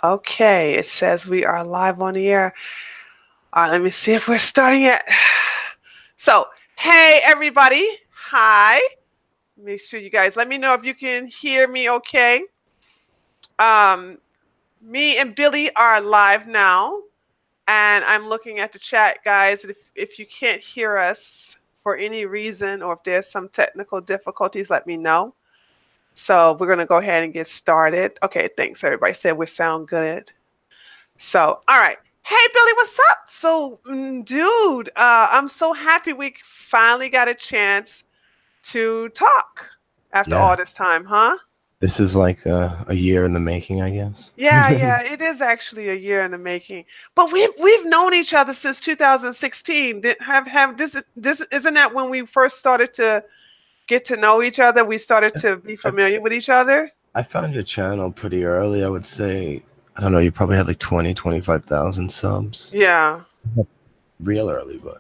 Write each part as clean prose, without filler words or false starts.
Okay, it says we are live on the air. All right, let me see if we're starting it. So, hey everybody. Hi. Make sure you guys let me know if you can hear me okay. Um, Me and Billy are live now, and I'm looking at the chat, guys. If you can't hear us for any reason or if there's some technical difficulties, let me know. So, we're going to go ahead and get started. Okay, thanks everybody. Said we sound good. So, all right. Hey, Billy, what's up? So, dude, I'm so happy we finally got a chance to talk after all Yeah, this time, huh? this is like a year in the making, I guess. Yeah, it is actually a year in the making. But we've known each other since 2016. Have this isn't that when we first started to get to know each other? We started to be I, familiar with each other. I found your channel pretty early. I would say, I don't know, you probably had like 25,000 subs. Yeah. Real early, but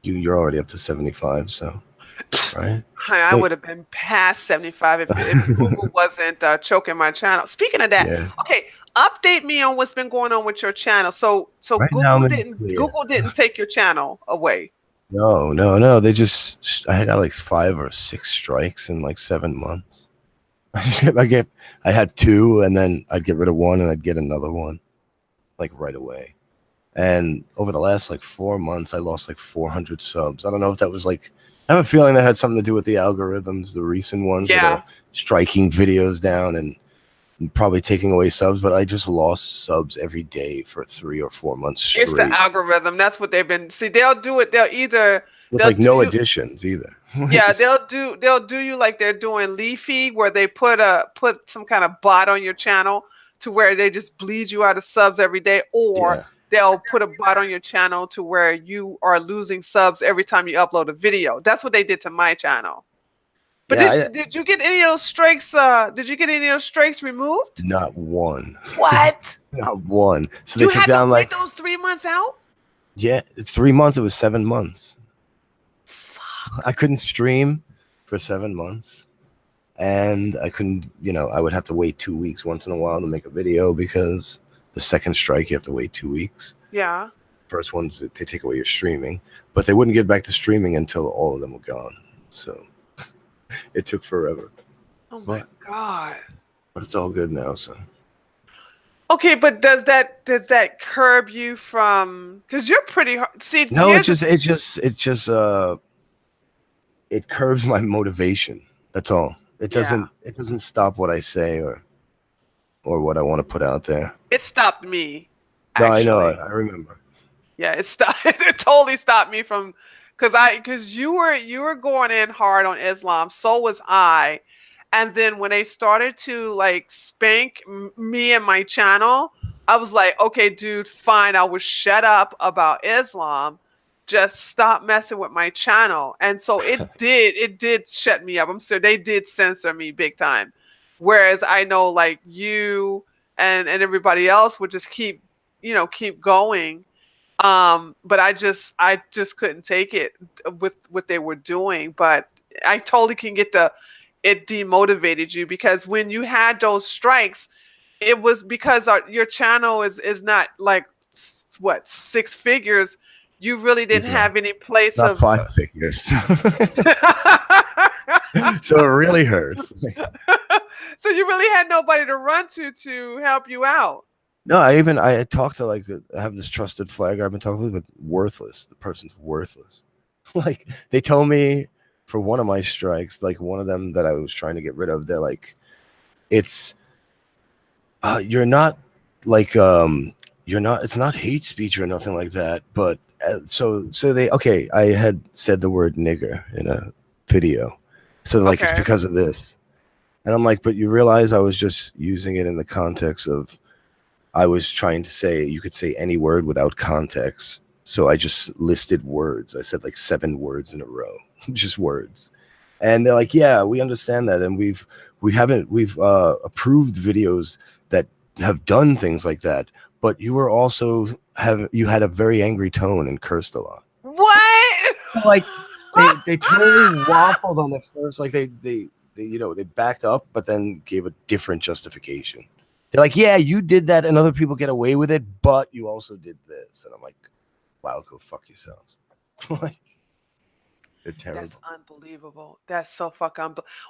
you're already up to 75, so, right? I Wait, would have been past 75 if Google wasn't choking my channel. Speaking of that, yeah. okay, update me on what's been going on with your channel. So Right now I'm in the clear. Google didn't take your channel away. No. They just, I got like 5 or 6 strikes in like 7 months. I had two, and then I'd get rid of one, and I'd get another one, like right away. And over the last like 4 months, I lost like 400 subs. I don't know if that was like, I have a feeling that had something to do with the algorithms, the recent ones that Yeah. are striking videos down and probably taking away subs. But I just lost subs every day for 3 or 4 months It's the straight algorithm. That's what they've been. See, they'll do it. with They'll like do no you. additions either. Yeah, Just, they'll do you like they're doing Leafy, where they put some kind of bot on your channel to where they just bleed you out of subs every day, or yeah. they'll put a bot on your channel to where you are losing subs every time you upload a video. That's what they did to my channel. But Yeah. did you get any of those strikes? Did you get any of those strikes removed? Not one. What? Not one. So they You took had to down wait like, those 3 months out? yeah, it's 3 months. It was 7 months. I Fuck. couldn't stream for 7 months. And I couldn't, I would have to wait 2 weeks once in a while to make a video because the second strike, you have to wait 2 weeks. Yeah. First one's they take away your streaming, but they wouldn't get back to streaming until all of them were gone. So it took forever, Oh my but God. it's all good now. So Okay, but does that curb you from? Because you're pretty hard. See, no, it curbs my motivation. That's all. It yeah. doesn't stop what I say or what I want to put out there. It stopped me, No, I know. actually. I remember. Yeah, it stopped. It totally stopped me from, because you were going in hard on Islam. So was I. And then when they started to like spank me and my channel, I was like, okay, dude, fine. I will shut up about Islam. Just stop messing with my channel. And so it did shut me up. I'm sure they did censor me big time. Whereas I know like you and everybody else would just keep going. But I just couldn't take it with what they were doing. But I totally can get it demotivated you, because when you had those strikes, it was because your channel is not like what, 6 figures. You really didn't It's not. have any place Not of 5 figures. So it really hurts. so you really had nobody to run to help you out. No, I talked to like I have this trusted flagger I've been talking with, but worthless. The person's worthless. Like they told me for one of my strikes, like one of them that I was trying to get rid of, they're like, it's you're not like you're not. It's not hate speech or nothing like that. But so they okay. I had said the word nigger in a video, so like it's Okay. because of this, and I'm like, but you realize I was just using it in the context of I was trying to say you could say any word without context. So I just listed words. I said like 7 words in a row, just words. And they're like, yeah, we understand that. And we've approved videos that have done things like that. But you were also you had a very angry tone and cursed a lot. What? Like they totally waffled on the first, like they backed up, but then gave a different justification. They're like, yeah, you did that and other people get away with it, but you also did this. And I'm like, wow, go fuck yourselves. Like, they're That's terrible. unbelievable. That's so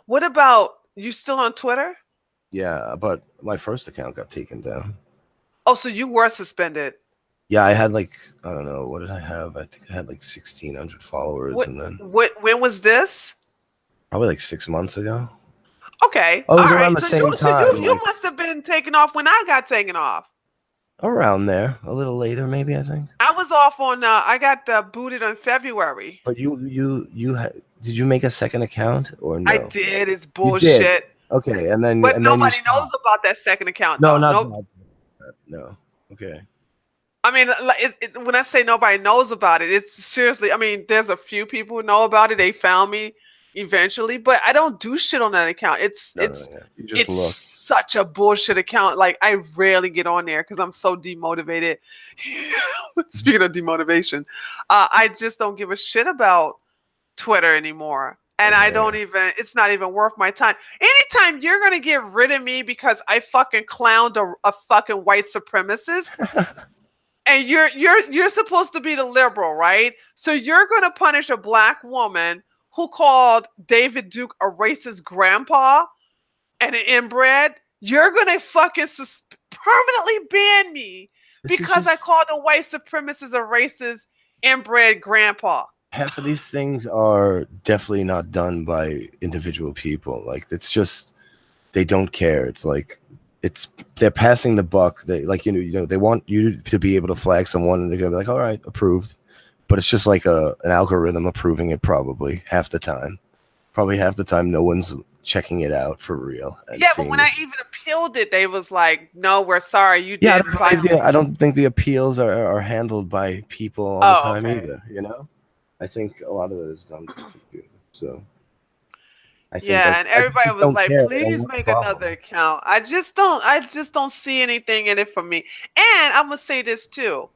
what about you still on Twitter? Yeah, but my first account got taken down. Oh, so you were suspended. Yeah, I had like, I don't know, what did I have? I think I had like 1,600 followers, What and then when was this? probably like 6 months ago. Okay. Oh, it All was around right. the So you same so you time, you like must have been taken off when I got taken off. around there, a little later, maybe I think. I was off on I got booted in February. But did you make a second account or I no? did. It's You did. bullshit. Okay, But and then you nobody knows stopped. about that second account No, though. not No, that. No. Okay. I mean, like, when I say nobody knows about it, it's seriously. I mean, there's a few people who know about it. They found me eventually, but I don't do shit on that account. It's No, no, it's yeah. You just it's look. such a bullshit account. Like I rarely get on there because I'm so demotivated. Speaking of demotivation, I just don't give a shit about Twitter anymore. And Same I don't here. even, it's not even worth my time. Anytime you're going to get rid of me because I fucking clowned a fucking white supremacist, and you're supposed to be the liberal, right? So you're going to punish a black woman who called David Duke a racist grandpa and an inbred. You're going to fucking permanently ban me This is because I just called a white supremacist a racist inbred grandpa. half of these things are definitely not done by individual people. Like it's just they don't care. It's like it's they're passing the buck. They like they want you to be able to flag someone, and they're gonna be like, all right, approved. But it's just like an algorithm approving it probably half the time. Probably half the time, no one's checking it out for real and Yeah, but seeing when I this. even appealed it, they was like, "No, we're sorry, you Yeah, did violate." I don't think the appeals are handled by people all the Oh, time okay. either. I think a lot of it is done through computer. So Yeah, and I think everybody they was don't like, care. They don't "Please want a make another problem. account." I just don't see anything in it for me. And I'm gonna say this too.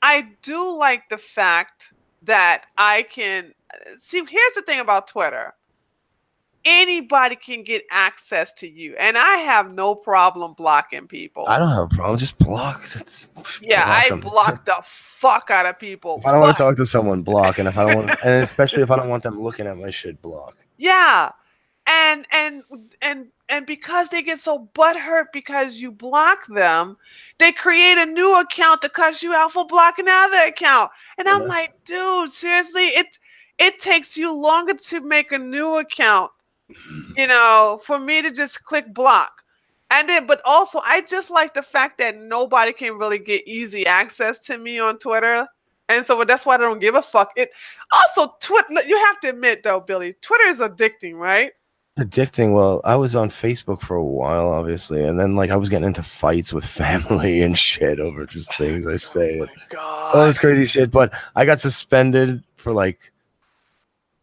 I do like the fact that I can see. Here's the thing about Twitter. Anybody can get access to you, and I have no problem blocking I people. don't have a problem. Just block. That's Yeah, block I them. block the fuck out of people. If I don't want But to talk to someone, block. And if I don't want, and especially if I don't want them looking at my shit, block. yeah, and and because they get so butthurt because you block them, they create a new account to cut you out for blocking the other account. And I'm Yeah. like, dude, seriously, it takes you longer to make a new account, for me to just click block. And then, but also, I just like the fact that nobody can really get easy access to me on Twitter. And so that's why I don't give a fuck. It also, Twitter, you have to admit though, Billy, Twitter is addicting, right? Addicting. Well, I was on Facebook for a while, obviously, and then like I was getting into fights with family and shit over just things I Oh say and my all God. this crazy shit. But I got suspended for like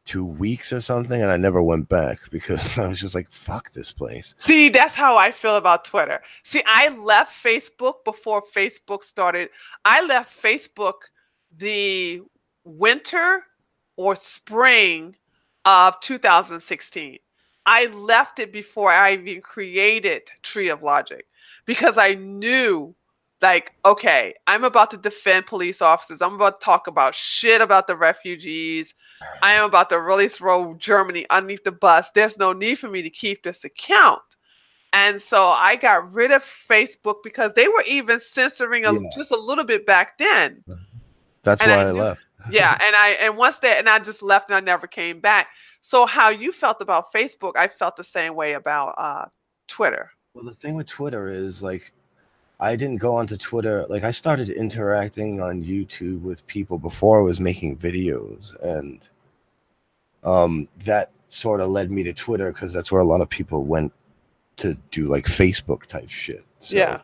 2 weeks or something, and I never went back because I was just like, "Fuck this place." See, that's how I feel about Twitter. See, I left Facebook before Facebook started. I left Facebook the winter or spring of 2016. I left it before I even created Tree of Logic because I knew, like, okay, I'm about to defend police officers. I'm about to talk about shit about the refugees. I am about to really throw Germany underneath the bus. There's no need for me to keep this account. And so I got rid of Facebook because they were even censoring Yeah, just a little bit back then. that's And I why I knew, left. yeah, and once that, and I just left and I never came back. So how you felt about Facebook, I felt the same way about Twitter. Well, the thing with Twitter is like I didn't go onto Twitter. Like I started interacting on YouTube with people before I was making videos, and that sort of led me to Twitter because that's where a lot of people went to do like Facebook type shit. So Yeah.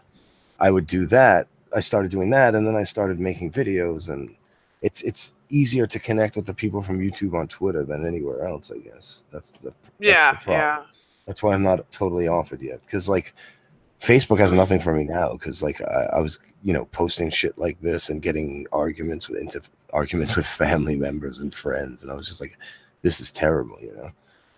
I would do that. I started doing that, and then I started making videos, and it's easier to connect with the people from YouTube on Twitter than anywhere else. I guess that's the Yeah, problem. yeah. That's why I'm not totally off it yet. Because like Facebook has nothing for me now. Because like I was posting shit like this and getting arguments with family members and friends, and I was just like, this is terrible.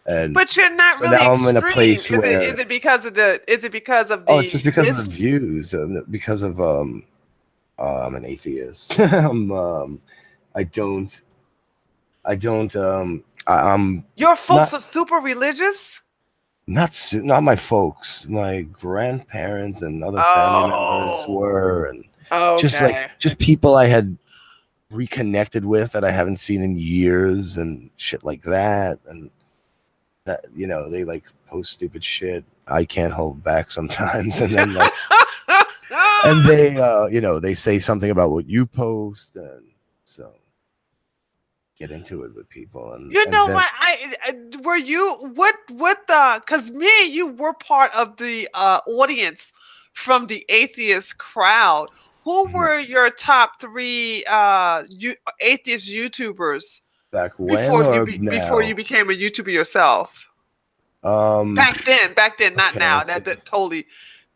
And But you're not so really now I'm in a extreme. place Is where, it because of the is it because of oh, it's the just because of the this views, because of I'm an atheist. I don't, I'm your folks not are super religious? not my folks, my grandparents and other family members Oh. were, and Okay. just people I had reconnected with that I haven't seen in years and shit like that. And that, they like post stupid shit. I can't hold back sometimes. And then like, and they, they say something about what you post. And so get into it with people. You And know then what? Were you what the because me and you were part of the audience from the atheist crowd. Who mhm, were your top three atheist YouTubers back when or before you now? became a YouTuber yourself? Um, Back then, not okay, now. let's That, see. that totally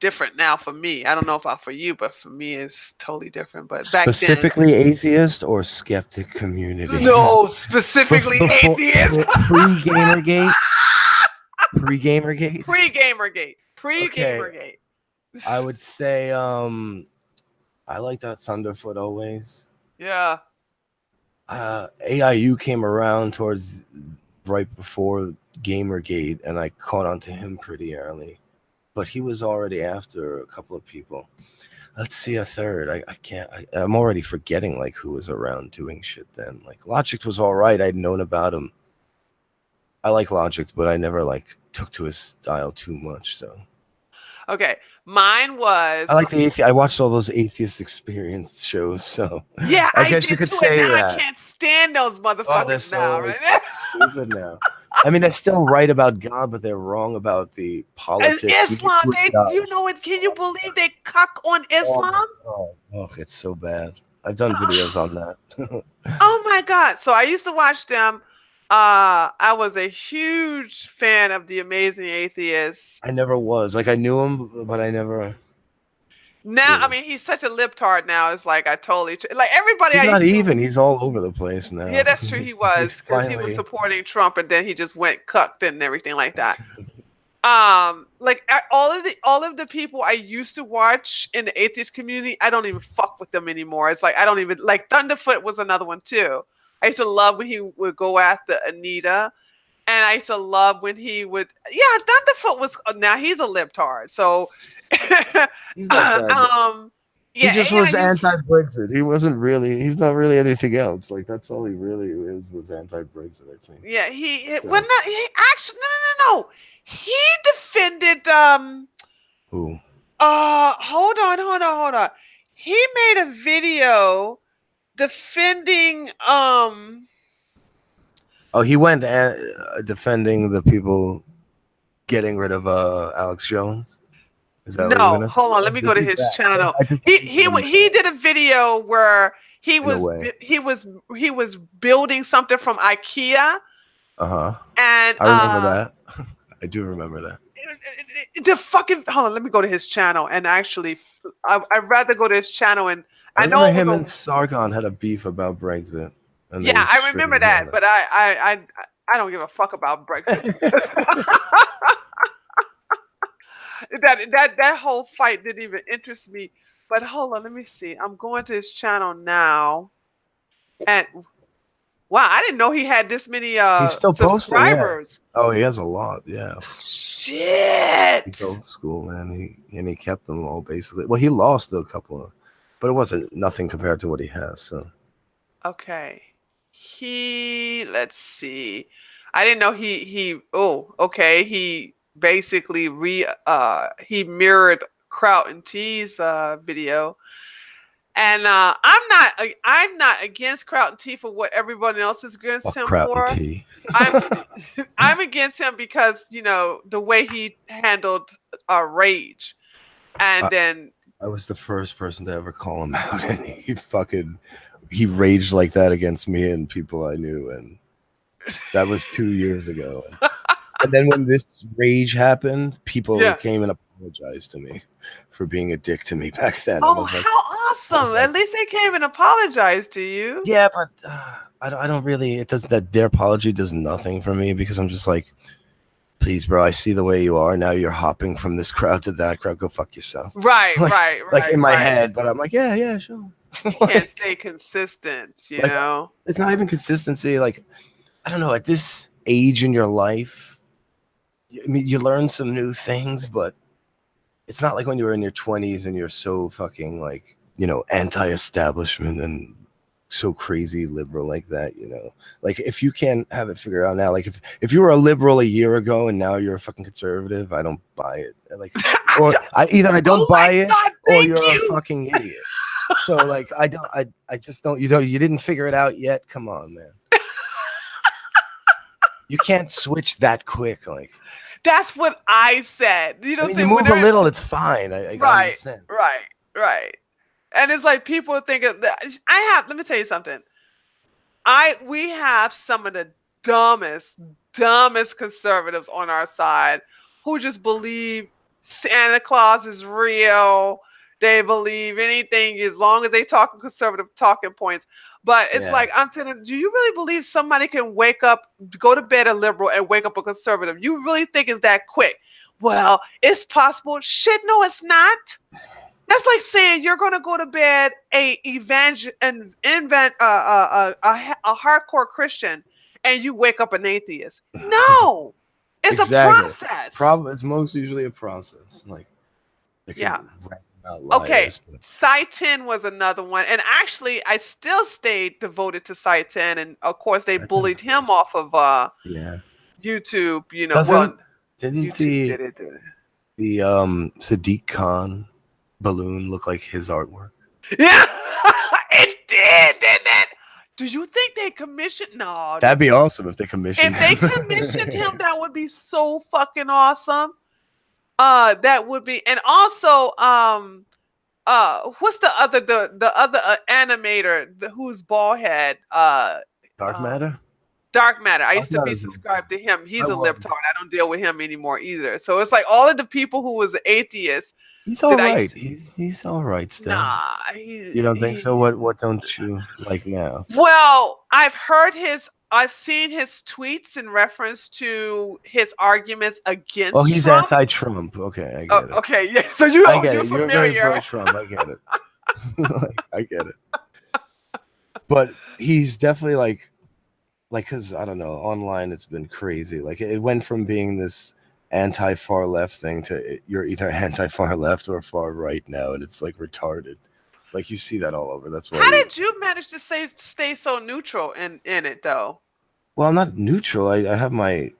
different now for me. I don't know about for you, but for me it's totally different. But back then, Specifically atheist or skeptic community? no, specifically Before atheist. pre-Gamergate, pre-Gamergate. Pre-Gamergate. Okay, Pre-Gamergate. I would say I like that Thunderfoot always. Yeah. AIU came around towards right before Gamergate, and I caught on to him pretty early. But he was already after a couple of people. Let's see a third. I can't. I'm already forgetting like who was around doing shit then. Like Logic was all right. I'd known about him. I like Logic, but I never like took to his style too much. So Okay. Mine I was like the I watched all those atheist experience shows. So yeah, I I guess you did could too, and say now I that. can't stand those Oh, they're motherfuckers now, so right? stupid now. I mean, they're still right about God, but they're wrong about the And politics. You Islam, include they God. you know it? Can you believe they cuck on Oh my Islam? god. Oh, it's so bad. I've done videos on that. Oh my God. So I used to watch them. I was a huge fan of the Amazing Atheists. I never was. Like I knew him, but I never Now, I really. mean, he's such a libtard now. It's like I totally like everybody He's I not used to. even. He's all over the place Yeah, now. that's true. He He's was because he was finally. supporting Trump, and then he just went cucked and everything like that. Like all of the people I used to watch in the atheist community, I don't even fuck with them anymore. It's like I don't even like Thunderfoot was another one too. I used to love when he would go after Anita, and I used to love when he would. Yeah, Thunderfoot was now he's a libtard. So, He's not bad. He yeah, just was AIU. anti-Brexit. He wasn't really. He's not really anything else. Like that's all he really is was anti-Brexit. I think. Yeah, he well So, not he actually no. He defended who? hold on. He made a video defending Oh, he went defending the people getting rid of Alex Jones. Is that what you're no, gonna say? hold on, Oh, let me go did to he his that? channel. I just He did a video where in a way. he was building something from IKEA Uh huh. and I remember that. I do remember that. the fucking hold on, let me go to his channel and actually I'd rather go to his channel and I I know remember it was him a and Sargon had a beef about Brexit, and they yeah, were I remember shitting that, on but I don't give a fuck about Brexit. That whole fight didn't even interest me. But hold on, let me see. I'm going to his channel now, and wow, I didn't know he had this many He's still posting, yeah. subscribers. Oh, he has a lot, yeah. He's Shit. old school, man. He kept them all basically. Well, he lost a couple of, but it wasn't nothing compared to what he has. So Okay. Let's see. I didn't know he oh, okay. He basically he mirrored Kraut and T's video. And I'm not against Kraut and T for what everyone else is against fuck him crap and for. tea. I'm I'm against him because the way he handled rage, and I, then I was the first person to ever call him out, and he raged like that against me and people I knew, and that was 2 years ago. And then when this rage happened, people yeah. came and apologized to me for being a dick to me back then. Oh, how awesome! At least they came and apologized to you. yeah, but I don't really. It does that. Their apology does nothing for me because I'm just like, please, bro, I see the way you are. Now you're hopping from this crowd to that crowd. Go fuck yourself. Right, Like, right, like right, in my right. head, but I'm like, yeah, sure. You can't like, stay consistent, you like know? it's not even consistency. Like, I don't know. At this age in your life, I mean, you learn some new things, but it's not like when you were in your 20s and you're so fucking like, anti-establishment and so crazy liberal like that, like if you can't have it figured out now, like if you were a liberal a year ago and now you're a fucking conservative, I don't buy it. Like, or I either I don't Oh buy my it God, or thank you're a you. fucking idiot. So like I just don't, you didn't figure it out yet. Come on, man. You can't switch that quick. Like, That's what I said. You know I what I'm mean, you saying? move a Whenever, little, it's fine. I right, understand. right, right. And it's like people think of that. Let me tell you something. We have some of the dumbest conservatives on our side who just believe Santa Claus is real. They believe anything as long as they talking conservative talking points. But it's Yeah. like, I'm saying, do you really believe somebody can wake up, go to bed a liberal and wake up a conservative? You really think it's that quick? Well, it's possible. Shit, no, it's not. That's like saying you're going to go to bed a hardcore Christian and you wake up an atheist. No, it's a Exactly. process. It's most usually a process. Like, they Yeah. can random Okay. outliers, but Sci-10 was another one. And actually, I still stayed devoted to Sci-10. And of course, they sentence. bullied him off of Yeah. YouTube. Doesn't Well, didn't YouTube did it. the Sadiq Khan balloon look like his artwork? Yeah, it did, didn't it? Do you think they commissioned? No, they That'd be didn't. awesome if they commissioned If they him. commissioned him, that would be so fucking awesome. That would be, and also, what's the other animator who's bald head? Dark Um, Matter? Dark Matter. I Dark used to be Matter's awesome. subscribed to him. I He's a love libtard. I don't deal with him anymore either. So it's like all of the people who was atheists He's all that I used right. to. He's all right still. Nah, You don't think he so? What don't you like now? well, I've seen his tweets in reference to his arguments Oh, against he's Trump. anti-Trump. Okay, I Oh, get it. okay, yeah. So I get you're it. You're very familiar. pro-Trump. I get it. Like, I get it. But he's definitely like because I don't know, online it's been crazy. Like it went from being this anti-far left thing to you're either anti-far left or far right now, and it's like retarded. Like you see that all over. That's why How did you manage to stay so neutral in it though? well, I'm not neutral. I have my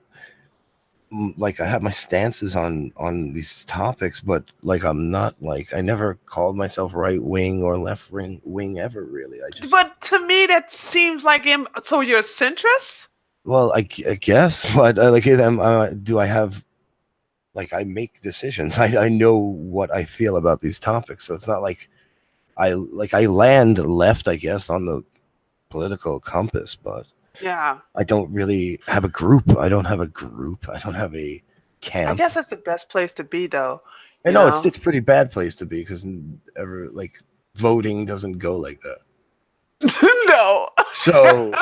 like I have my stances on these topics, but like I'm not like I never called myself right wing or left wing ever really. I just But to me, that seems like him. So you're a centrist? well, I guess, but like do I have like I make decisions. I know what I feel about these topics, so it's not like I land left, I guess, on the political compass, but Yeah. I don't really have a group. I don't have a group. I don't have a I camp. guess that's the best place to be, though. I You know it's know? a pretty bad place to be because ever like voting doesn't go like that. No. So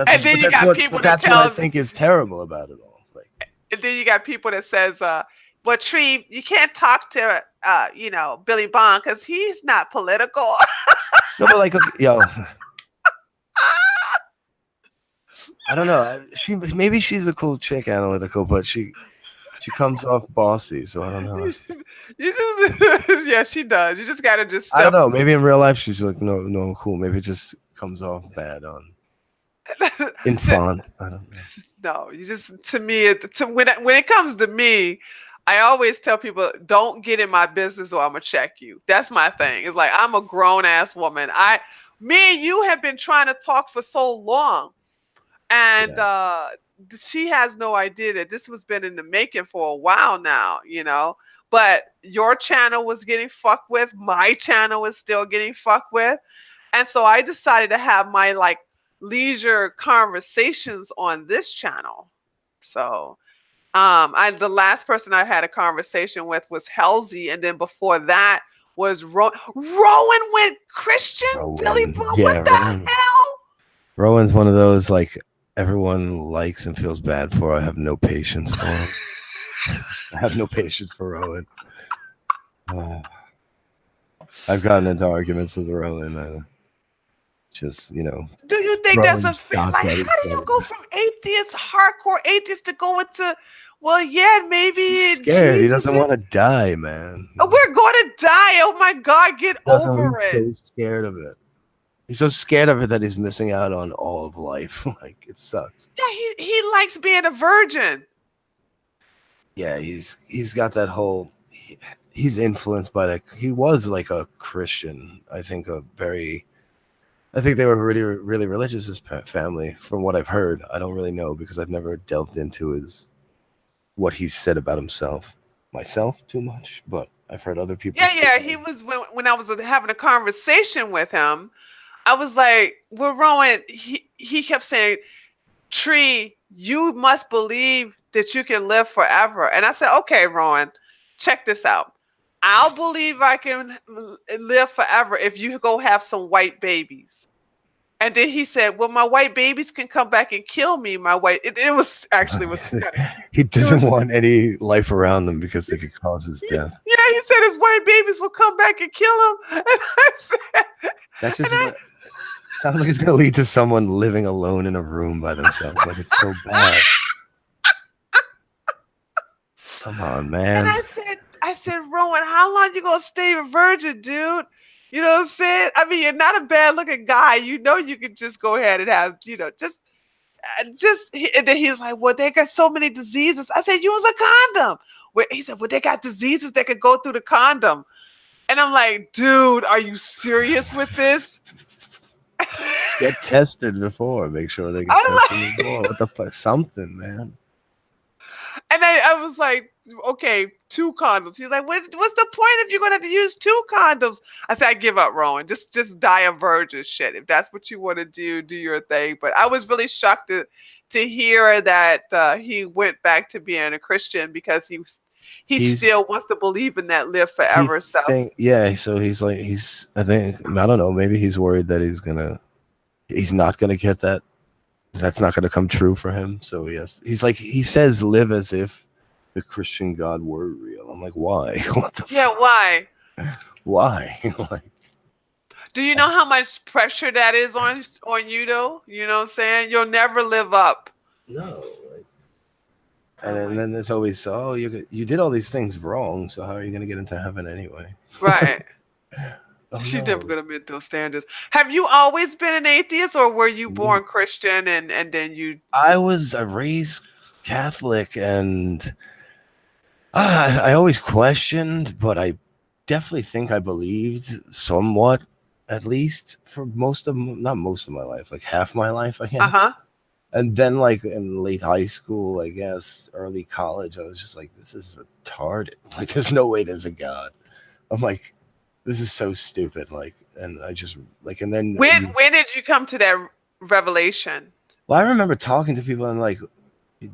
And then you got people that that's what I tells, think is terrible about it all. Like and then you got people that says, "Well, Tree, you can't talk to, Billy Bong because he's not political." no, but like okay, yo, I don't know. Maybe she's a cool chick, analytical, but she comes off bossy, so I don't know. You just, yeah, she does. You just gotta just I don't step. know. Maybe in real life she's like no cool. Maybe it just comes off bad on in font. I don't know. No, you just to me when it comes to me, I always tell people don't get in my business or I'm gonna check you. That's my thing. It's like I'm a grown ass woman. Me and you have been trying to talk for so long, and Yeah. she has no idea that this was been in the making for a while now. But your channel was getting fucked with. My channel was still getting fucked with. And so I decided to have my like leisure conversations on this channel. So the last person I had a conversation with was Halsey, and then before that was Rowan with Christian Billy Rowan. Bond. Yeah, What the Rowan. hell? Rowan's one of those like everyone likes and feels bad for. I have no patience for him. I have no patience for Rowan. Uh, I've gotten into arguments with Rowan. Just Do you think that's throwing a fit? shots Like, at how each do you other. go from atheist, hardcore atheist, to go into, well, yeah, He's maybe scared. He Jesus doesn't is. want to die, man. We're going to die. Oh my God, get Doesn't. over He's it. so scared of it. He's so scared of it that he's missing out on all of life. Like it sucks. Yeah, he likes being a virgin. Yeah, he's got that whole. He's influenced by that. He was like a Christian. I think a very. I think they were really really religious. His family, from what I've heard, I don't really know because I've never delved into his what he's said about himself myself too much. But I've heard other people Yeah, speak yeah. on He him. was when I was having a conversation with him. I was like, "Well, Rowan." He kept saying, "Tree, you must believe that you can live forever." And I said, "Okay, Rowan, check this out. I'll believe I can live forever if you go have some white babies." And then he said, "Well, my white babies can come back and kill me." My white it was actually was kind of cute. He It doesn't was want any life around them because they could cause his death. yeah. He said his white babies will come back and kill him. And I said, and That just I sounds like it's gonna lead to someone living alone in a room by themselves. Like it's so bad. Come on, and man. I said, Rowan, how long you gonna stay a virgin, dude? You know what I'm saying? I mean, you're not a bad looking guy. You know, you could just go ahead and have, and then he's like, well, they got so many diseases. I said, use a condom. He said, well, they got diseases that could go through the condom. And I'm like, dude, are you serious with this? Get tested before. Make sure they get I'm tested like, before. What the fuck? Something, man. and I was like, okay, two condoms. He's like, what's the point if you're gonna have to use two condoms? I said, I give up, Rowan. Just die a virgin, shit. If that's what you want to do your thing. But I was really shocked to hear that he went back to being a Christian because he He's still wants to believe in that live he forever stuff. think yeah. So he's like I think I don't know. Maybe he's worried that he's not gonna get that. That's not gonna come true for him. So yes, he's like he says live as if the Christian God were real. I'm like, why? What the Yeah, fuck? why? Why? Like, Do you know how much pressure that is on you though? You know what I'm saying? You'll never live up. no. Like, and Oh then, my then there's always you did all these things wrong. So how are you gonna get into heaven anyway? right. Oh She's never no. gonna meet those standards. Have you always been an atheist, or were you Me. born Christian and then you? I was raised Catholic, and I always questioned, but I definitely think I believed somewhat, at least for not most of my life, like half my life, I Uh guess. huh. And then, like in late high school, I guess, early college, I was just like, this is retarded. Like, there's no way there's a God. I'm like, this is so stupid. Like, and I just like, and then When did you come to that revelation? well, I remember talking to people and like,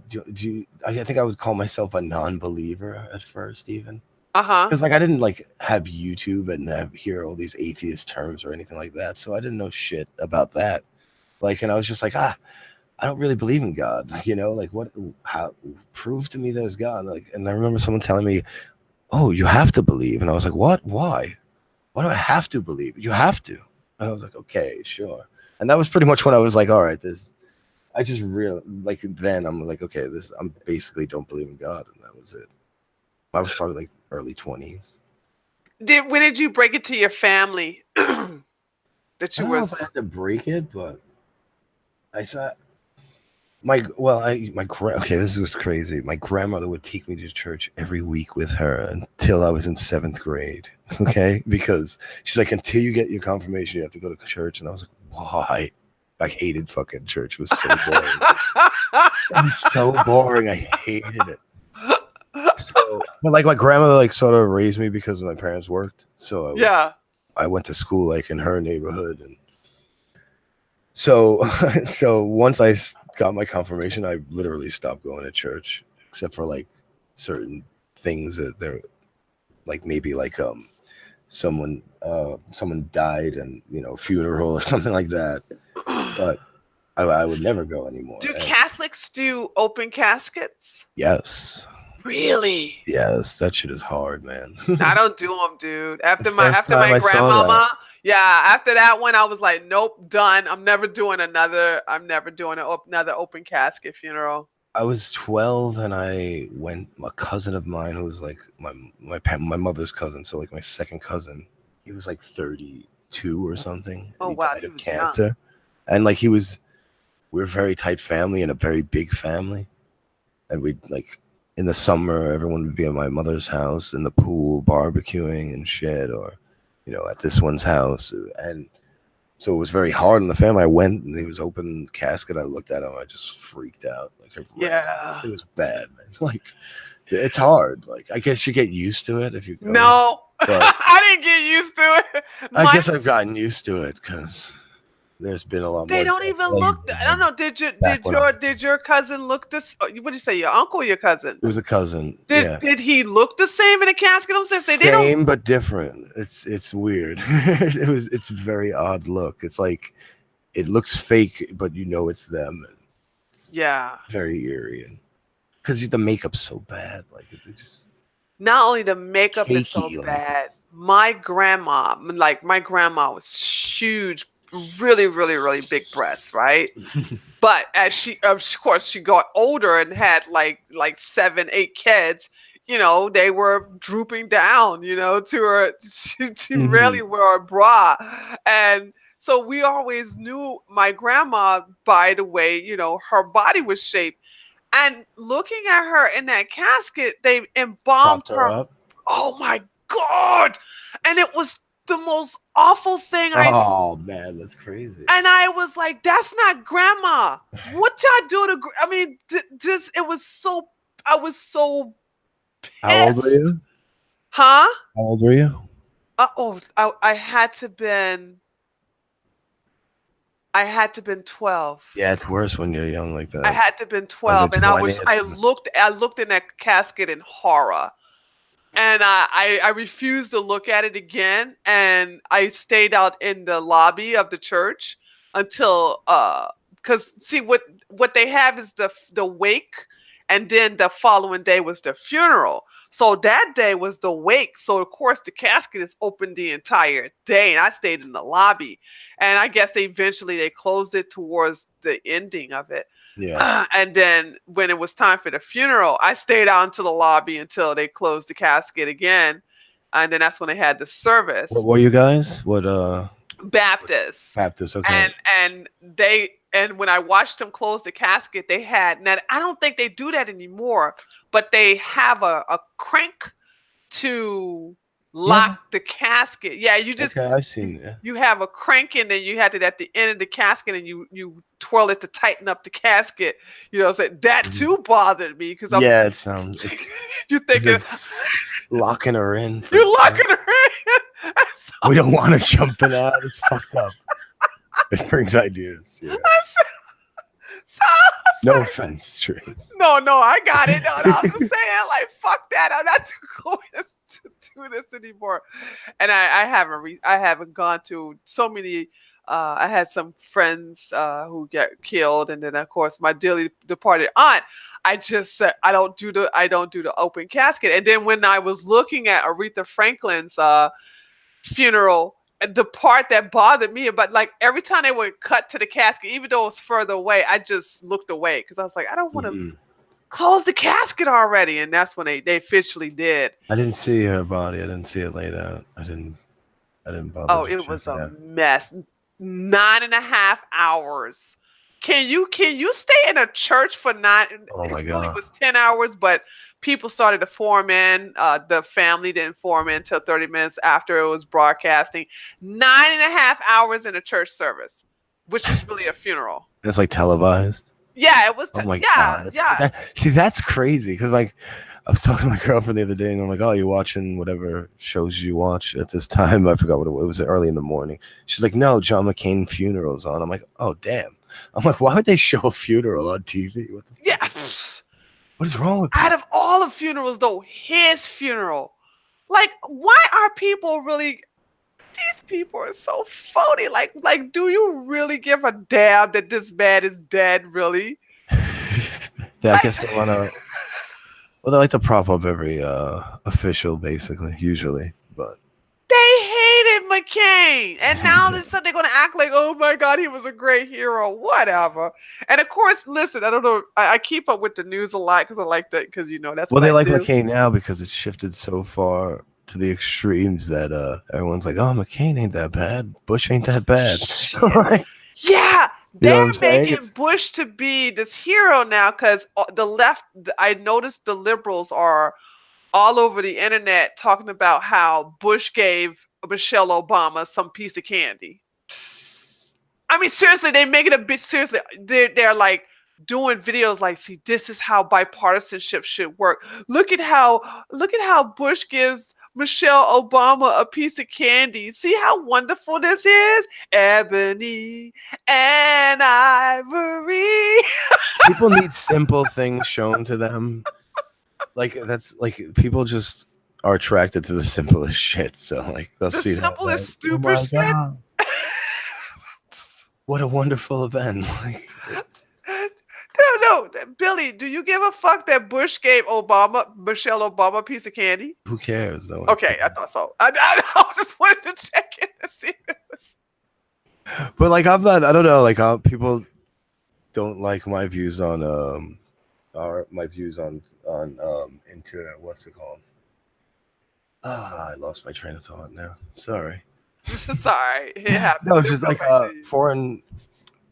do you, I think I would call myself a non-believer at first, even Uh huh. because like I didn't like have YouTube and hear all these atheist terms or anything like that, so I didn't know shit about that. Like, and I was just like, I don't really believe in God. Like, like what? How? Prove to me there's God. Like, and I remember someone telling me, "Oh, you have to believe," and I was like, "What? Why? Why do I have to believe? You have to." And I was like, "Okay, sure." And that was pretty much when I was like, "All right, this." I just real like then I'm like, okay, this I'm basically don't believe in God, and that was it. I was probably like early 20s. When did you break it to your family that I you don't know if I was? had to break it, but I saw my well, okay, this was crazy. My grandmother would take me to church every week with her until I was in 7th grade. Okay, because she's like, until you get your confirmation, you have to go to church, and I was like, why? I hated fucking church. It was so boring. It was so boring. I hated it. So, but like my grandmother, like sort of raised me because my parents worked. So yeah. I went to school like in her neighborhood, and so so once got my confirmation, I literally stopped going to church, except for like certain things that they're like maybe like someone died and funeral or something like that. But I would never go anymore. Do And Catholics do open caskets? yes, Really? yes, that shit is hard, man. I don't do them, dude. The first After time my I saw that, grandmama, yeah, after that one, I was like, nope, done. I'm never doing another. I'm never doing another open casket funeral. I was 12 and I went. A cousin of mine who was like my mother's cousin, so like my second cousin. He was like 32 or something, and Oh he wow, died he of was young. cancer. And like he was, we are a very tight family and a very big family, and we like in the summer everyone would be at my mother's house in the pool barbecuing and shit, or at this one's house, and so it was very hard on the family. I went and he was open casket. I looked at him. I just freaked out. Like I ran out. Yeah. It was bad, man. Like it's hard. Like I guess you get used to it if you go. No, But I didn't get used to it. I My guess I've gotten used to it because there's been a lot They more don't death even than I look. usually I don't have know. back when I was. Did your cousin look this? What did you say? Your uncle, or your cousin? It was a cousin. Did Yeah. did he look the same in a casket? I'm saying they don't. Same but different. It's weird. It's a very odd look. It's like it looks fake, but it's them. Yeah. Very eerie, and because the makeup's so bad, like it just Not only the makeup is so cakey, like bad. it's. My grandma was huge, really, really, really big breasts, right? But as of course, she got older and had like 7, 8 kids. They were drooping down. To her. She rarely Mhm. wore a bra, and so we always knew my grandma by the way her body was shaped. And looking at her in that casket, they embalmed Propped her her. up. Oh my god! And it was the most awful thing Oh man, that's crazy. and I was like, "That's not grandma. What y'all do to? I mean, just it was so. I was so How old were pissed, you? huh? How old were you? I had to been. I had to been 12. Yeah, it's worse when you're young like I that. had to been Under 12, and 20, I looked in that casket in horror. And I refused to look at it again, and I stayed out in the lobby of the church until because see what they have is the wake, and then the following day was the funeral. So that day was the wake. So of course the casket is open the entire day, and I stayed in the lobby. And I guess eventually they closed it towards the ending of it. yeah. And then when it was time for the funeral, I stayed out into the lobby until they closed the casket again. And then that's when they had the service. What were you guys? What Baptist. Baptist? Okay. And when I watched them close the casket, they had now I don't think they do that anymore, but they have a crank to Yeah. lock the casket. Yeah, you just Okay, I've seen it. you have a crank and then you had it at the end of the casket and you twirl it to tighten up the casket. So that Mhm. too bothered me because I'm Yeah, it sounds. It's you thinking just locking her in. you're locking her in. So, We don't want her jumping out. It's fucked up. It brings ideas. Yeah. so No offense, Trey. no, I got it. No, I'm just saying, like, fuck that. I'm not going to do this anymore. And I haven't gone to so many. I had some friends who get killed, and then of course my dearly departed aunt. I just said I don't do the open casket. And then when I was looking at Aretha Franklin's funeral, the part that bothered me about like every time they would cut to the casket, even though it was further away, I just looked away because I was like, I don't want to Mhm. close the casket already. And that's when they officially did. I didn't see her body. I didn't see it laid out. I didn't bother Oh, to it check was it a out. mess. 9.5 hours. Can you stay in a church for nine? Oh my It really god. was 10 hours, but people started to form in. The family didn't form in until 30 minutes after it was broadcasting. 9.5 hours in a church service, which is really a funeral. It's like televised. Yeah, it was. Oh my Yeah, god. yeah. That's crazy. Because like I was talking to my girlfriend the other day, and I'm like, "Oh, you watching whatever shows you watch at this time?" I forgot what it was. It was early in the morning. She's like, "No, John McCain funeral's on." I'm like, "Oh, damn." I'm like, "Why would they show a funeral on TV? What the Yeah. What is wrong with Out people?" of all the funerals, though, his funeral. Like, why are people really? these people are so phony. Do you really give a damn that this man is dead? Really? I Like, guess they want to. Well, they like to prop up every official, basically, usually. But they hated McCain, and now they're going to act like, oh my God, he was a great hero, whatever. And of course, listen, I don't know, I keep up with the news a lot because I like that, because that's well, what they I like do. McCain now because it's shifted so far to the extremes that everyone's like, "Oh, McCain ain't that bad. Bush ain't that bad." Shit. Yeah, You they're know what I'm saying? making Bush to be this hero now because the left. I noticed the liberals are all over the internet talking about how Bush gave Michelle Obama some piece of candy. I mean, seriously, they make it a bit seriously. They're like doing videos like, see, this is how bipartisanship should work. Look at how Bush gives Michelle Obama a piece of candy. See how wonderful this is? Ebony and ivory. People need simple things shown to them. Like that's like people just are attracted to the simplest shit. So like they'll The see that, simplest, like, oh stupid my shit. god, what a wonderful event! Like, No, Billy, do you give a fuck that Bush gave Michelle Obama a piece of candy? who cares? No one Okay, cares. I thought so. I just wanted to check in to see if it was. But like I'm not. I don't know. Like people don't like my views on or my views on into what's it called? Ah, I lost my train of thought now. Sorry. Sorry, it No, happens. it's It'll just come like back to you.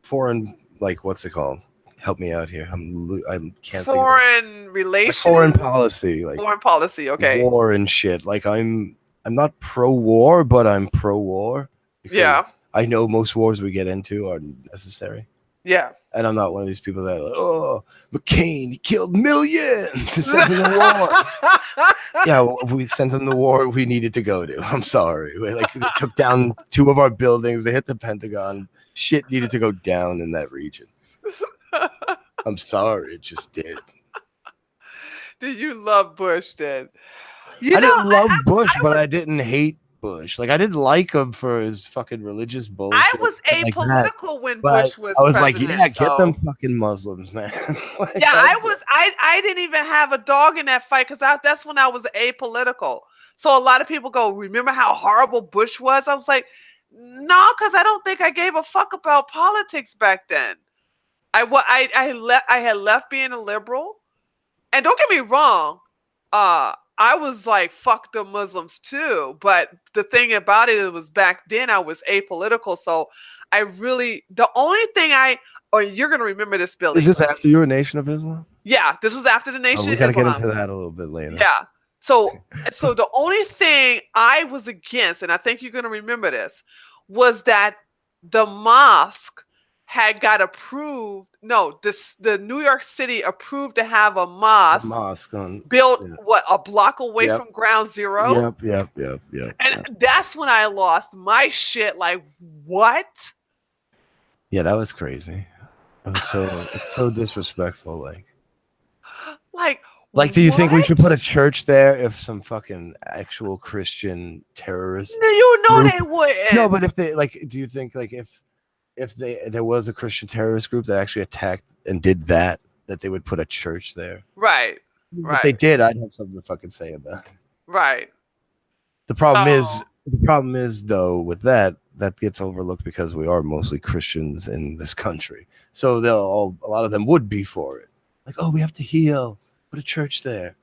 foreign like what's it called? Help me out here. I can't think of it. Foreign Like foreign relations, policy, like foreign policy. Okay, war and shit. Like I'm not pro war, but I'm pro war yeah, because I know most wars we get into are necessary. yeah. And I'm not one of these people that are like, oh, McCain, he killed millions and sent him to war. Yeah, well, we sent him to war we needed to go to. I'm sorry. Like they took down 2 of our buildings, they hit the Pentagon. Shit needed to go down in that region. I'm sorry, it just did. Do you love Bush then? I didn't love Bush, I but was I didn't hate Bush. Like I didn't like him for his fucking religious I bullshit was like that. apolitical when But Bush was I was like, president, yeah, get them so fucking Muslims, man. Like yeah, that's it. I didn't even have a dog in that fight because that's when I was apolitical. So a lot of people go, remember how horrible Bush was? I was like, no, because I don't think I gave a fuck about politics back then. I had left being a liberal, and don't get me wrong, I was like, fuck the Muslims too. But the thing about it was back then I was apolitical, so the only thing or you're gonna remember this, Is Billy. this after you were Nation of Islam? Yeah, this was after the Oh, Nation we of got to get Islam. into that a little bit later. Yeah. So the only thing I was against, and I think you're gonna remember this, was that the mosque had got approved. No, the New York City approved to have a The mosque mosque on. built Yeah. a block away Yep. from ground zero. Yep. And that's when I lost my shit. Like, what? Yeah, that was crazy. It was it's so disrespectful. Like, Like, do you think we what? should put a church there if some fucking actual Christian terrorist No, you know group? they wouldn't. No, but if they like, do you think like if there was a Christian terrorist group that actually attacked and did that, that they would put a church there? Right. If they did, I'd have something to fucking say about it. Right. The So, problem is though with that gets overlooked because we are mostly Christians in this country. So a lot of them would be for it. Like, oh, we have to heal. Put a church there.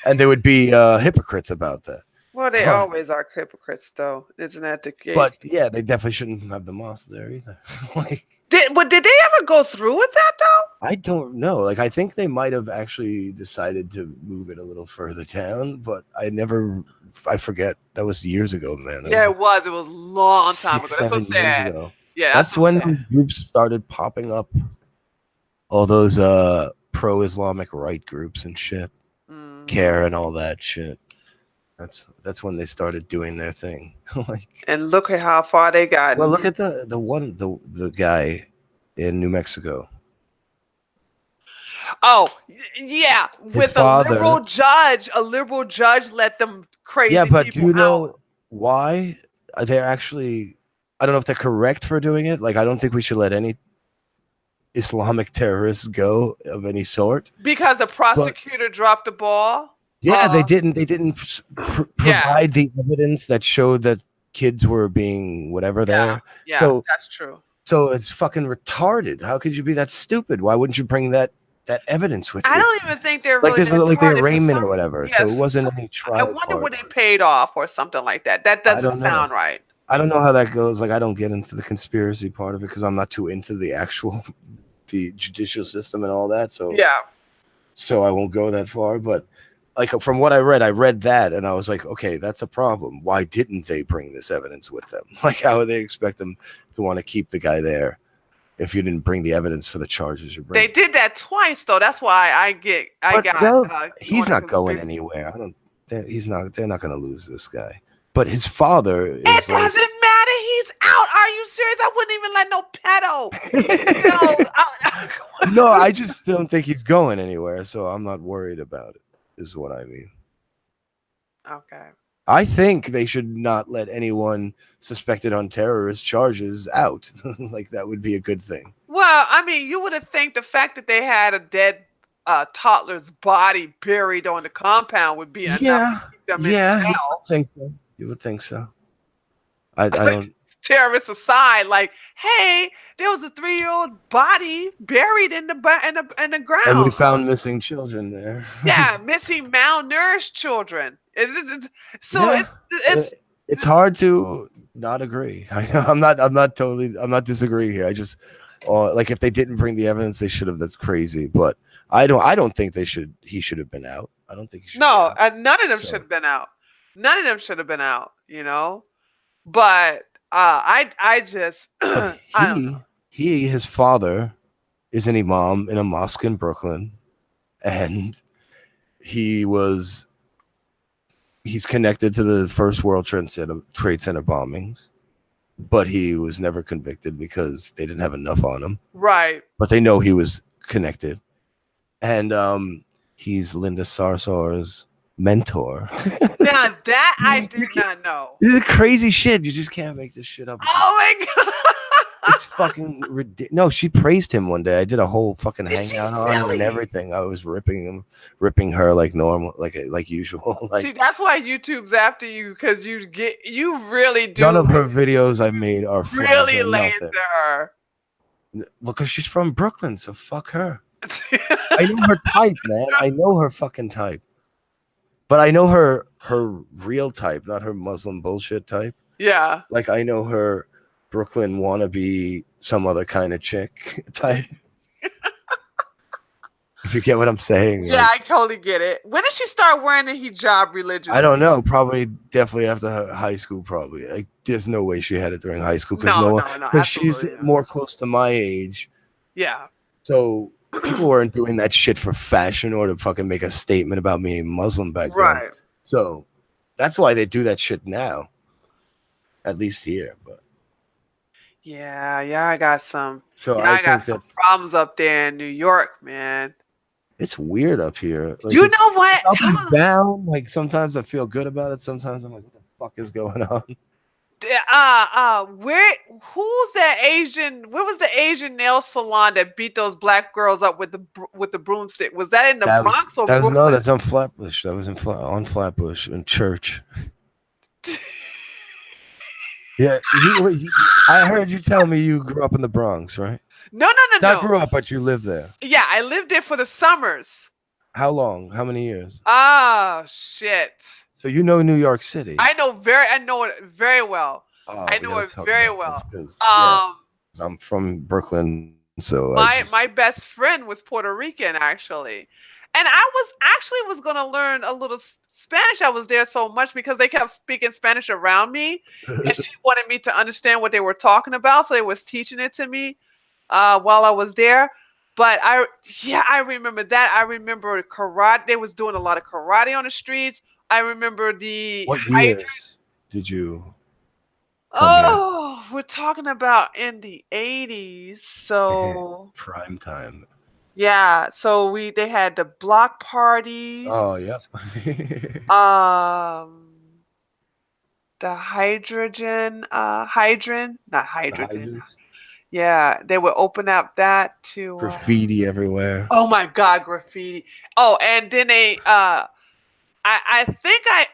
And they would be hypocrites about that. well, they always are hypocrites, though. Isn't that the case? But yeah, they definitely shouldn't have the mosque there either. Like, did they ever go through with that though? I don't know. Like, I think they might have actually decided to move it a little further down, but I forget. That was years ago, man. That Yeah, was it was a long time like ago. That's so 7 years sad. ago. Yeah, That's so when sad. those groups started popping up. All those pro-Islamic right groups and shit, CARE and all that shit. That's when they started doing their thing. Like, and look at how far they got. well, look at the guy in New Mexico. Oh, yeah, with father- a liberal judge let them crazy Yeah, but do people you know out. why? they're actually, I don't know if they're correct for doing it. Like, I don't think we should let any Islamic terrorists go of any sort. Because the But prosecutor dropped the ball. yeah, they didn't Yeah, provide the evidence that showed that kids were being whatever yeah, there. yeah. So That's true. so it's fucking retarded. How could you be that stupid? Why wouldn't you bring that evidence with I you? don't even think they're Like really this that was like the retarded. For arraignment or some, whatever. yeah, So it for wasn't some, any I trial wonder part. what they paid off or something like that. That I doesn't don't know. sound right. I don't know how that goes. Like I don't get into the conspiracy part of it because I'm not too into the actual the judicial system and all that. So Yeah. so I won't go that far. But like from what I read that and I was like, okay, that's a problem. Why didn't they bring this evidence with them? Like how would they expect them to want to keep the guy there if you didn't bring the evidence for the charges you're They bringing? did that twice though. That's why I But got they'll on he's the not going conspiracy. anywhere. I don't. He's not. They're not going to lose this guy. But his father It is like, doesn't matter. He's out. Are you serious? I wouldn't even let no pedo. You know. no, I just don't think he's going anywhere. So I'm not worried about it. Is what I mean. Okay. I think they should not let anyone suspected on terrorist charges out. Like that would be a good thing. Well, I mean, you would have think the fact that they had a dead toddler's body buried on the compound would be enough to Yeah, keep them in yeah, you would jail. think so. You would think so. I don't. Terrorists aside, like, hey, there was a 3-year-old body buried in the in the And we ground. found missing children there. Yeah, missing malnourished children. So Yeah, it's it's hard to not agree. I know I'm not disagreeing here. I just like if they didn't bring the evidence, they should have. That's crazy. But I don't think they should. He should have been out. I don't think he should be no, out. none of them should So, have been out. None of them should have been out. But I just but I don't know. his father is an imam in a mosque in Brooklyn, and he was he's connected to the first World Trade Center bombings, but he was never convicted because they didn't have enough on him. Right. But they know he was connected, and he's Linda Sarsar's mentor. Now that I did not know. This is crazy shit. You just can't make this shit up. Oh my god. It's fucking ridiculous. No, she praised him one day. I did a whole fucking Did she hangout on him and really? everything. I was ripping her like normal, like usual. See, Like that's why YouTube's after you because you really do none of her videos I made are really flattering, lay nothing. into her. Because she's from Brooklyn, so fuck her. I know her type, man. I know her fucking type. But I know her real type, not her Muslim bullshit type. Yeah. Like I know her Brooklyn wannabe some other kind of chick type. If you get what I'm saying. Yeah, like, I totally get it. When did she start wearing the hijab religiously? I don't know. Probably, definitely after high school. Probably. Like, there's no way she had it during high school because No, because she's absolutely not. more close to my age. Yeah. So people weren't doing that shit for fashion or to fucking make a statement about being Muslim back then. Right. So that's why they do that shit now. At least here, but Yeah, I got some. so Yeah, I I got think some that's problems up there in New York, man. it's weird up here. Like You it's know what? up and down. Like sometimes I feel good about it. Sometimes I'm like, what the fuck is going on? Where? Who's that Asian? Where was the Asian nail salon that beat those black girls up with the broomstick? Was that in the Bronx or That was no, Brooklyn? that's on Flatbush. That was on Flatbush in church. Yeah, I heard you tell me you grew up in the Bronx, right? No. Not grew up, but you lived there. Yeah, I lived there for the summers. How long? How many years? Oh shit! So you know New York City. I know it very well. Oh, I we know gotta it talk very about well. this 'cause, Um, I'm from Brooklyn, so my best friend was Puerto Rican actually, and I was gonna learn a little Spanish. I was there so much because they kept speaking Spanish around me, and she wanted me to understand what they were talking about, so they was teaching it to me while I was there. But I remember that. I remember karate. They was doing a lot of karate on the streets. I remember the What years did you come here? Oh, we're talking about in the 80s. So Prime time. yeah, so they had the block parties. Oh, yep. Um the hydrogen hydrant, not The hydrogen. hydrants, Yeah, they would open up that to graffiti everywhere. oh my God, graffiti. Oh, and then they I think I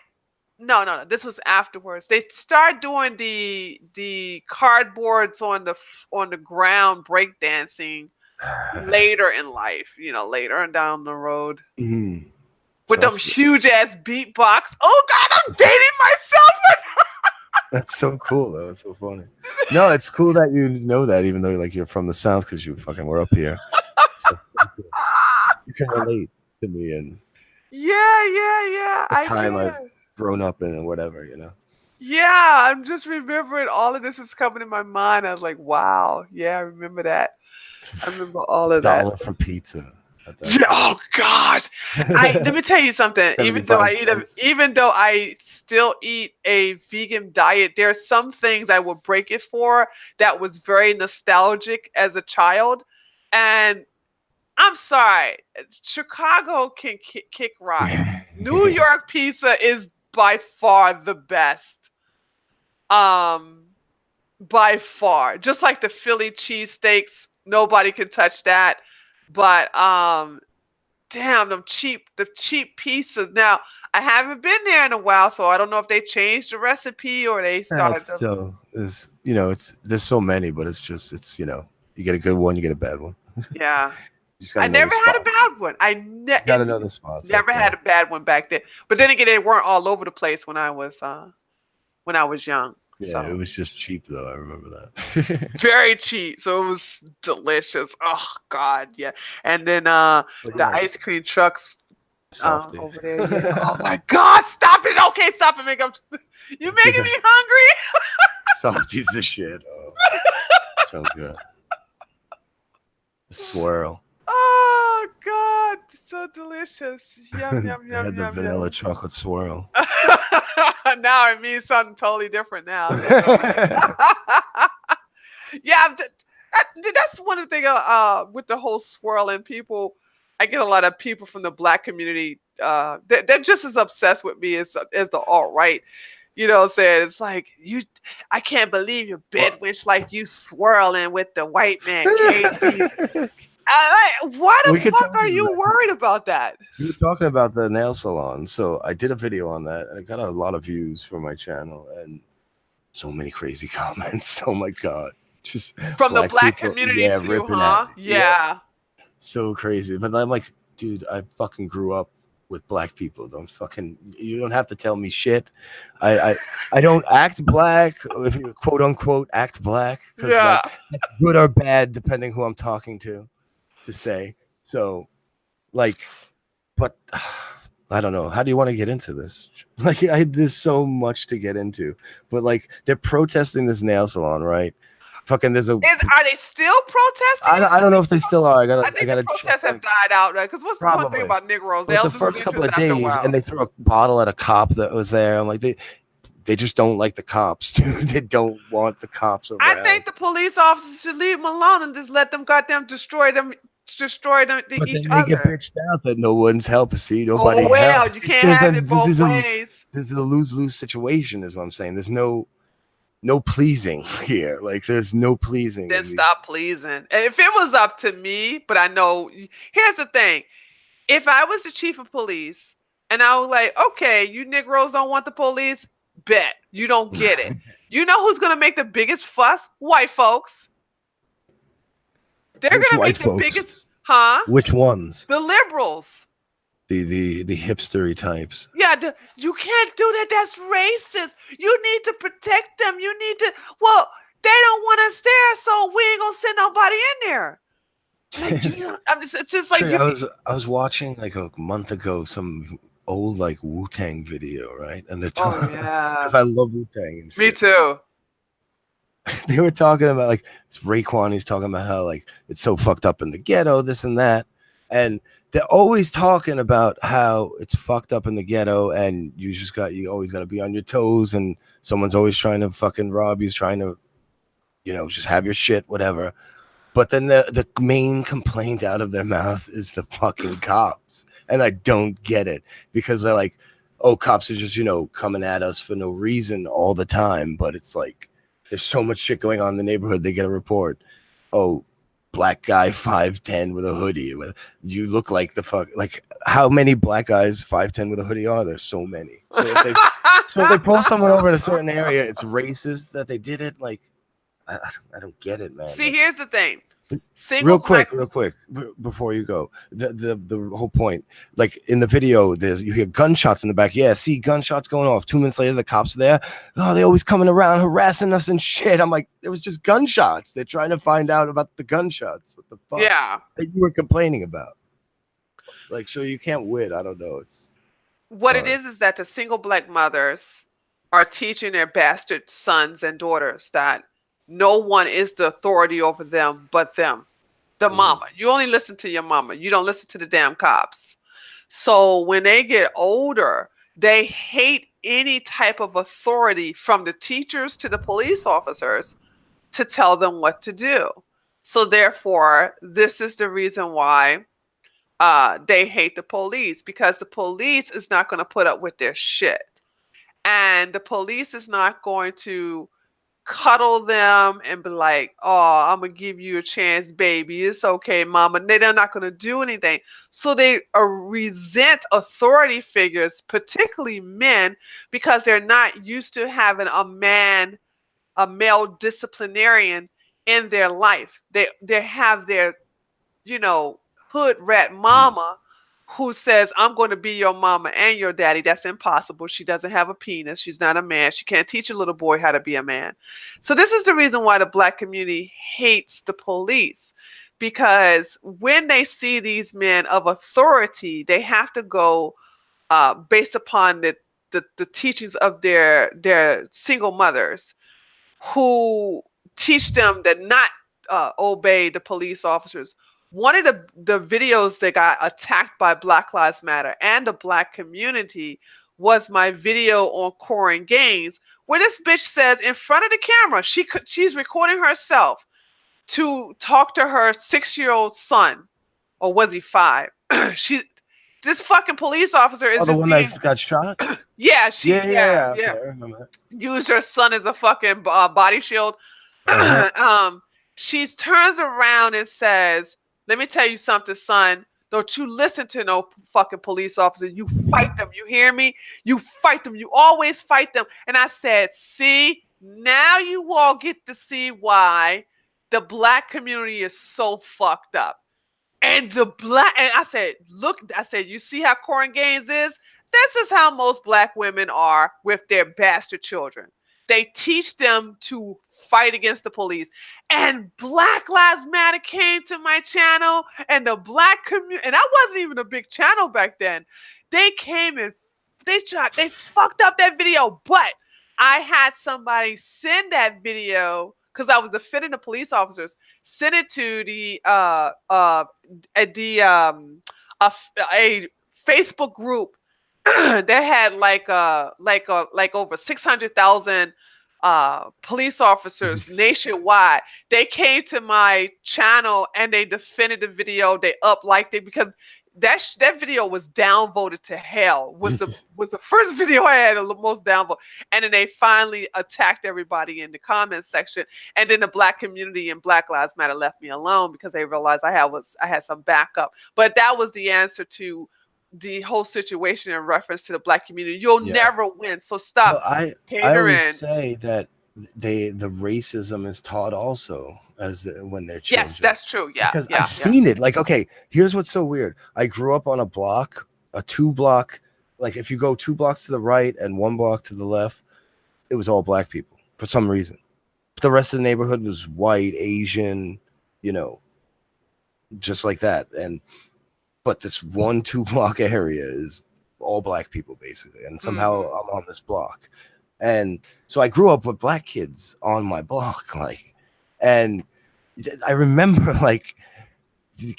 no, no, no, this was afterwards. They start doing the cardboards on the ground breakdancing later in life, later and down the road Mhm. with So them huge ass beatbox. Oh God, I'm dating myself. that's so cool. Though. That's so funny. No, it's cool that you know that, even though like you're from the South, because you fucking were up here. So you can relate to me and Yeah, yeah, yeah. the I time I've can. grown up in and whatever, you know. Yeah, I'm just remembering all of this is coming in my mind. I was like, wow, yeah, I remember that. I remember all of that. Dollar for pizza at that Yeah, time. oh gosh. I let me tell you something. 75 cents. Even though I still eat a vegan diet, there are some things I will break it for that was very nostalgic as a child. And I'm sorry, Chicago can kick rocks. New York pizza is by far the best. Um, by far. Just like the Philly cheesesteaks, nobody can touch that. But damn, the cheap pieces. Now, I haven't been there in a while, so I don't know if they changed the recipe or they It's started to. still is it's there's so many, but it's you get a good one, you get a bad one. Yeah. You just I gotta know the never had a spots. bad one. You gotta know the spots. Never That's had all. a bad one back then. But then again, they weren't all over the place when I was young. Yeah, it So was just cheap though. I remember that. very cheap. So it was delicious. Oh God, yeah. And then But the yeah, ice cream trucks softy. over there. Yeah. Oh my God, stop it. Okay, stop it. You're making me hungry. Softies the shit. Oh, so good. The swirl. Oh God, so delicious. Yum yum They yum had the yum vanilla yum. chocolate swirl. Now it means something totally different now. So go ahead. Yeah, that's one of the things with the whole swirling people. I get a lot of people from the black community. They're just as obsessed with me as the alt right. You know what I'm saying? It's like I can't believe your Well, bedwitch like you swirling with the white man cave piece. Why the we could fuck talk are about you that. worried about that? We were talking about the nail salon, so I did a video on that, and it got a lot of views for my channel, and so many crazy comments. Oh my god, just From the black black people, community yeah, too, ripping at huh? me. Yep, Yeah. so crazy. But I'm like, dude, I fucking grew up with black people. You don't have to tell me shit. I don't act black, if you quote unquote act black, because Yeah. that's good or bad depending who I'm talking to say. So like, but I don't know. How do you want to get into this? Like, there's so much to get into. But like, they're protesting this nail salon, right? Fucking, Are they still protesting I don't know if it? they still are. I I think the gotta check. protests have died out, right? Because what's the one thing Probably. about Negroes? But They'll the lose first couple interest of after a days, and while. they threw a bottle at a cop that was there. I'm like, they just don't like the cops, dude. They don't want the cops I around. think the police officers should leave them alone and just let them goddamn destroy them But each then they get other. bitched out that no one's helping. See, nobody Oh help. well, you can't have it both ways. This is a lose-lose situation, is what I'm saying. There's no pleasing here. Like, there's no pleasing Then in these. stop pleasing. And if it was up to me, but I know here's the thing. If I was the chief of police and I was like, okay, you Negroes don't want the police, bet you don't get it. You know who's gonna make the biggest fuss? White folks. They're Which gonna white make the folks? biggest, huh? Which ones? The liberals. The hipstery types. Yeah, you can't do that. That's racist. You need to protect them. You need to. Well, they don't want us there, so we ain't gonna send nobody in there. Like, it's just like Trey, I was watching like a month ago some old like Wu Tang video, right? And they're Oh talking yeah, because I love Wu Tang and me shit. too. They were talking about like it's Raekwon. He's talking about how like it's so fucked up in the ghetto, this and that, and they're always talking about how it's fucked up in the ghetto, and you always got to be on your toes, and someone's always trying to fucking rob you, trying to, just have your shit, whatever. But then the main complaint out of their mouth is the fucking cops, and I don't get it because they're like, oh, cops are just, coming at us for no reason all the time. But it's like, there's so much shit going on in the neighborhood. They get a report. Oh, black guy 5'10" with a hoodie. You look like the fuck. Like, how many black guys 5'10" with a hoodie are there? So many. So if they pull someone over in a certain area, it's racist that they did it. Like, I don't get it, man. See, Like, here's the thing. real quick, before you go, the whole point, like in the video, you hear gunshots in the back. Yeah, see gunshots going off. 2 minutes later, the cops are there. Oh, they're always coming around harassing us and shit. I'm like, it was just gunshots. They're trying to find out about the gunshots. What the fuck? Yeah. That you were complaining about. Like, so you can't win. I don't know. What it is that the single black mothers are teaching their bastard sons and daughters that no one is the authority over them but them. The mama. You only listen to your mama. You don't listen to the damn cops. So when they get older, they hate any type of authority from the teachers to the police officers to tell them what to do. So therefore, this is the reason why they hate the police, because the police is not going to put up with their shit. And the police is not going to cuddle them and be like, oh, I'm going to give you a chance, baby. It's okay, mama. They're not going to do anything. So they resent authority figures, particularly men, because they're not used to having a male disciplinarian in their life. They have their, hood rat mama who says, I'm going to be your mama and your daddy. That's impossible. She doesn't have a penis. She's not a man. She can't teach a little boy how to be a man. So this is the reason why the black community hates the police, because when they see these men of authority, they have to go based upon the teachings of their single mothers, who teach them that not obey the police officers. One of the videos that got attacked by Black Lives Matter and the black community was my video on Corin Gaines, where this bitch says in front of the camera, she's recording herself to talk to her 6-year-old son, or was he 5? This fucking police officer is the one that got shot. Yeah, yeah. Okay, I remember that. Used her son as a fucking body shield. She turns around and says, let me tell you something, son. Don't you listen to no fucking police officer. You fight them. You hear me? You fight them. You always fight them. And I said, see, now you all get to see why the black community is so fucked up. And I said, look, you see how Corin Gaines is? This is how most black women are with their bastard children. They teach them to fight against the police. And Black Lives Matter came to my channel, and the black community, and I wasn't even a big channel back then. They came and they fucked up that video. But I had somebody send that video, because I was defending the police officers, send it to a Facebook group that had like over 600,000 police officers nationwide. They came to my channel and they defended the video. They liked it, because that video was downvoted to hell. Was the first video I had the most downvote, and then they finally attacked everybody in the comment section. And then the black community and Black Lives Matter left me alone, because they realized I had some backup. But that was the answer to the whole situation in reference to the black community. You'll never win. So stop. I always say that the racism is taught also when they're children. Yes, that's true. Yeah, because I've seen it. Like, okay, here's what's so weird. I grew up on a 2-block. Like, if you go 2 blocks to the right and 1 block to the left, it was all black people for some reason. But the rest of the neighborhood was white, Asian, just like that. But this 2-block area is all black people, basically. And somehow I'm on this block. And so I grew up with black kids on my block. And I remember, these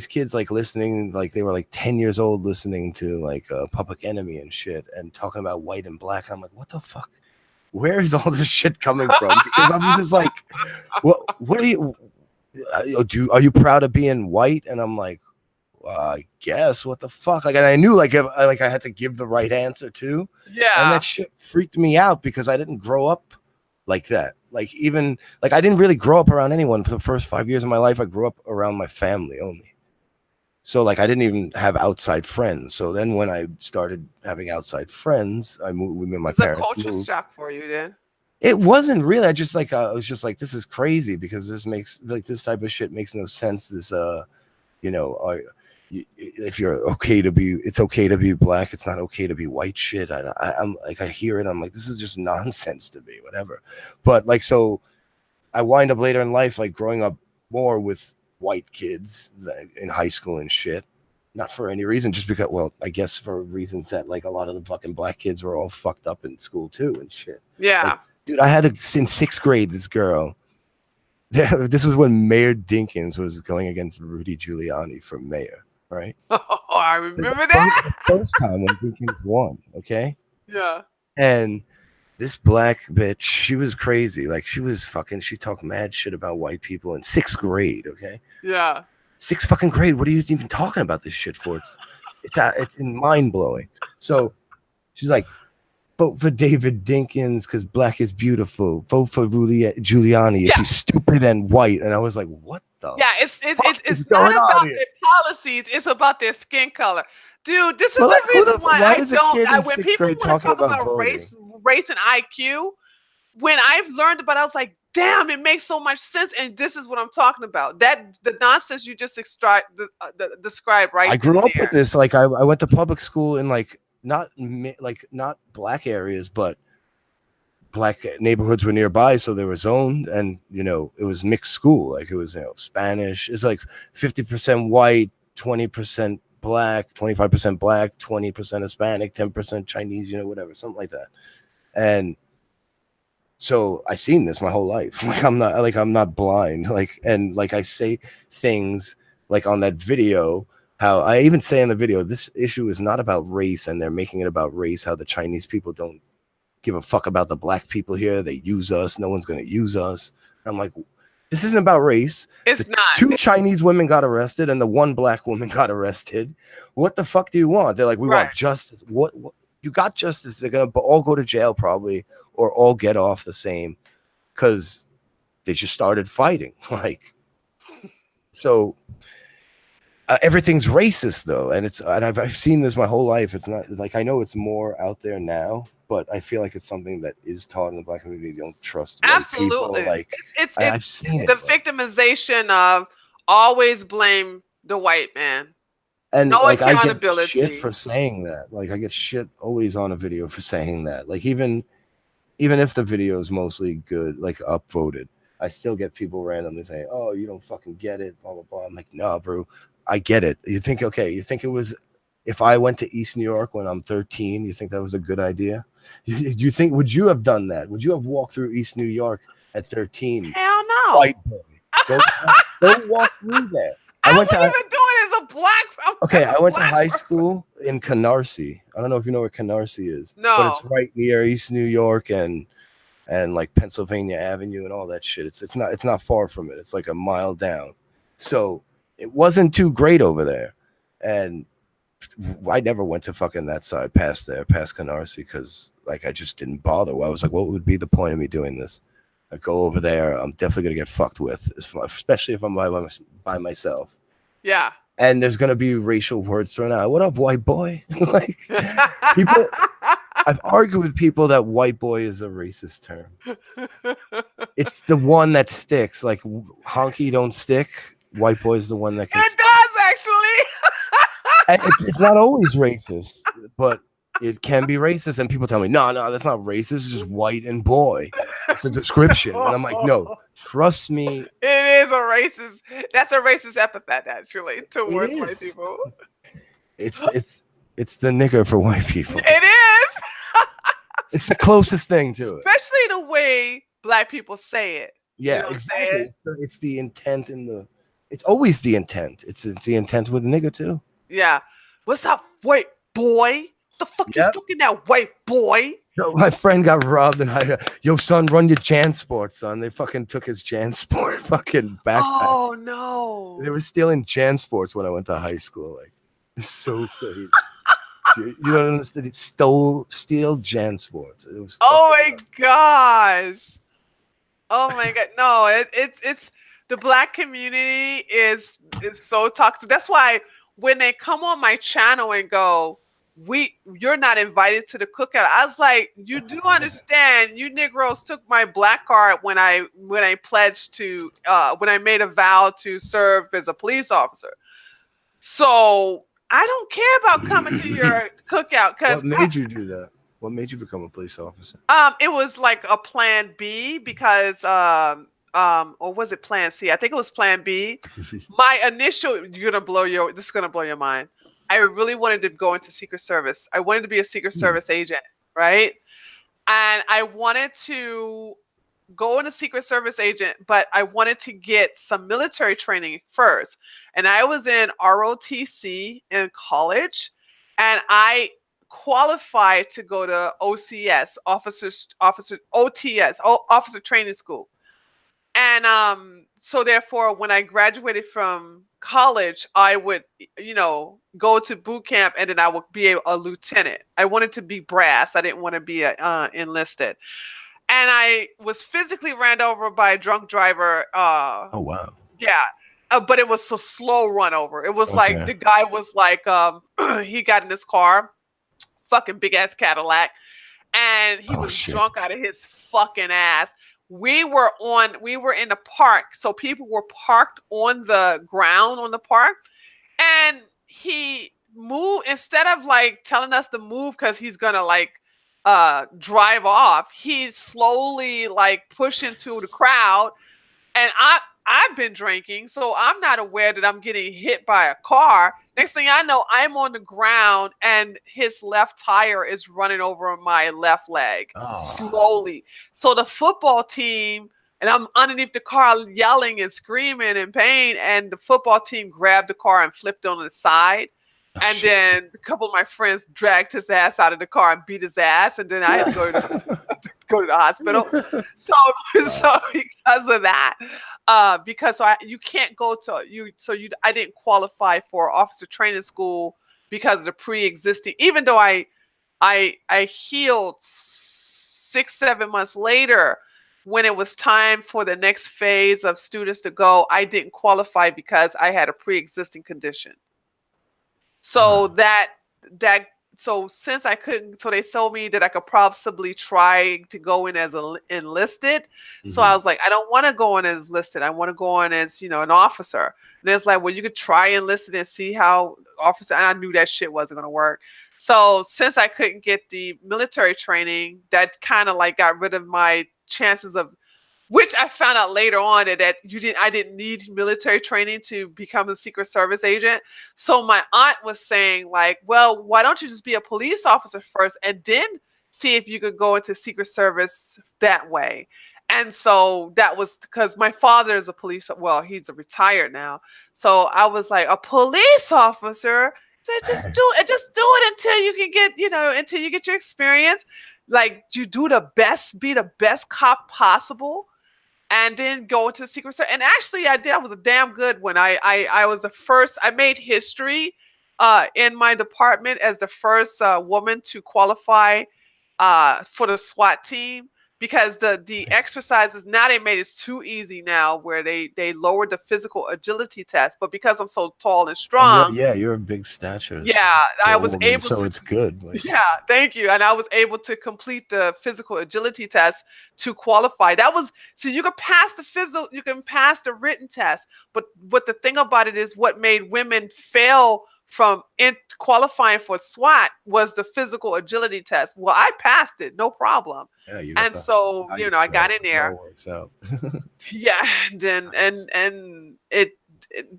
kids, listening, they were, 10 years old, listening to, Public Enemy and shit, and talking about white and black. And I'm like, what the fuck? Where is all this shit coming from? Because I'm just like, what are you proud of being white? And I'm like, I guess what the fuck, like, and I knew like if I had to give the right answer too, and Yeah. that shit freaked me out because I didn't grow up like that. Like even like I didn't really grow up around anyone for the first 5 years of my life. I grew up around my family only. So like I didn't even have outside friends. So then when I started having outside friends, I moved. Me and my It's a parents culture moved. shock for you then. It wasn't really. I just like I was just like, this is crazy because this makes like this type of shit makes no sense. This you know, if you're okay to be, it's okay to be black. It's not okay to be white. Shit. I'm like I hear it. I'm like this is just nonsense to me. Whatever. But like so, I wind up later in life like growing up more with white kids in high school and shit. Not for any reason, just because. Well, I guess for reasons that like a lot of the fucking black kids were all fucked up in school too and shit. Like, Yeah. dude, I had to in sixth grade. This girl. This was when Mayor Dinkins was going against Rudy Giuliani for mayor, right? Oh, I This is remember the that. first time when Dinkins won, okay? Yeah. And this black bitch, she was crazy. Like she was fucking. She talked mad shit about white people in sixth grade, okay? Yeah. Sixth fucking grade. What are you even talking about this shit for? It's mind blowing. So she's like, vote for David Dinkins because black is beautiful. Vote for Rudy Giuliani if Yeah. he's stupid and white. And I was like, what the Yeah, it's not going on about here? their policies, it's about their skin color. Dude, this is Well, the like, reason why why I is a don't kid in when sixth people grade want to talking talk about about voting? race and IQ, when I've learned about it, I was like, damn, it makes so much sense. And this is what I'm talking about. That the nonsense you just described right I then grew and up with there. this. Like I went to public school in like not black areas, but black neighborhoods were nearby, so they were zoned, and you know it was mixed school. Like it was Spanish. It's like 50% white, 20% black, 25% black, 20% Hispanic, 10% Chinese. You know, whatever, something like that. And so I seen this my whole life. Like I'm not blind. Like and like I say things like on that video. How I even say in the video, this issue is not about race, and they're making it about race. How the Chinese people don't give a fuck about the black people here. They use us. No one's gonna use us. I'm like, this isn't about race. It's The not. two Chinese women got arrested, and the one black woman got arrested. What the fuck do you want? They're like, we Right. want justice. What you got justice? They're gonna all go to jail probably, or all get off the same, because they just started fighting. Like, so everything's racist though, and I've seen this my whole life. It's not like I know it's more out there now, but I feel like it's something that is taught in the black community. You don't trust white people. Absolutely. Like I've It's seen the it, victimization of always blame the white man. and No like I get shit accountability. for saying that. Like I get shit always on a video for saying that. Like even if the video is mostly good, like upvoted, I still get people randomly saying, "Oh, you don't fucking get it." Blah blah blah. I'm like, "Nah, bro, I get it." You think okay? You think it was if I went to East New York when I'm 13? You think that was a good idea? You think would you have done that? Would you have walked through East New York at 13? Hell no. White boy, don't walk through there. I I went wouldn't to even do it as a black. okay. As I a went to black high person. school in Canarsie. I don't know if you know where Canarsie is, but No. it's right near East New York and like Pennsylvania Avenue and all that shit. It's not far from it. It's like a mile down. So it wasn't too great over there. And I never went to fucking that side past Canarsie, because like I just didn't bother. I was like, what would be the point of me doing this? I go over there, I'm definitely gonna get fucked with, especially if I'm by myself. Yeah. And there's gonna be racial words thrown out. What up, white boy? Like people, I've argued with people that white boy is a racist term. It's the one that sticks. Like honky don't stick. White boy is the one that can It stick. does actually. And it's not always racist, but it can be racist. And people tell me, no, that's not racist. It's just white and boy. It's a description. And I'm like, no, trust me. It is a racist. That's a racist epithet actually towards It white is. people. It's the nigger for white people. It is. It's the closest thing to it. Especially the way black people say it. Yeah, You know what I'm exactly. saying? It's the intent in the. It's always the intent. It's the intent with nigger too. Yeah. What's up, white boy? The fuck you Yep. looking at, white boy? Yo, my friend got robbed, and yo, son, run your JanSport, son. They fucking took his JanSport fucking backpack. Oh They no. were stealing JanSports when I went to high school. Like, it's so crazy. You don't understand. It steal JanSports. It was Oh fucking my nuts. gosh. Oh my god. No, it's the black community is so toxic. That's why when they come on my channel and go, you're not invited to the cookout. I was like, you do understand you Negroes took my black card when I pledged to when I made a vow to serve as a police officer. So I don't care about coming to your cookout because What made you do that? What made you become a police officer? it was like a plan B because or was it plan C? I think it was plan B. My initial this is gonna blow your mind. I really wanted to go into Secret Service. I wanted to be a Secret Service agent, right? And I wanted to go into Secret Service agent, but I wanted to get some military training first. And I was in ROTC in college, and I qualified to go to OCS, officer OTS, officer training school. And so therefore when I graduated from college, I would, go to boot camp, and then I would be a lieutenant. I wanted to be brass. I didn't want to be enlisted. And I was physically ran over by a drunk driver. Oh wow. Yeah. But it was a slow run over. It was like Okay. the guy was like, he got in his car, fucking big ass Cadillac, and he was Shit. drunk out of his fucking ass. We were in the park, so people were parked on the ground on the park, and he moved instead of like telling us to move because he's gonna like drive off. He's slowly like push into the crowd, and I've been drinking, so I'm not aware that I'm getting hit by a car. Next thing I know, I'm on the ground, and his left tire is running over my left leg slowly. So the football team, and I'm underneath the car yelling and screaming in pain, and the football team grabbed the car and flipped on the side. And then a couple of my friends dragged his ass out of the car and beat his ass, and then I had to go to the hospital. So because of that, you can't go to I didn't qualify for officer training school because of the pre-existing. Even though I healed 6-7 months later, when it was time for the next phase of students to go, I didn't qualify because I had a pre-existing condition. So so since I couldn't, so they told me that I could possibly try to go in as enlisted. So I was like, I don't want to go in as enlisted. I want to go in as, an officer. And it's like, well, you could try enlisted and see how officer. And I knew that shit wasn't going to work. So since I couldn't get the military training, that kind of like got rid of my chances of, which I found out later on that I didn't need military training to become a Secret Service agent. So my aunt was saying like, well, why don't you just be a police officer first and then see if you could go into Secret Service that way. And so that was because my father is a police. Well, he's a retired now. So I was like, a police officer. So just do it until you can get, until you get your experience. Like you be the best cop possible. And then go into Secret Service. And actually, I did. I was a damn good one. I was the first. I made history in my department as the first woman to qualify for the SWAT team, because the exercises now they made it too easy now, where they lowered the physical agility test. But because I'm so tall and strong, you're a big stature. Yeah, I was able so to. it's good. Like, yeah, thank you. And I was able to complete the physical agility test to qualify. That was so you can pass the physical, you can pass the written test. But the thing about it is, what made women fail from qualifying for SWAT was the physical agility test. Well, I passed it, no problem. Yeah, And so I got in there. Works out. Yeah, and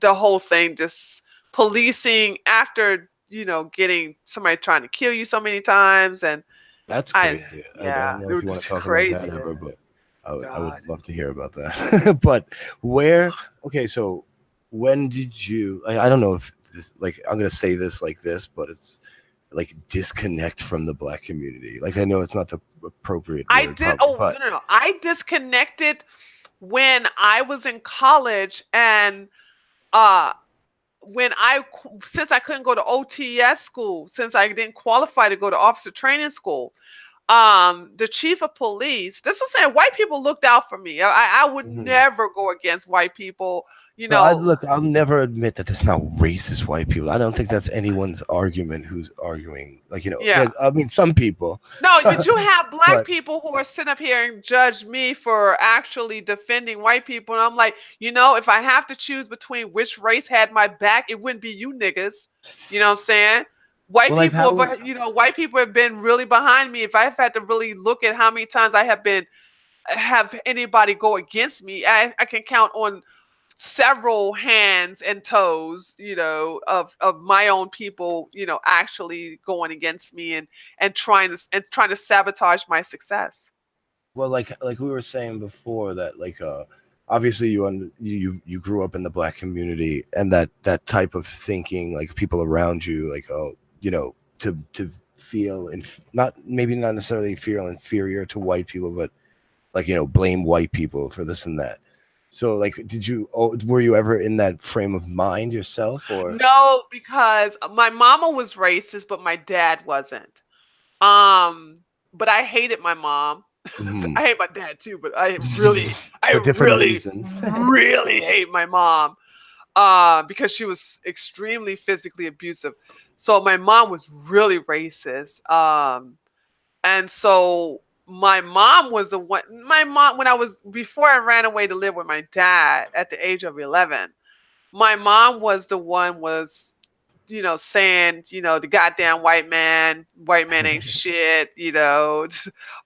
the whole thing, just policing after getting somebody trying to kill you so many times. And that's crazy. I don't know if you want to talk about that ever, but I would love to hear about that. But okay, so when did you, I don't know if this, like, I'm going to say this like this, but it's like disconnect from the black community? Like I know it's not the appropriate I word did. probably, Oh, but no, no, no. I disconnected when I was in college, and uh when since I couldn't go to OTS school, since I didn't qualify to go to officer training school, the chief of police, this is saying white people looked out for me. I would mhm. never go against white people, you No, I know. look. I'll never admit that there's not racist white people. I don't think that's anyone's argument. Who's arguing? Like Yeah. there's. I mean, some people, No, but you have black but people who are sitting up here and judge me for actually defending white people. And I'm like, if I have to choose between which race had my back, it wouldn't be you niggas. You know what I'm saying? White well, like people, how? white people have been really behind me. If I've had to really look at how many times I have anybody go against me, I can count on several hands and toes, of my own people, actually going against me and trying to sabotage my success. Well, like we were saying before that obviously you grew up in the black community and that type of thinking, like people around you, like to feel and not maybe not necessarily feel inferior to white people, but like blame white people for this and that. So like were you ever in that frame of mind yourself or? No, because my mama was racist, but my dad wasn't. Um, but I hated my mom. Mhm. I hate my dad too, but I For different really, reasons. really hate my mom. Because she was extremely physically abusive. So my mom was really racist. And so my mom was the one. My mom, when I was before I ran away to live with my dad at the age of 11, my mom was the one was saying, the goddamn white man ain't shit,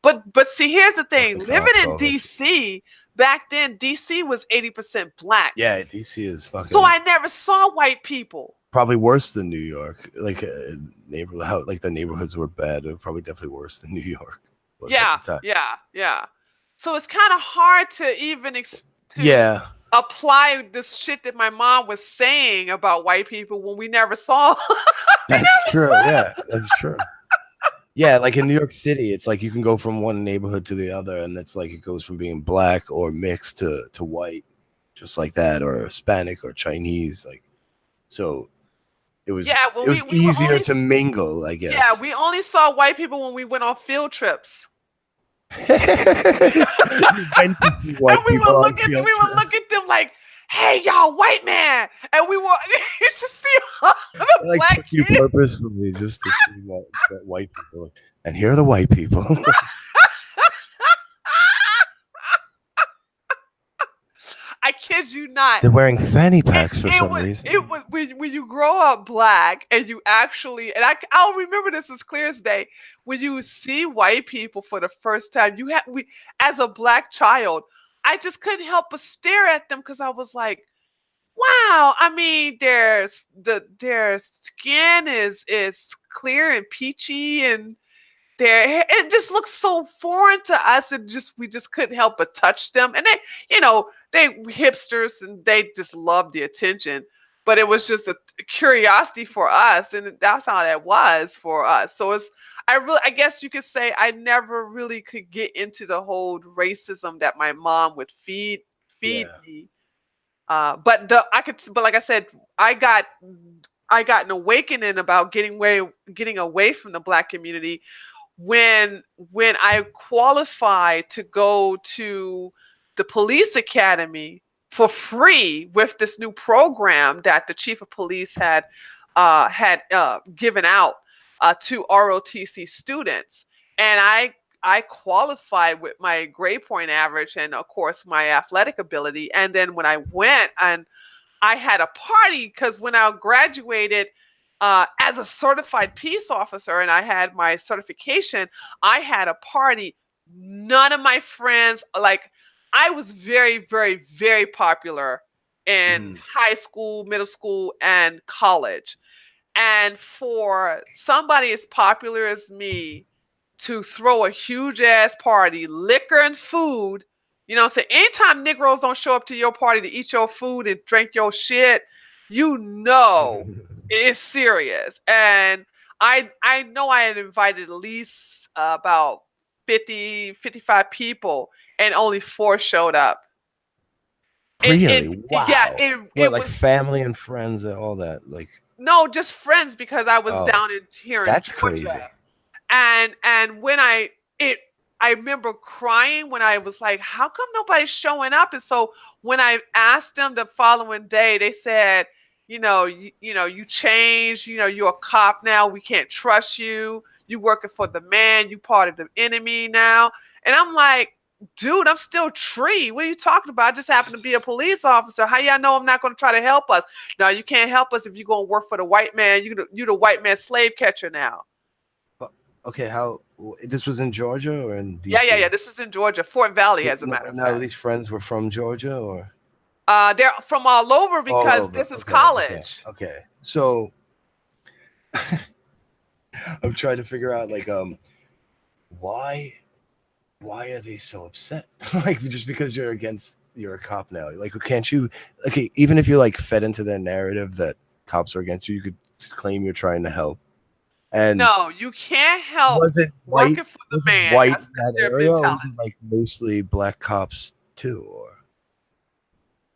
but see, here's the thing, Fucking living in cocksucker. DC back then, DC was 80% black. Yeah, DC is So fucking I never saw white people. probably worse than New York. Like neighborhood, how like the neighborhoods were bad. They were probably definitely worse than New York was at the Yeah, time. yeah, yeah. So it's kind of hard to even to Yeah, apply this shit that my mom was saying about white people when we never saw. We that's never true. saw. Yeah, that's true. Yeah, like in New York City, it's like you can go from one neighborhood to the other, and it's like it goes from being black or mixed to white, just like that, or Hispanic or Chinese. Like so, it was Yeah, well, it was we were easier only to mingle, I yeah, guess. we only saw white people when we went on field trips. You went to see And white people on field we would trip. look at them like, "Hey, y'all, white man!" And we were you should see all the They like black took you kids. purposefully just to see that white people. And here are the white people. I kid you not. They're wearing fanny It, packs for it some was reason. it was when you grow up black and you actually, and I'll remember this as clear as day, when you see white people for the first time. You have we As a black child, I just couldn't help but stare at them because I was like, wow. I mean, their skin is clear and peachy, and it just looks so foreign to us. We just couldn't help but touch them. And they hipsters and they just loved the attention. But it was just a curiosity for us, and that's how that was for us. So I guess you could say I never really could get into the whole racism that my mom would feed Yeah. me. But like I said, I got I got an awakening about getting away from the black community when I qualified to go to the police academy for free with this new program that the chief of police had given out to ROTC students, and I qualified with my grade point average and of course my athletic ability. And then when I went and I had a party because when I graduated as a certified peace officer and I had my certification, I had a party. None of my friends, like, I was very, very, very popular in Mhm. high school, middle school, and college. And for somebody as popular as me to throw a huge ass party, liquor and food, anytime Negroes don't show up to your party to eat your food and drink your shit, you know it's serious. And I know I had invited at least about 50, 55 people, and only 4 showed up. Really? Yeah, Wow. What, it like was family and friends and all that? Like, no, just friends because I was oh, down in here in that's Georgia. crazy. And when it I remember crying when I was like, how come nobody's showing up? And so when I asked them the following day, they said, you changed, you're a cop now, we can't trust you, you working for the man, you part of the enemy now. And I'm like, dude, I'm still Tree. What are you talking about? I just happen to be a police officer. How y'all know I'm not going to try to help us? No, you can't help us if you're going to work for the white man. You the white man slave catcher now. Okay, how this was in Georgia or in Yeah. DC? This is in Georgia, Fort Valley, So, as a matter of now fact. these friends were from Georgia or They're from all over all because over? this is Okay, okay, college. okay. So I'm trying to figure out like why why are they so upset? Like just because you're a cop now. Like can't you okay, even if you're like fed into their narrative that cops are against you, you could just claim you're trying to help. And No, you can't help was it white? working for the Was it man. white That's in that their area, or was mentality. it like mostly black cops too? Or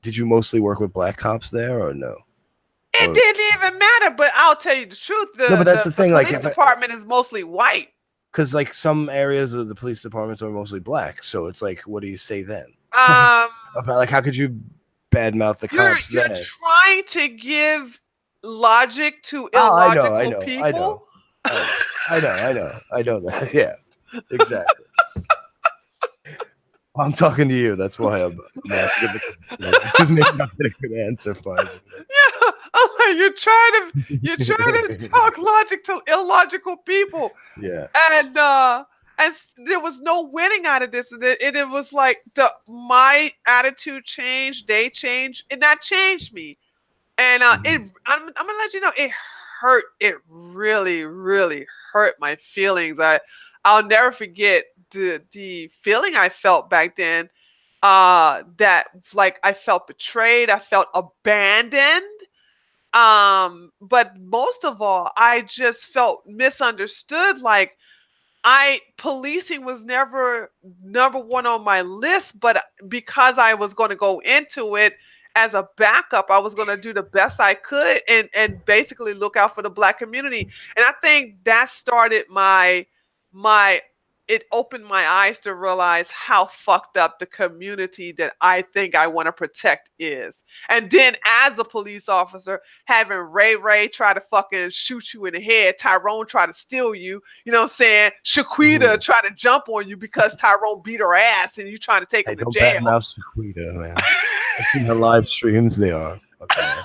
did you mostly work with black cops there, or no? It Or didn't even matter. But I'll tell you the truth: no, but the that's the, the the thing. Like, police if department is mostly white. because like some areas of the police departments are mostly black, so it's like, what do you say then? Like Um, about like how could you badmouth the cops you're then? trying to give logic to Oh, illogical people. I know that. Yeah, exactly. I'm talking to you. That's why I'm asking the question. Just because maybe I'll get a good answer finally. Yeah, I'm like, you're trying to talk logic to illogical people, Yeah. and there was no winning out of this. And it was like my attitude changed, they changed, and that changed me. And Mhm. I'm gonna let you know, it hurt. It really, really hurt my feelings. I'll never forget the feeling I felt back then. That like I felt betrayed. I felt abandoned. But most of all, I just felt misunderstood. Like I policing was never number one on my list, but because I was going to go into it as a backup, I was going to do the best I could and basically look out for the black community. And I think that started my it opened my eyes to realize how fucked up the community that I think I want to protect is. And then as a police officer, having Ray try to fucking shoot you in the head, Tyrone try to steal you, you know what I'm saying? Shaquita Mhm. try to jump on you because Tyrone beat her ass and you trying to take Hey, him to don't jail. badmouth Shaquita, man. I've seen her live streams. They are fucking awesome.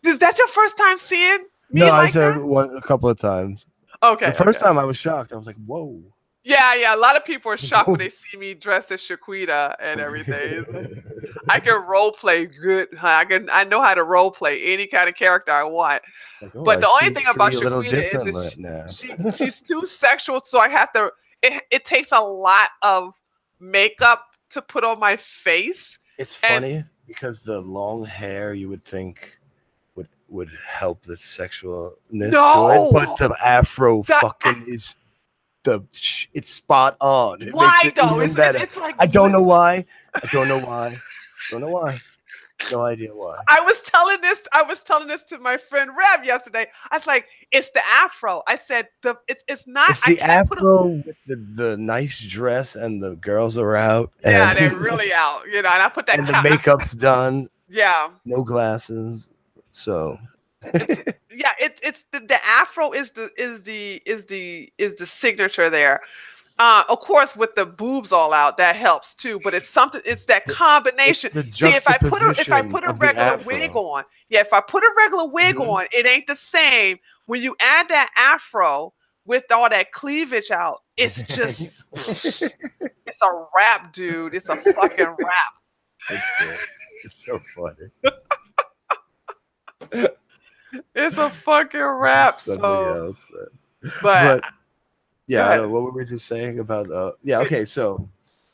Is that your first time seeing No, me I like said that? one a couple of times. The Okay, first okay. time I was shocked. I was like, "Whoa." Yeah. A lot of people are shocked when they see me dressed as Shaquita and everything. I can role play good. Huh? I know how to role play any kind of character I want. Like, oh, But I the only see thing about Tree a little Shaquita is different that right now. she's too sexual, so I have to. It takes a lot of makeup to put on my face, It's and funny because the long hair you would think would help the sexualness to it, but no, the afro that fucking is it's spot on. It makes why it though? even better. It's like I don't know why. I don't know why. Don't know why. No idea why. I was telling this to my friend Rev yesterday. I was like, it's the afro. I said it's not. It's I the can't put a afro with the nice dress and the girls are out yeah. and They're really out, and I put that and the count. makeup's done, Yeah, no glasses. So it's yeah. It's the afro is the signature there. Of course, with the boobs all out, that helps too. But it's something. It's that it's combination. the See, if I put juxtaposition a of the regular wig afro. on, yeah, if I put a regular wig Mhm. on, it ain't the same. When you add that afro with all that cleavage out, it's just it's a wrap, dude. It's a fucking wrap. It's great. It's so funny. It's a fucking wrap. Something So, else, man. but But go yeah, I don't ahead. know what we were just saying about yeah, okay, so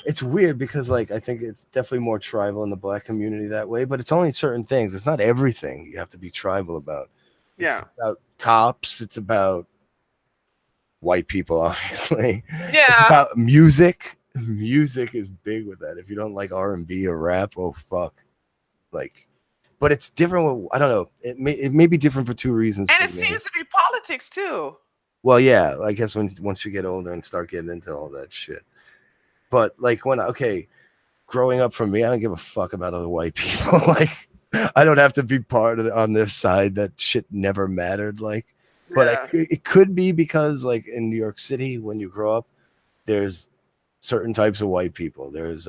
it's weird because like I think it's definitely more tribal in the black community that way, but it's only certain things. It's not everything you have to be tribal about. It's Yeah. about cops. It's about white people, obviously. It's Yeah. about music. Music is big with that. If you don't like R&B or rap, oh fuck. Like, but it's different. I don't know. It may be different for two reasons And for it me. seems to be politics too. Well, yeah, I guess once you get older and start getting into all that shit. But like growing up for me, I don't give a fuck about other white people. Like, I don't have to be part of on their side. That shit never mattered. Like, but Yeah. it could be because like in New York City, when you grow up, there's certain types of white people. There's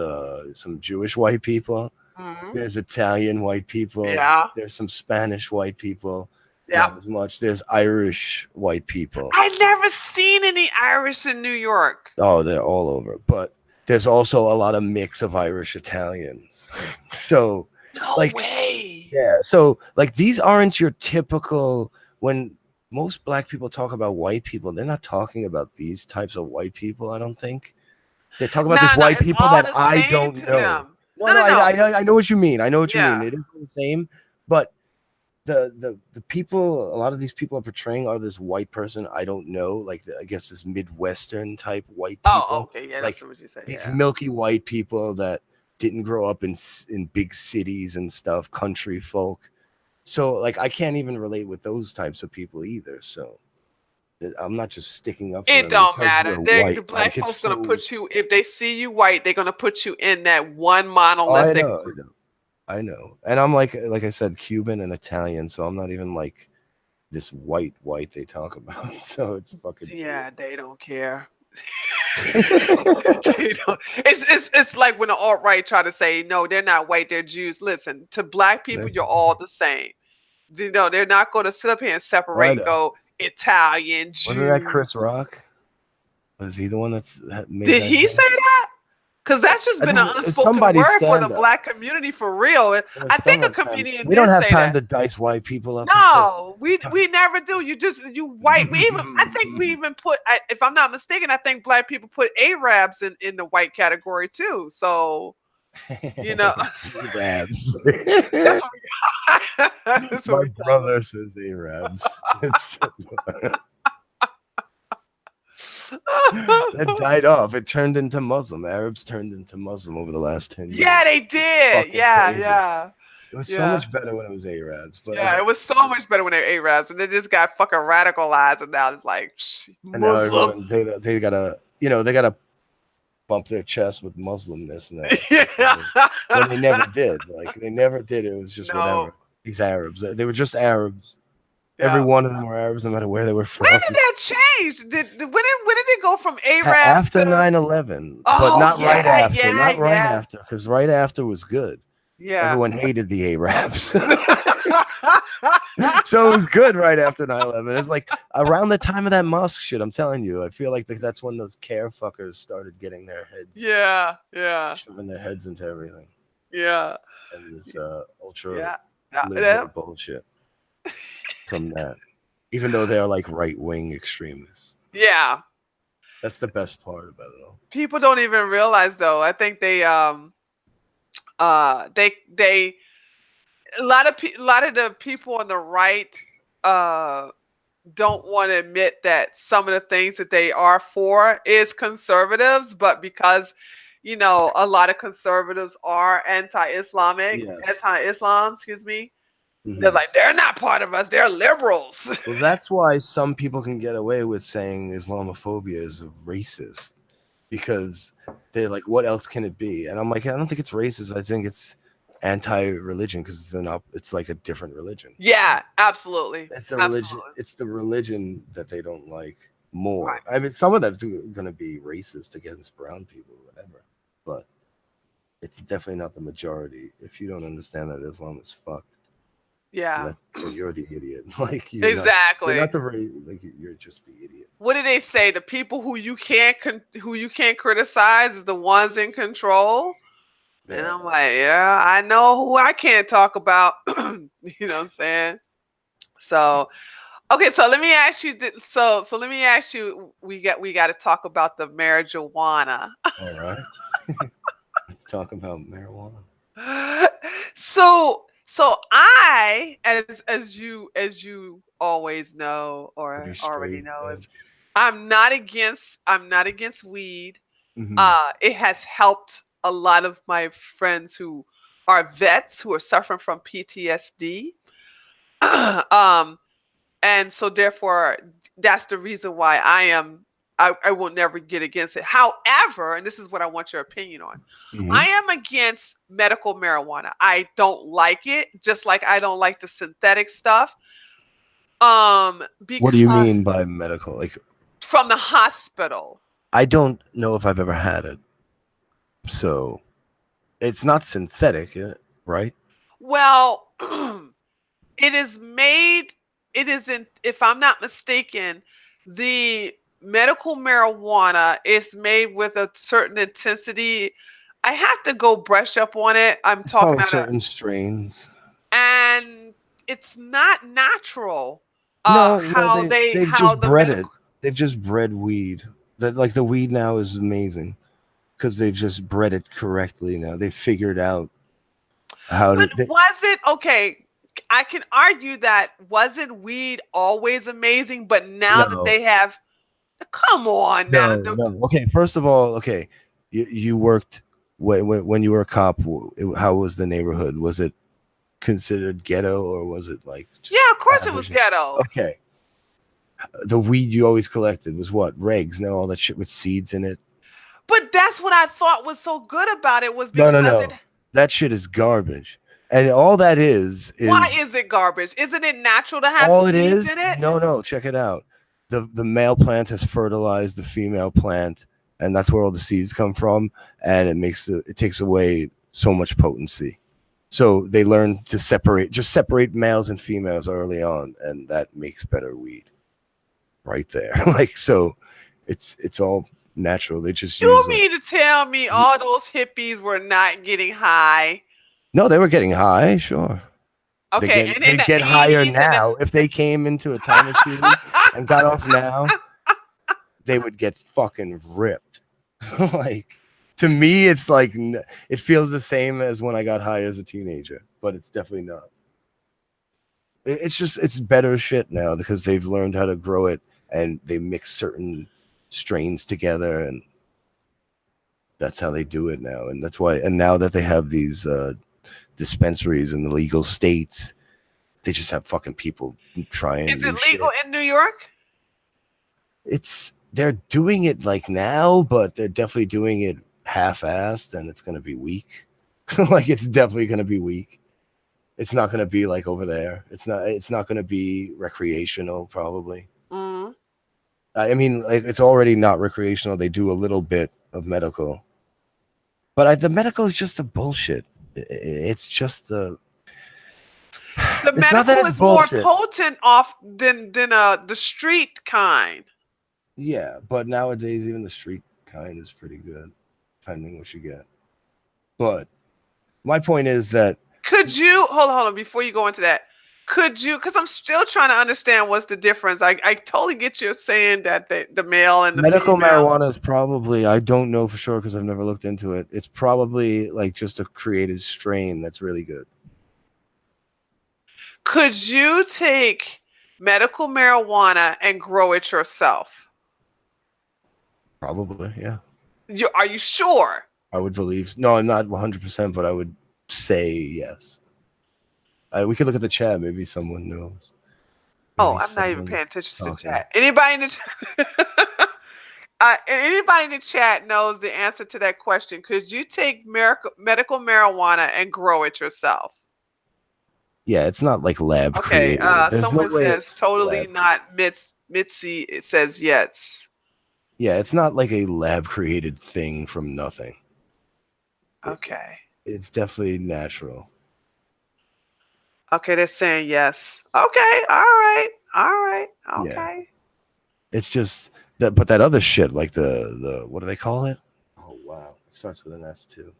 some Jewish white people. Hmm. There's Italian white people. Yeah. There's some Spanish white people. Yeah. Not as much. There's Irish white people. I never seen any Irish in New York. Oh, they're all over. But there's also a lot of mix of Irish Italians. So, No like, way. yeah. So, like, these aren't your typical. When most black people talk about white people, they're not talking about these types of white people. I don't think they're talking about this No, no, white it's people all that the I same don't to know. them. No, No, no, no, no. I know what you mean. I know what you mean. Yeah. It is the same, but the people, a lot of these people are portraying are this white person I don't know, like I guess this Midwestern type white Oh, people, okay. Yeah, that's like what you say. these Yeah. milky white people that didn't grow up in big cities and stuff, country folk. So like I can't even relate with those types of people either. So I'm not just sticking up for It them don't because matter. they're The white. black Like it's folks gonna so. put you if they see you white, they're gonna put you in that one Oh, I monolithic know, I group. know, I know. And I'm like I said, Cuban and Italian, so I'm not even like this white they talk about. So it's fucking Yeah, they don't care. true. They don't. It's like when the alt right try to say no, they're not white, they're Jews. Listen, to black people, you're all the same. They're not going to sit up here and Oh, I separate and know. go Italian, Wasn't that Jews. Chris Rock? Was he the one that made Did that he say joke? that? Because that's just I been an think it's unspoken somebody's word for the stand up. black community for real. It was I think a somebody's stand. comedian We don't did have say time that. to dice white people up until. No, we never do. You white. We even I think we even put. If I'm not mistaken, I think black people put Arabs in the white category too. So you know Arabs. that's what we that's what My we call brother says Arabs. That them. died off. It turned into Muslim. Arabs turned into Muslim over the last 10 Yeah, years. they did. Fucking Yeah, crazy. yeah, It was so yeah. much better when it was Arabs, but Yeah, it was so much better when they were Arabs, and they just got fucking radicalized, and now it's like and now Muslim. everyone they gotta they gotta bump their chest with Muslimness now. Yeah. When they never did. Like they never did. It was just No. whatever. These Arabs. They were just Arabs. Every Yeah. one of them were Arabs, no matter where they were When from. did that change? When did it go from Arabs After to? 9/11, but Oh not right yeah, after. yeah, Not right yeah, after, because right after was good. yeah. Everyone hated the Arabs. So it was good right after 9/11. It's like around the time of that mosque shit. I'm telling you, I feel like that's when those care fuckers started getting their heads, Yeah, yeah, shoving their heads into everything, yeah, and this ultra yeah, yeah, liberal yeah. bullshit from that. Even though they're like right wing extremists, Yeah. that's the best part about it all. People don't even realize though. I think they a lot of the people on the right uh don't want to admit that some of the things that they are for is conservatives, but because a lot of conservatives are Yes. anti-Islam, excuse me. They're Hmm. like they're not part of us. They're liberals. Well, that's why some people can get away with saying Islamophobia is racist because they're like, what else can it be? And I'm like, I don't think it's racist. I think it's anti-religion because it's like a different religion. Yeah, absolutely, It's a religion. absolutely. It's the religion that they don't like more. Right. I mean, some of that's going to be racist against brown people, whatever. But it's definitely not the majority. If you don't understand that Islam is fucked, Yeah, then you're the idiot. Like you're exactly. not the like you're just the idiot. What do they say? The people who you can't criticize is the ones in control. And Yeah. I'm like, yeah, I know who I can't talk about. You know what I'm saying? So, okay, so let me ask you. So let me ask you. We got to talk about the marijuana. All right. Let's talk about marijuana. So So I, as you always know or Pretty already straight know, is edge. I'm not against weed. Hmm. It has helped a lot of my friends who are vets who are suffering from PTSD. um, and so therefore that's the reason why I will never get against it. However, and this is what I want your opinion on. I Hmm. am against medical marijuana. I don't like it, just like I don't like the synthetic stuff. What do you Because mean by medical? Like, from the hospital. I don't know if I've ever had it, so it's not synthetic, right? Well, it is made, it isn't, if I'm not mistaken, the medical marijuana is made with a certain intensity. I have to go brush up on it. I'm It's talking probably about a, certain strains. and it's not natural. No, How they've how just the bred it. medical, They've just bred weed. That like the weed now is amazing because they've just bred it correctly now. They figured out how to. but was it okay? I can argue that wasn't weed always amazing, but now that No, they have, come on now. no. Okay, first of all, okay, you worked when you were a cop. How was the neighborhood? Was it considered ghetto or was it like just Yeah, of course it was average? ghetto. Okay, the weed you always collected was what regs? No, all that shit with seeds in it. But that's what I thought was so good about it, was because it. No. That shit is garbage. And all that Why is is it garbage? Isn't it natural to have all it seeds in is. it? No, check it out. The male plant has fertilized the female plant, and that's where all the seeds come from. And it takes away so much potency. So they learn to separate males and females early on, and that makes better weed right there. Like so, it's all natural. They just use You like mean to tell me all those hippies were not getting high? no, they were getting high, sure. Okay, and in They the get higher 80s and now. If they came into a time machine and got off now, they would get fucking ripped. Like to me, it's like it feels the same as when I got high as a teenager, but it's definitely not. It's just it's better shit now because they've learned how to grow it and they mix certain strains together and that's how they do it now. And that's why. And now that they have these dispensaries in the legal states, they just have fucking people trying is it new legal shit. in New York? It's they're doing it like now, but they're definitely doing it half-assed, and it's gonna be weak. Like it's definitely gonna be weak. It's not gonna be like over there. It's not gonna be recreational, probably. Mm. I mean, like it's already not recreational. They do a little bit of medical, but the medical is just a bullshit. It's just the. The It's not that medical it's is more bullshit. potent off than the street kind. Yeah, but nowadays even the street kind is pretty good, depending what you get. But my point is that Could you hold on before you go into that? Could you? Because I'm still trying to understand what's the difference. I totally get you saying that the male and the medical female. marijuana is probably, I don't know for sure because I've never looked into it. It's probably like just a created strain that's really good. Could you take medical marijuana and grow it yourself? Probably, yeah. Are you sure? I would believe. No, I'm not 100%, but I would say yes. We could look at the chat. Maybe someone knows. Oh, Maybe I'm not even paying someone's attention to the talking. chat. Anybody in the chat? Anybody in the chat knows the answer to that question. Could you take medical marijuana and grow it yourself? Yeah, it's not like lab Okay. created. There's no Someone way says it's totally lab. not Mitzi. It says yes. Yeah, it's not like a lab created thing from nothing. Okay. It's definitely natural. Okay, they're saying yes. Okay. All right. All right. Yeah. Okay. It's just that, but that other shit, like the what do they call it? Oh wow, it starts with an S too.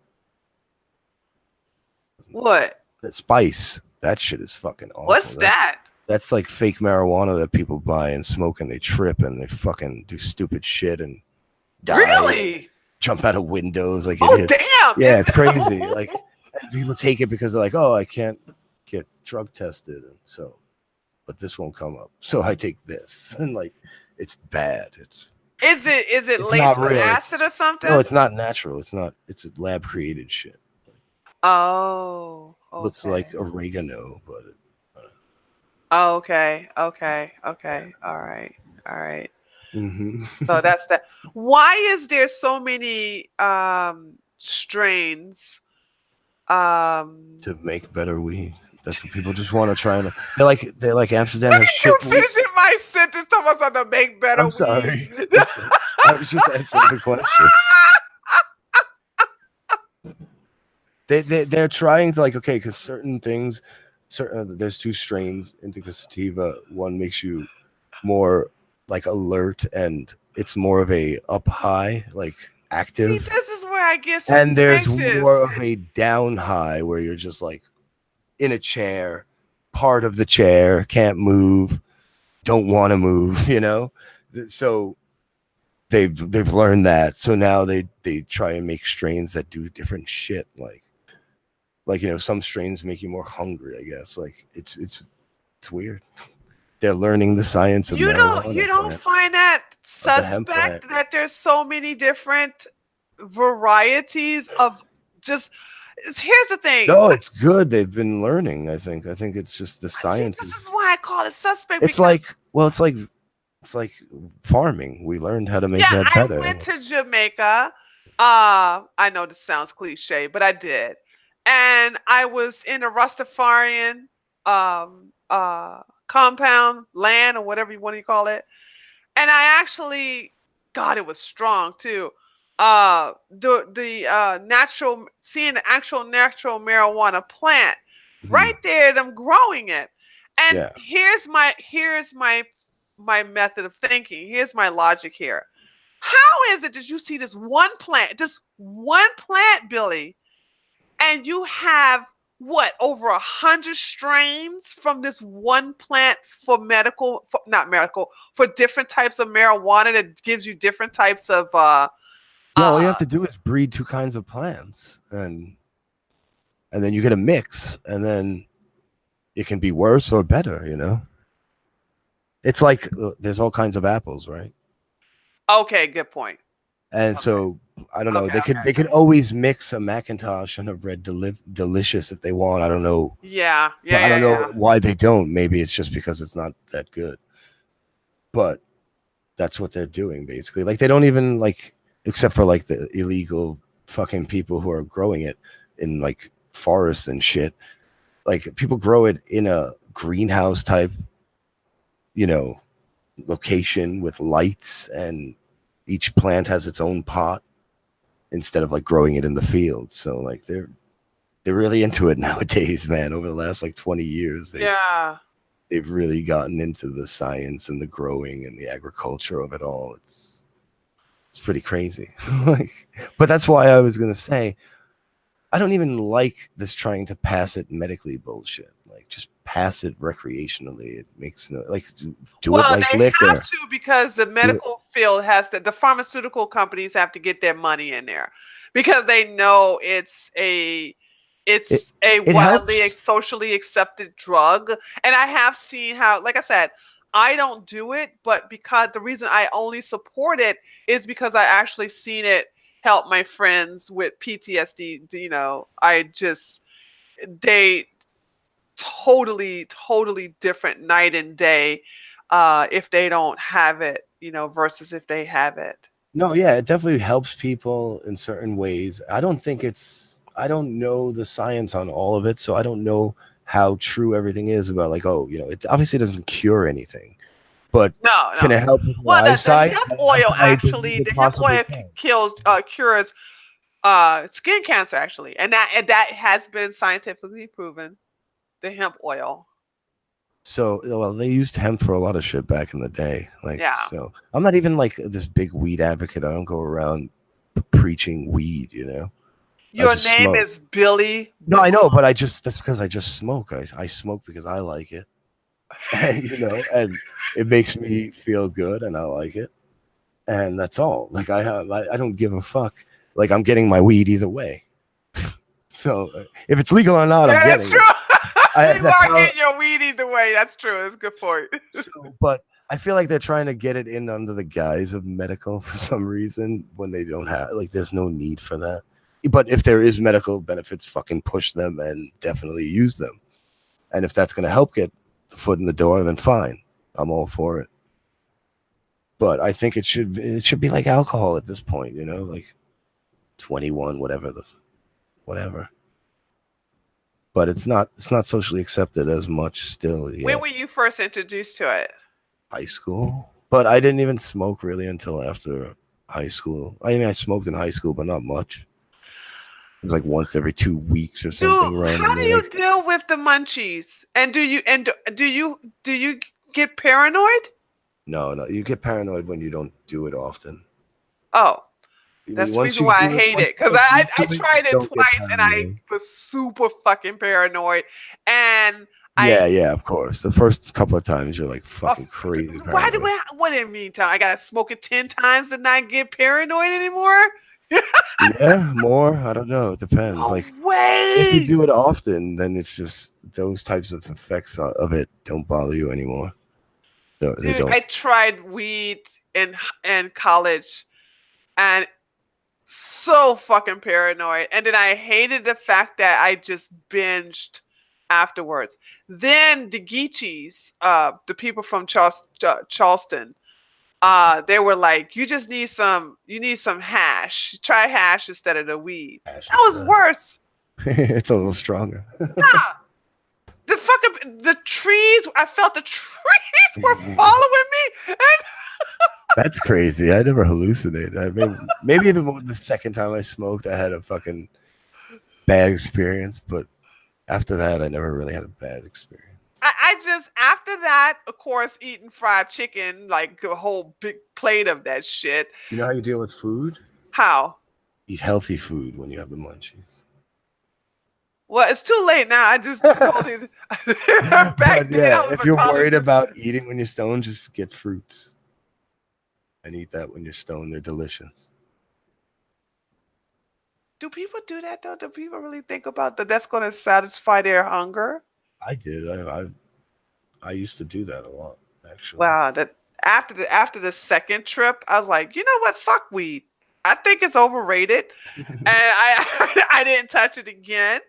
What? That spice, that shit is fucking awful. What's that? That's like fake marijuana that people buy and smoke, and they trip and they fucking do stupid shit and die and Really? jump out of windows like Oh, idiots. damn. Yeah, it's crazy. Like people take it because they're like, oh, I can't get drug tested, and so, but this won't come up. So I take this, and like, it's bad. Is it It's laced not with real. acid or No, something? it's not natural. It's not. It's lab created shit. Oh, Looks like okay. oregano, but Okay, okay, okay. All right. All right. hmm So that's that. Why is there so many strains? Um to make better weed. That's what people just want to try and they're like Amsterdam Look has at you shit weed. finishing my sentence talking about something to make better I'm weed. sorry. I'm sorry. I was just answering the question. They're trying to like okay because certain things, certain there's two strains indica sativa. One makes you more like alert and it's more of a up high like See, active, this is where I get and there's suspicious. more of a down high where you're just like in a chair, part of the chair, can't move, don't want to move, So they've learned that. So now they try and make strains that do different shit like some strains make you more hungry, I guess. Like it's weird. They're learning the science of You marijuana don't plant, find that of the hemp plant. suspect that there's so many different varieties of just here's the thing. No, it's good. They've been learning, I think it's just the See, science this is is why I call it suspect it's because like well, it's like farming. We learned how to make yeah, that I better. went to Jamaica. I know this sounds cliche, but I did. And I was in a Rastafarian compound, land, or whatever you want to call it. And I actually, God, it was strong too. The natural, seeing the actual natural marijuana plant right Mhm. there, them growing it. And Yeah. here's my method of thinking. Here's my logic here. How is it that you see this one plant, Billy, and you have what over 100 strains from this one plant for medical, not medical, for different types of marijuana that gives you different types of No, all you have uh to do is breed two kinds of plants, and then you get a mix, and then it can be worse or better. It's like there's all kinds of apples, right? okay, good point. And Okay, so I don't know. okay, They could always mix a Macintosh and a Red Delicious if they want. I don't know, yeah, but yeah, I yeah, don't know yeah. why they don't. Maybe it's just because it's not that good. But that's what they're doing basically. Like they don't even like, except for like the illegal fucking people who are growing it in like forests and shit. Like people grow it in a greenhouse type, you know, location with lights, and each plant has its own pot instead of like growing it in the field. So like they're really into it nowadays, man. Over the last like 20 years, Yeah. they've really gotten into the science and the growing and the agriculture of it all. It's pretty crazy. Like, but that's why I was gonna say I don't even like this trying to pass it medically bullshit. Like just pass it recreationally. It makes no like do it Well, like they have liquor. to because the Do it. medical field has to, the pharmaceutical companies have to get their money in there because they know It it's a it widely helps. socially accepted drug. And I have seen how, like I said, I don't do it, but because the reason I only support it is because I actually seen it help my friends with PTSD. I just they totally different night and day if they don't have it, versus if they have it. No, yeah, it definitely helps people in certain ways. I don't know the science on all of it, so I don't know how true everything is about like, oh, it obviously doesn't cure anything, but No, can no. it help with your Well, the eyesight? hemp That's oil what I believe actually, it the hemp possibly oil can. kills cures skin cancer actually, and that has been scientifically proven. The hemp oil. So, well, they used hemp for a lot of shit back in the day. Like, Yeah. so I'm not even like this big weed advocate. I don't go around preaching weed. I Your just name smoke. is Billy No, I Bong. know, but that's because I just smoke. I smoke because I like it, and it makes me feel good, and I like it, and that's all. Like I don't give a fuck. Like I'm getting my weed either way. So if it's legal or not, I'm Yeah, that's getting true. it. You that's are how. getting your weed either way. That's true. It's good for you. So, but I feel like they're trying to get it in under the guise of medical for some reason when they don't have like. There's no need for that. But if there is medical benefits, fucking push them and definitely use them. And if that's going to help get the foot in the door, then fine. I'm all for it. But I think it should be like alcohol at this point, like 21, whatever. But it's not socially accepted as much still When yet. were you first introduced to it? High school, but I didn't even smoke really until after high school. I mean, I smoked in high school, but not much. It was like once every 2 weeks or something How do randomly. you Like, deal with the munchies? And do you get paranoid? no, no, you get paranoid when you don't do it often. Oh, I mean, that's the once reason you why I do it, hate once it. you Because get I used to it, you tried it don't get twice and I paranoid. was super fucking paranoid. And I Yeah, yeah, of course. The first couple of times you're like uh, fucking crazy why do paranoid. I what do you mean time? I gotta smoke it 10 times and not get paranoid anymore? Yeah, more. I don't know. It depends. No Like if you way. do it often, then it's just those types of effects of it don't bother you anymore. They Dude, don't. I tried weed in college and so fucking paranoid. And then I hated the fact that I just binged afterwards. Then the Geechees, the people from Charleston, they were like, you need some hash. Try hash instead of the weed. Ash That is was worse. it's a little stronger. Yeah. The trees, I felt the trees were following me. And That's crazy. I never hallucinated. I mean, maybe the second time I smoked, I had a fucking bad experience, but after that, I never really had a bad experience. I just after that, of course, eating fried chicken, like a whole big plate of that shit. You know how you deal with food? How? Eat healthy food when you have the munchies. Well, it's too late now. I just told you. Back But then, yeah, I was if a you're college worried student. about eating when you're stoned, just get fruits and eat that when you're stoned. They're delicious. Do people do that though? Do people really think about that? That's going to satisfy their hunger? I did. I used to do that a lot, actually. Wow. That after the second trip, I was like, you know what? Fuck weed. I think it's overrated, and I I didn't touch it again.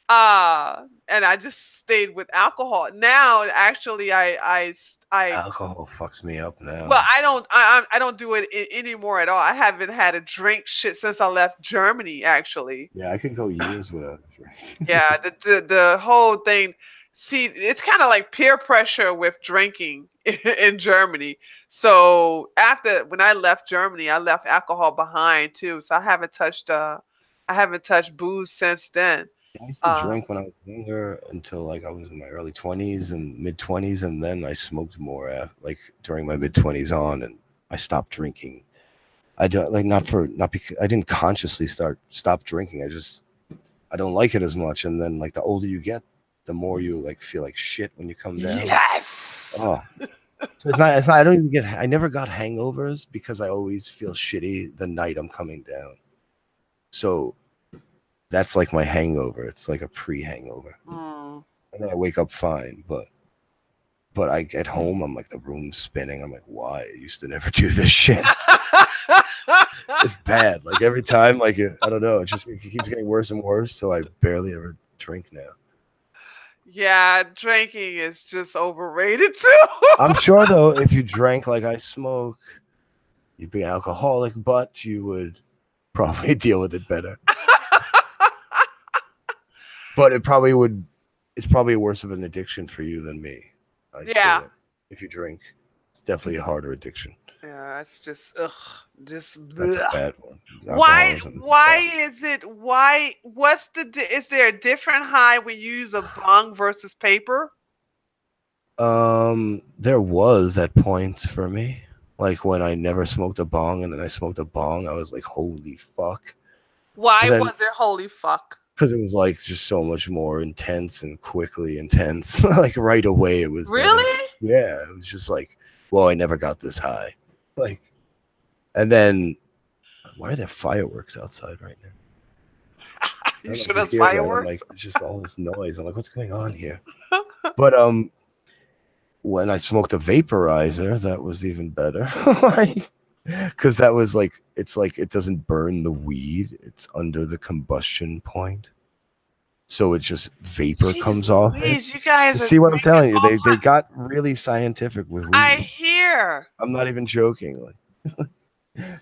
And I just stayed with alcohol. Now, actually, I Alcohol fucks me up well, now. I don't do it anymore at all. I haven't had a drink shit since I left Germany. Actually, Yeah, I could go years without a yeah, drink. the whole thing. See, it's kind of like peer pressure with drinking in Germany. So after when I left Germany, I left alcohol behind too. So I haven't touched booze since then. I used to Uh, drink when I was younger until like I was in my early 20s and mid 20s, and then I smoked more like during my mid 20s on, and I stopped drinking. I don't like not because I didn't consciously stop drinking. I don't like it as much, and then like the older you get, the more you like feel like shit when you come down. yes. Oh, so it's not. I don't even get. I never got hangovers because I always feel shitty the night I'm coming down. So that's like my hangover. It's like a pre-hangover, Mm. and then I wake up fine. But I get home, I'm like the room's spinning. I'm like, why? I used to never do this shit. It's bad. Like every time, like I don't know. It keeps getting worse and worse. So I barely ever drink now. Yeah, drinking is just overrated too. I'm sure though, if you drank like I smoke, you'd be alcoholic, but you would probably deal with it better. But it probably would. It's probably worse of an addiction for you than me. I'd say Yeah. that if you drink, it's definitely a harder addiction. Yeah, it's just ugh, just That's a bleh. bad one. Why Alcoholism is why fucked. is it what's is there a different high when you use a bong versus paper? There was at points for me, like when I never smoked a bong and then I smoked a bong, I was like, holy fuck. But Why then, was it holy fuck? because it was like just so much more intense and quickly intense, like right away, it was that, Really? yeah, it was just like, well, I never got this high. Like, and then, why are there fireworks outside right now? I You don't know if should you have hear that. I'm fireworks. like, there's just all this noise. I'm like, what's going on here? But when I smoked a vaporizer, that was even better. Like, because that was like, it's like it doesn't burn the weed. It's under the combustion point, so it just vapor Jeez comes off it. Louise, you guys You are see what I'm making telling you? all They got really scientific with I weed. hear. I'm not even joking. Like,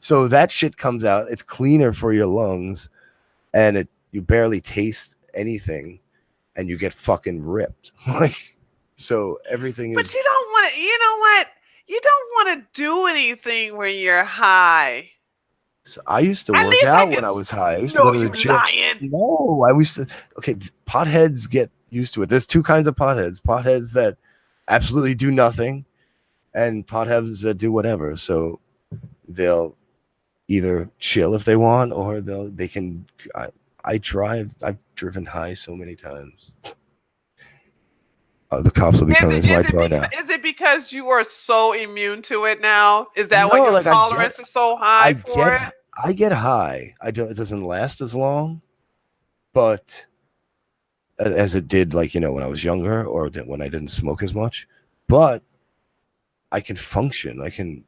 so that shit comes out. It's cleaner for your lungs, and it you barely taste anything, and you get fucking ripped. Like, so everything But you is. don't want to, you know what? You don't want to do anything when you're high. So I used to At work least I out can. when I was high. I used to go No, to the you gym. lying. No, I used to. Okay, potheads get used to it. There's two kinds of potheads: potheads that absolutely do nothing, and potheads that do whatever. So they'll either chill if they want, or they can. I drive. I've driven high so many times. The cops will be Is coming it to my is it door because now. is it because you are so immune to it now? Is that why No, your like tolerance is so I high for get, it? I get high. I don't. It doesn't last as long, but as it did, like when I was younger, or when I didn't smoke as much. But I can function. I can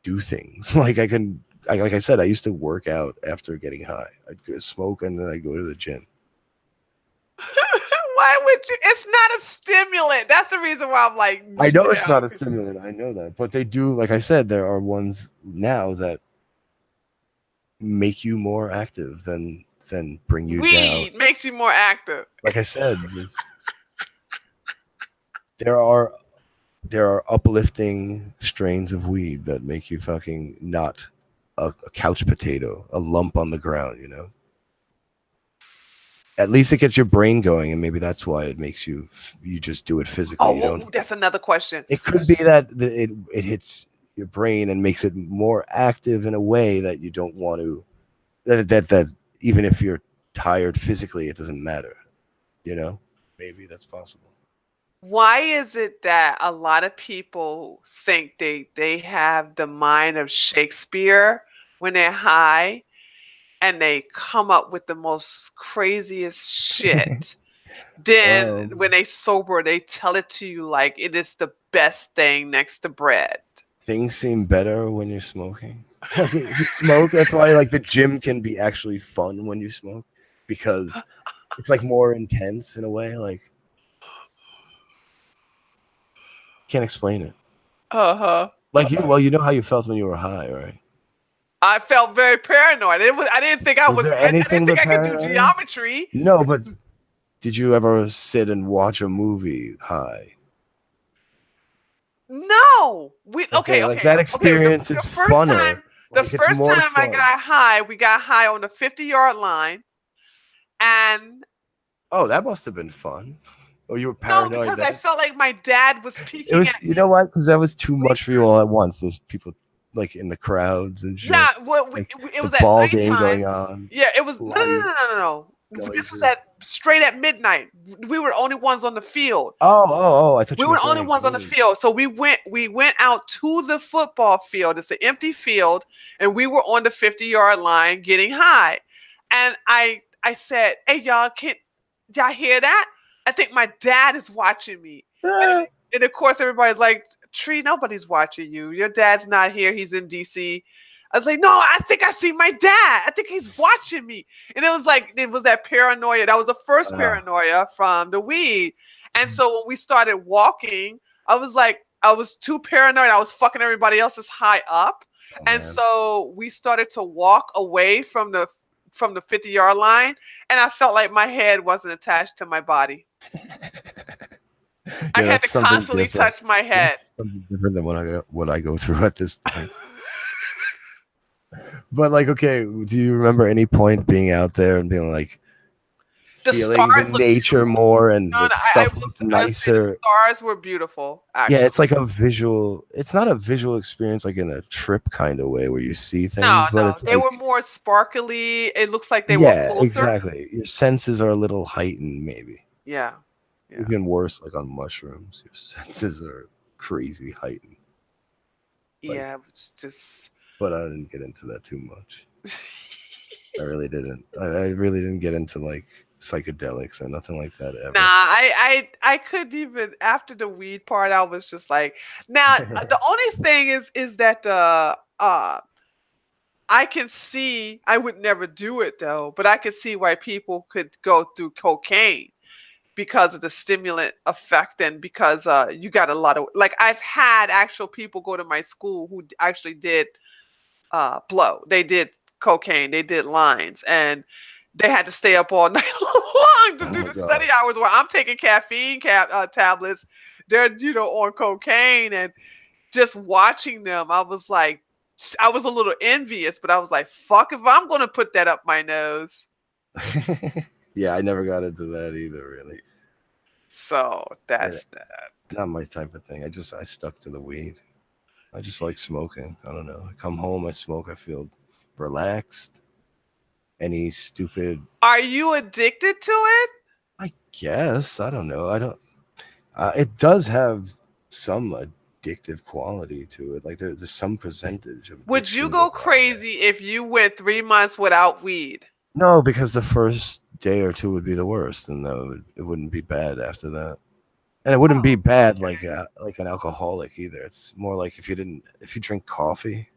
do things. Like I can. Like I said, I used to work out after getting high. I'd go smoke and then I'd go to the gym. Why would you? It's not a stimulant. That's the reason why I'm like, I know it's yeah. not a stimulant. I know that, but they do. Like I said, there are ones now that make you more active than bring you down. Weed makes you more active. Like I said, there are there are uplifting strains of weed that make you fucking not a couch potato, a lump on the ground. At least it gets your brain going, and maybe that's why it makes you just do it physically. Oh, You don't. that's another question. It could be that it hits your brain and makes it more active in a way that you don't want to. That even if you're tired physically, it doesn't matter. Maybe that's possible. Why is it that a lot of people think they have the mind of Shakespeare when they're high and they come up with the most craziest shit? Then when um, they sober, they tell it to you like it is the best thing next to bread. things seem better when you're smoking. Like if you smoke, that's why like the gym can be actually fun when you smoke because it's like more intense in a way. Like can't explain it. Uh-huh. Like well, you know how you felt when you were high, right? I felt very paranoid. I didn't think Was there I didn't anything think but I could do paranoia? geometry. No, but did you ever sit and watch a movie high? No. Okay, like Okay. that Okay, experience is the first funner. time the Like it's first more time I fun. got high, we got high on the 50-yard line. And Oh, that must have been fun. Oh, you were no, paranoid because I then? felt like my dad was It peeking was, at me. what? Because that was too much for you all at once. There's people like in the crowds and Yeah, shit. well, Like it the was at ball game nighttime. going on, Yeah, it was lights, no. This was at noises. straight at midnight. We were the only ones on the field. Oh! I thought We you were meant the during only a ones on the game. field. So we went out to the football field. It's an empty field, and we were on the 50-yard line getting high. And I said, "Hey y'all, can y'all hear that? I think my dad is watching me." And, Ah. and of course everybody's like, "Tree, nobody's watching you. Your dad's not here. He's in DC." I was like, "No, I think I see my dad. I think he's watching me." And it was like it was that paranoia. That was the first Ah. paranoia from the weed. And so when we started walking, I was like, I was too paranoid. I was fucking everybody else's high up. Oh And man. so we started to walk away from the 50-yard line, and I felt like my head wasn't attached to my body. I Yeah, had that's to something constantly different. touch my head. That's something different than what I go through at this point. But like, okay, do you remember any point being out there and being like The feeling the stars look nature beautiful. more and No, the no, I stuff will looked I would say the nicer? stars were beautiful, Yeah, actually. it's like a visual. It's not a visual experience like in a trip kind of way where you see No, things, but no, it's they were like, more sparkly. It looks like they were yeah, closer. exactly. Your senses are a little heightened, maybe. Yeah, yeah, Even worse, like on mushrooms, your senses are crazy heightened. Like, yeah. It was just but I didn't get into that too much. I really didn't. I really didn't get into like psychedelics or nothing like that Nah, ever. I couldn't even after the weed part. I was just like, now the only thing is that I can see I would never do it though, but I could see why people could go through cocaine because of the stimulant effect and because you got a lot of like I've had actual people go to my school who actually did blow. They did cocaine, they did lines, and they had to stay up all night long to Oh do my the study god. hours where I'm taking tablets. They're, on cocaine and just watching them, I was like, I was a little envious, but I was like, fuck if I'm going to put that up my nose. Yeah, I never got into that either. Really, So and that's that. not my type of thing. I stuck to the weed. I just like smoking. I don't know. I come home, I smoke. I feel relaxed. Any stupid, Are you addicted to it? I guess. I don't know. I don't. It does have some addictive quality to it. Like there's some percentage of Would you addiction go going on there. crazy if you went 3 months without weed? No, because the first day or two would be the worst, and it wouldn't be bad after that. And it wouldn't be Oh, bad okay. like an alcoholic either. It's more like if you drink coffee.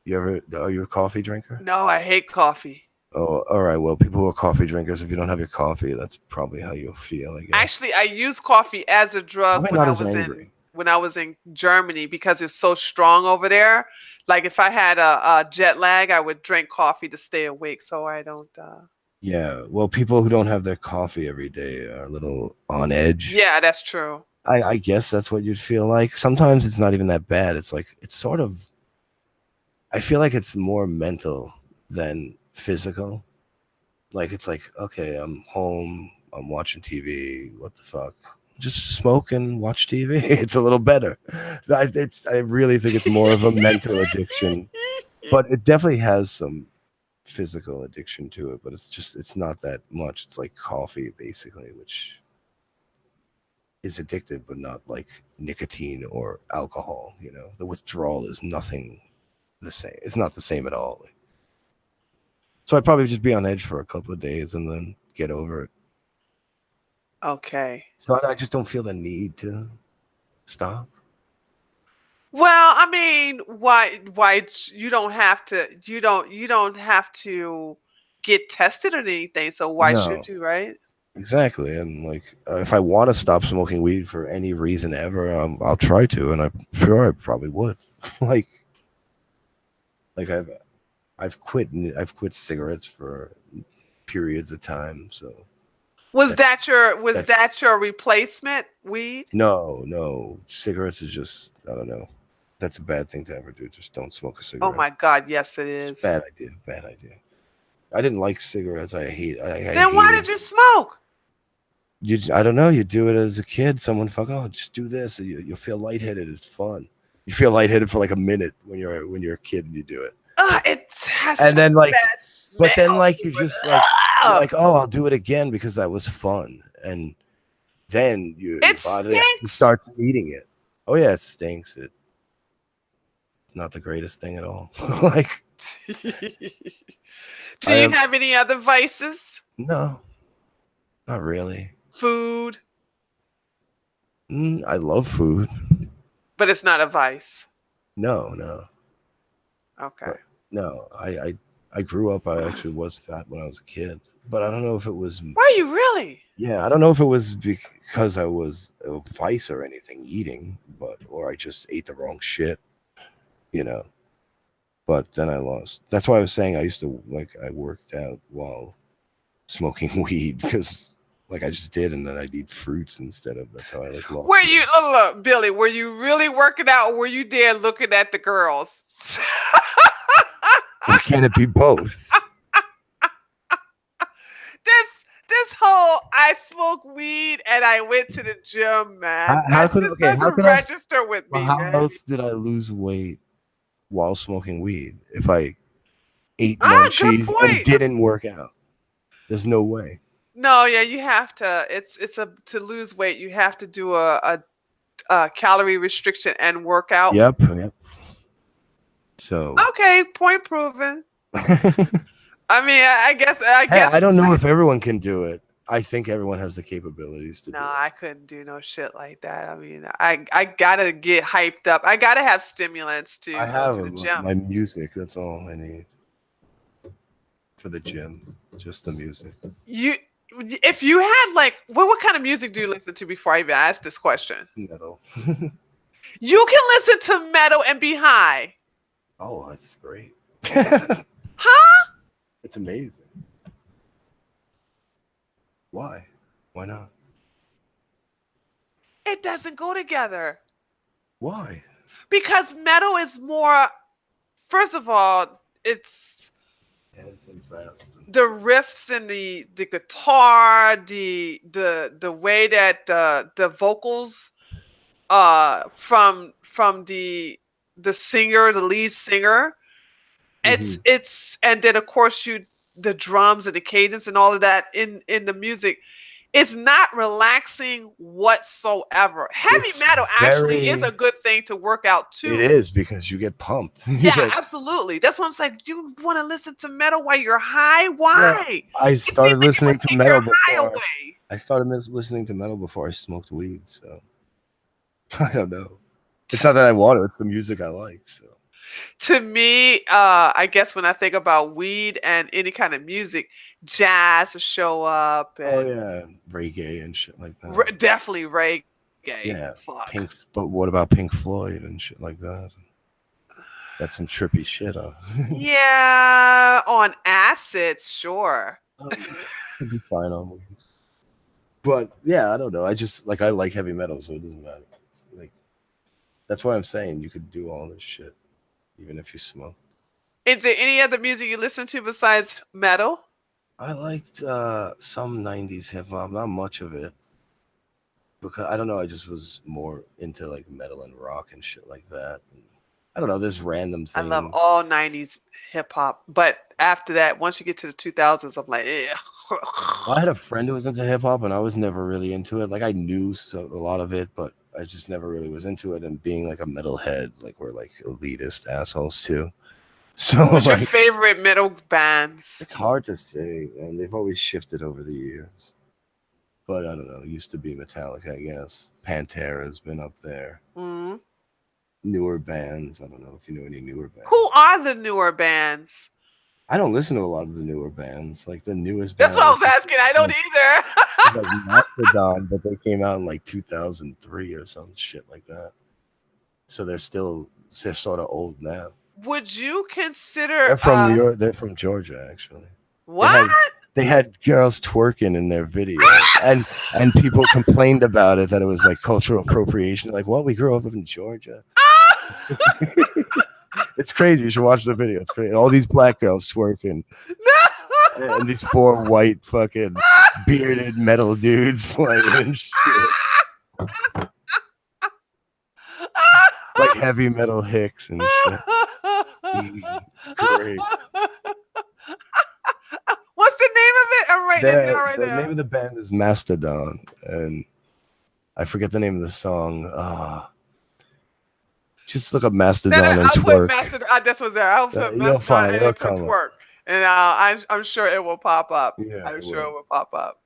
You ever are you a coffee drinker? No, I hate coffee. Oh, all right. Well, people who are coffee drinkers, if you don't have your coffee, that's probably how you'll feel, I Actually, guess. I used coffee as a drug Probably when not I as was angry. in Germany because it's so strong over there. Like if I had a jet lag, I would drink coffee to stay awake so I don't Yeah. Well, people who don't have their coffee every day are a little on edge. Yeah, that's true. I guess that's what you'd feel like. Sometimes it's not even that bad. It's like it's sort of. I feel like it's more mental than physical. Like it's like, okay, I'm home, I'm watching TV. What the fuck? Just smoke and watch TV. It's a little better. I really think it's more of a mental addiction, but it definitely has some physical addiction to it. But it's not that much. It's like coffee basically, which is addictive, but not like nicotine or alcohol. You know, the withdrawal is nothing the same. It's not the same at all. So I'd probably just be on edge for a couple of days and then get over it. Okay. So I just don't feel the need to stop. Well, I mean, you don't have to you don't have to get tested or anything, so why should No, you, right? exactly. And like, if I want to stop smoking weed for any reason ever, I'll try to, and I'm sure I probably would. like, like I've quit cigarettes for periods of time. So that's Was that's that your replacement weed? no cigarettes is just I don't know. That's a bad thing to ever do. Just don't smoke a Oh cigarette. my God, yes it It's a is. bad idea. Bad idea. I didn't like cigarettes. I Then why hated. did you smoke? I don't know. You do it as a kid. Someone fuck. Oh, just do this. And you'll feel lightheaded. It's fun. You feel lightheaded for like a minute when you're a kid and you do it. It has And such then a like, bad but then smell like to you it. just like you're Ugh! like, oh, I'll do it again because that was fun. And then your It body actually stinks. starts eating it. Oh yeah, it stinks. It's not the greatest thing at all. like Do I you have have any other vices? no, not really. Food, I love food. but it's not a vice. No, no. Okay. But no, I grew up. I actually was fat when I was a kid, but I don't know if it was. Were you really? Yeah, I don't know if it was because I was a vice or anything eating, but or I just ate the wrong shit, you know. But then I lost. That's why I was saying I used to like I worked out while smoking weed because like I just did, and then I'd eat fruits instead of. That's how I like Were lost you weight. look, Billy? Were you really working out, or were you there looking at the girls? Why can't it be both? this this whole I smoke weed and I went to the gym, man. How That could just okay? How doesn't could I? register with Well, me, how man. else did I lose weight while smoking weed if I ate Good munchies and point. didn't work out? There's no way. No, yeah, you have to. It's a to lose weight, you have to do a calorie restriction and workout. Yep. So Okay, point proven. I mean, I guess I Hey, guess I don't know if everyone can do it. I think everyone has the capabilities to no, do it. I couldn't do no shit like that. I mean, I gotta get hyped up. I gotta have stimulants I to go have to the gym. my music. That's all I need for the gym. Just the music. You, if you had like, what kind of music do you listen to before I even ask this question? Metal. You can listen to metal and be high, Oh, that's great. huh? It's amazing. Why? Why not? It doesn't go together Why? because metal is more. First of all, it's Dance and fast. the riffs and the guitar, the way that the vocals from the singer, the lead singer, Mm-hmm. it's and then of course you the drums and the cadence and all of that in the music. It's not relaxing whatsoever. Heavy It's metal actually is a very. good thing to work out It too. is because you get pumped. You Yeah, get. absolutely. That's what I'm saying. You want to listen to metal while you're high? Yeah. Why? I It seems started like it would listening to take your metal high before. away. I started listening to metal before I smoked weed. So I don't know. It's not that I want it. It's the music I like. So. To me, I guess when I think about weed and any kind of music, jazz will show up Oh and yeah, reggae and shit like that. definitely reggae. Yeah, Fuck. Pink. But what about Pink Floyd and shit like that? That's some trippy shit, huh? Yeah, on acid, sure. Oh yeah, could be fine on weed. But yeah, I don't know. I just like I like heavy metal, so it doesn't matter. It's like that's what I'm saying. You could do all this shit even if you smoke. Is there any other music you listen to besides metal? I liked some '90s hip hop, not much of it, because I don't know. I just was more into like metal and rock and shit like that. And I don't know. There's random I love things. all 90s hip hop, but after that, once you get to the 2000s, I'm like, eh. I had a friend who was into hip hop, and I was never really into it. Like I knew a lot of it, but I just never really was into it. And being like a metalhead, like we're like elitist assholes too. So Who was your like favorite metal bands? it's hard to say, and they've always shifted over the years. But I don't know. It used to be Metallica, I guess. Pantera's been up there. Mm. Newer bands. I don't know if you know any newer Who bands. are the newer bands? I don't listen to a lot of the newer bands. Like the newest That's band I what I was listen to asking. I don't is like either. Mastodon, but they came out in like 2003 or some shit like that. So they're sort of old now. Would you consider They're from New York. They're from Georgia, actually. They what? had they had girls twerking in their video, and people complained about it that it was like cultural appropriation. Like, well, we grew up in Georgia. It's crazy. You should watch the video. It's crazy. All these black girls twerking, and these four white fucking bearded metal dudes playing and shit. Like heavy metal hicks and shit. It's great. What's the name of it? I'm writing it down right The name now. of the band is Mastodon, and I forget the name of the song. Just look up No, no, Mastodon and I'll put twerk. Master. That's what's there. I'll put You'll Mastodon find and it'll then put come up. twerk, and I'm sure it will pop up. Yeah, I'm it sure it will. will pop up.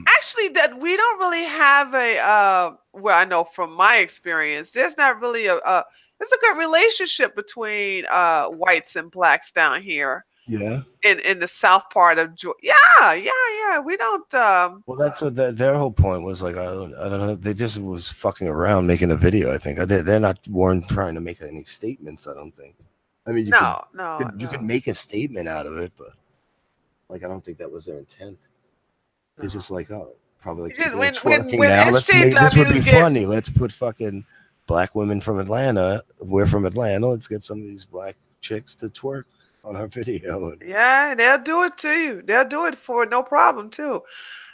Actually, that we don't really have a well, I know from my experience, there's not really there's a good relationship between whites and blacks down here Yeah. in the south part of Georgia. Yeah, yeah, yeah. We don't Well, that's what their whole point was. Like, I don't know. They just was fucking around making a video. I think they're not weren't trying to make any statements. I don't think. I mean, no, no, you could no, make a statement out of it, but like, I don't think that was their intent. They're no. just like, oh, probably like Because people are when twerking when now. Let's make this would be SJWs get funny. Let's put fucking black women from Atlanta. We're from Atlanta. Let's get some of these black chicks to twerk on our video. yeah, they'll do it to you. They'll do it for no problem too.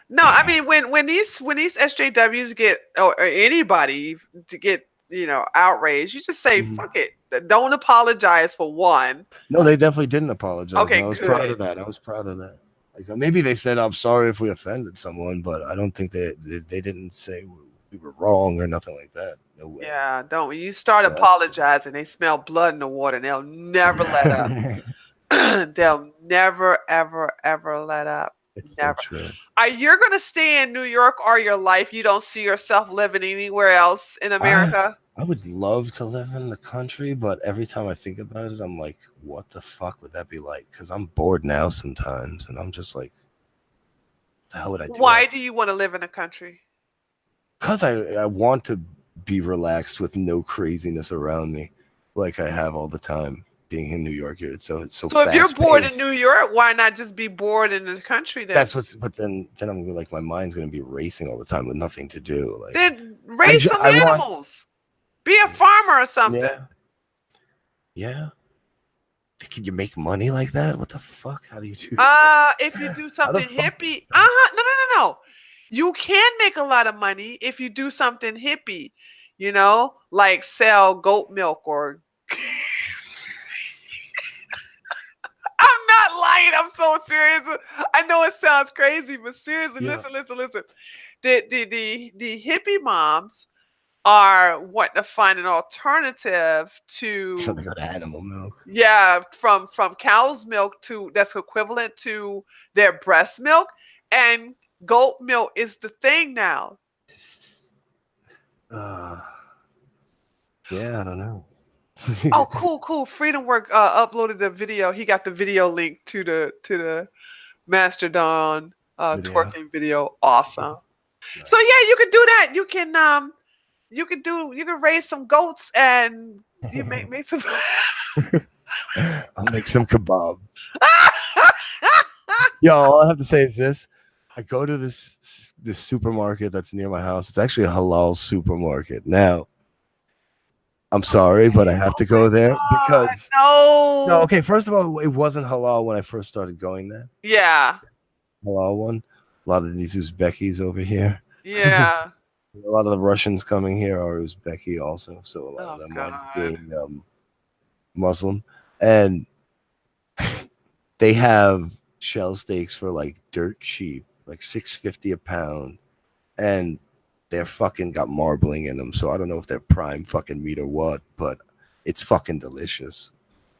No, I mean when these SJWs get or anybody to get outraged, you just say Mhm. fuck it. Don't apologize for one. No, they definitely didn't apologize, and Okay, I was proud good. of that. I was proud of that. Like maybe they said I'm sorry if we offended someone, but I don't think they didn't say we were wrong or nothing like that. No way. Yeah, don't when you start So that's apologizing, they smell blood in the water and they'll never let up. good. They'll never, ever, ever let up. It's so Never. true. Are you going to stay in New York all your life? You don't see yourself living anywhere else in I America? I would love to live in the country, but every time I think about it, I'm like, what the fuck would that be like? Because I'm bored now sometimes, and I'm just like, the hell would I do Why after? do you want to live in a country? Because I want to be relaxed with no craziness around me, like I have all the time being in New York. Here, it's so So if you're fast bored in New paced. York, why not just be bored in the country then? That's what's. But then I'm like, my mind's gonna be racing all the time with nothing to do. Like Then raise some I want. animals. Be a farmer or something. Yeah, yeah. Can you make money like that? What the fuck? How do you do that? If you do How the something fuck? hippie, uh-huh. No, no, no, no. You can make a lot of money if you do something hippie, like sell goat milk or I'm not lying. I'm so serious. I know it sounds crazy, but seriously, Yeah. listen, listen, listen. The hippie moms are wanting to find an alternative So they to, got animal milk. yeah, from cow's milk to that's equivalent to their breast milk, and goat milk is the thing now. Uh, yeah, I don't know. Oh, cool, cool. Freedom Work uploaded the video. He got the video link to the Mastodon Video. twerking video. Awesome. So Nice. yeah, you can do that. You can raise some goats and you make some. I'll make some kebabs. Yo, all I have to say is this: I go to this supermarket that's near my house. It's actually a halal supermarket. Now, I'm sorry, but I have Oh to my go there god, because no. no. Okay, first of all, it wasn't halal when I first started going there. Yeah, Halal one. A lot of these Uzbekis over here. yeah. A lot of the Russians coming here are Uzbeki also, so a lot of Oh them might god. being Muslim, and they have shell steaks for like dirt cheap, like 650 a pound, and they're fucking got marbling in them. So I don't know if they're prime fucking meat or what, but it's fucking delicious.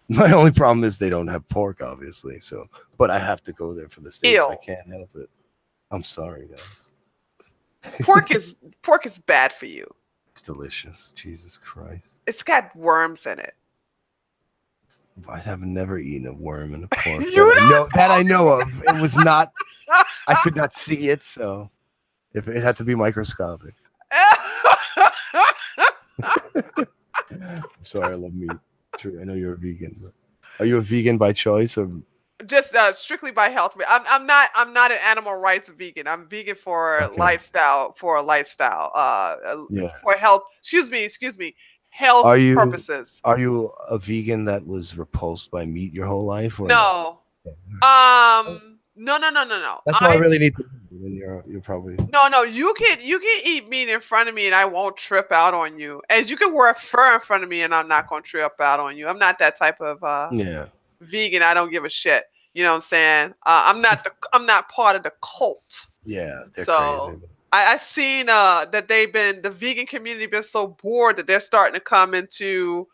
My only problem is they don't have pork, obviously. So, but I have to go there for the steaks. I Ew. can't help it. I'm sorry, guys. Pork is pork is bad for you. It's delicious. Jesus Christ. It's got worms in it. I have never eaten a worm in a pork that You I know that I don't know of. It was not. I talk. could not see it, so if it had to be microscopic. I'm sorry, I love meat. True, I know you're a vegan, but are you a vegan by choice or Just strictly by health. I'm not an animal rights vegan. I'm vegan for okay? lifestyle Yeah. for health. Excuse me, health Are you purposes. are you a vegan that was repulsed by meat your whole life or no? No. Okay. No, no, no, no, no. That's all I really need to know. Then you're probably No. You can eat meat in front of me and I won't trip out on you. As you can wear fur in front of me and I'm not gonna trip out on you. I'm not that type of yeah. vegan. I don't give a shit. You know what I'm saying? I'm not part of the cult. Yeah, they're crazy. So I seen that the vegan community been so bored that they're starting to come into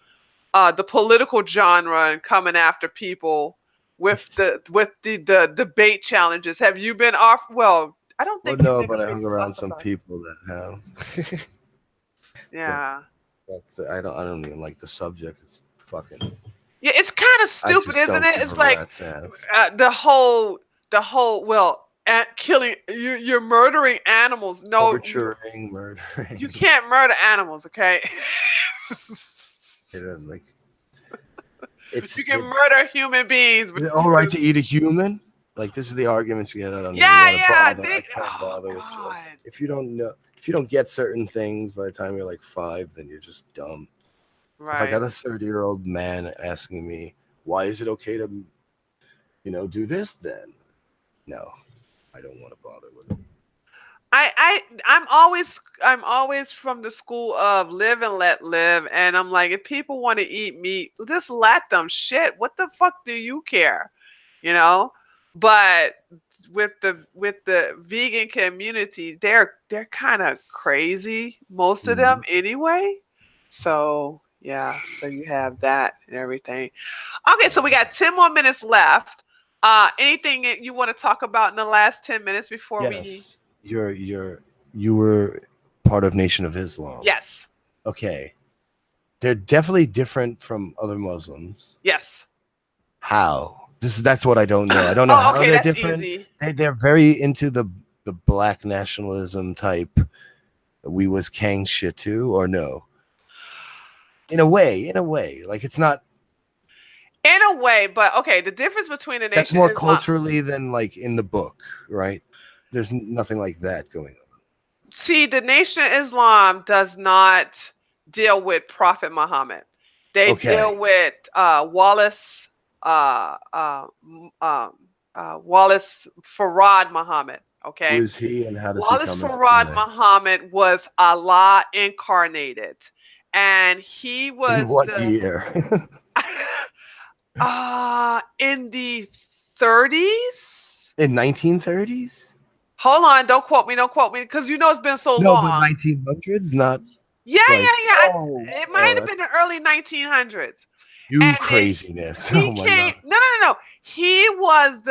the political genre and coming after people with the debate challenges. Have you been off? Well, I don't Well, think you've no, been but I very hung around fuss some about people that have. it. So Yeah. that's I don't even like the subject. It's fucking. Yeah, it's kind of I stupid, just isn't don't it? give a It's like rat's ass. the whole well, at killing you're murdering animals. No, Torturing, you murdering. can't murder animals, okay? It is like But it's you can it. murder human beings. But Is it all right to eat a human? Like this is the arguments you get. I don't even yeah, want to yeah, bother. I can't oh bother with shit. Like god, if you don't know, if you don't get certain things by the time you're like 5, then you're just dumb. If I right. got a 30-year-old man asking me why is it okay to, do this, then no, I don't want to bother with it. I'm always from the school of live and let live, and I'm like, if people want to eat meat, just let them. Shit, what the fuck do you care? You know. But with the vegan community, they're kind of crazy, most of them Mhm. anyway. So Yeah. So you have that and everything. Okay, so we got 10 more minutes left. Anything that you want to talk about in the last 10 minutes before we? Yes, you were part of Nation of Islam. Yes. Okay, they're definitely different from other Muslims. Yes. How? That's what I don't know. I don't know Oh, how okay, they're that's different. easy. They're very into the black nationalism type. We was Kang shit too, or no? In a way, like it's not. In a way, but okay, the difference between the That's Nation more of Islam. culturally than like in the book, right? There's nothing like that going See, the Nation of Islam does not deal with Prophet Muhammad. on. They deal Okay, with uh, uh, um, Wallace Farad Muhammad. who Okay, is he, and how does he Wallace come into Farad play? Muhammad was Allah incarnated, and he In was what the year? in the 30s. In 1930s? Hold on, don't quote me, don't quote me, because you know it's been so No, but long. 1900s, not Yeah, like, yeah, yeah. oh, It might oh, have that's been the early 1900s. you And then craziness. he Oh my came. god. No, no, no, no. He was.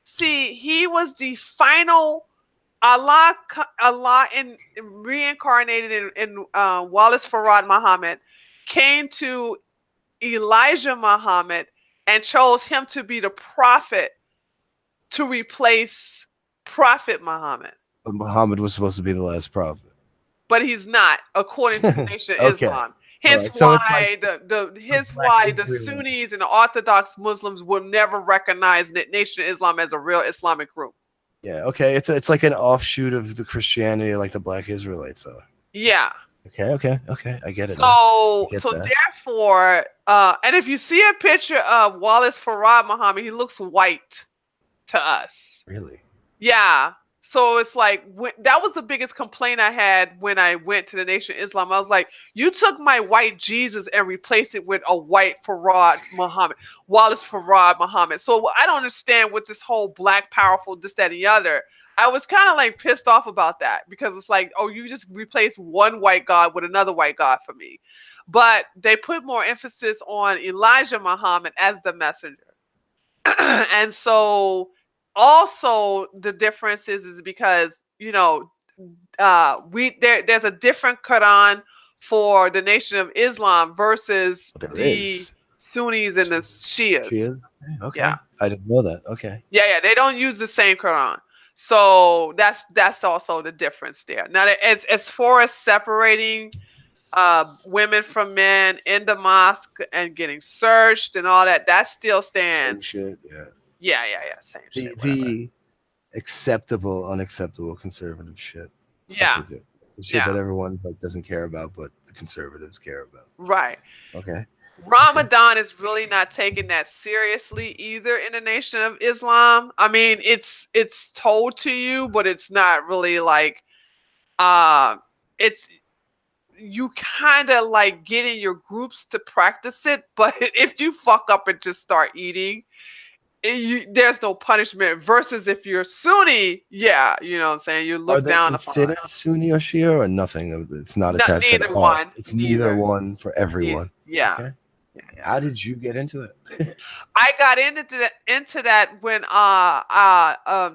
See, he was the final Allah in reincarnated in Wallace Farad Muhammad came to Elijah Muhammad and chose him to be the prophet to replace Prophet Muhammad. But Muhammad was supposed to be the last prophet. But he's not, according to the Nation of Okay. Islam. All Hence right. So it's like why the black the Israelite. Sunnis and the Orthodox Muslims will never recognize the Nation of Islam as a real Islamic group. Yeah. Okay. It's like an offshoot of the Christianity, like the black Israelites are. Yeah. Okay. Okay. Okay. I get it now. I So get that. therefore, and if you see a picture of Wallace Farad Muhammad, he looks white to us. Really. Yeah. So it's like that was the biggest complaint I had when I went to the Nation of Islam. I was like, you took my white Jesus and replaced it with a white Farad Muhammad, Wallace Farad Muhammad. So I don't understand what this whole black powerful, this, that, and the other. I was kind of like pissed off about that because it's like, oh, you just replaced one white God with another white God for me. But they put more emphasis on Elijah Muhammad as the messenger. And so also the difference is because there's a different Quran for the Nation of Islam versus Well, there the is. Sunnis and the She Shias. is. Yeah, Okay. I didn't know that. Okay. yeah, they don't use the same Quran. So that's also the difference there. Now, as far as separating women from men in the mosque and getting searched and all that, that still Same stands. shit. Yeah. Yeah, yeah, yeah, same shit, whatever. The acceptable, unacceptable conservative shit that Yeah, they do. The shit yeah, that everyone like doesn't care about, but the conservatives care about. right. Okay. Okay. Ramadan is really not taking that seriously either in the Nation of Islam. I mean, it's told to you, but it's not really like uh it's you kind of like get in your groups to practice it, but if you fuck up and just start eating, there's no punishment. Versus if you're Sunni, yeah, you know what I'm saying, you Are look they down upon. considered Sunni or Shia or nothing? It's not Not attached at neither all. one, It's neither neither. one for everyone. Yeah, Okay. yeah, yeah. How did you get into it? I got into that when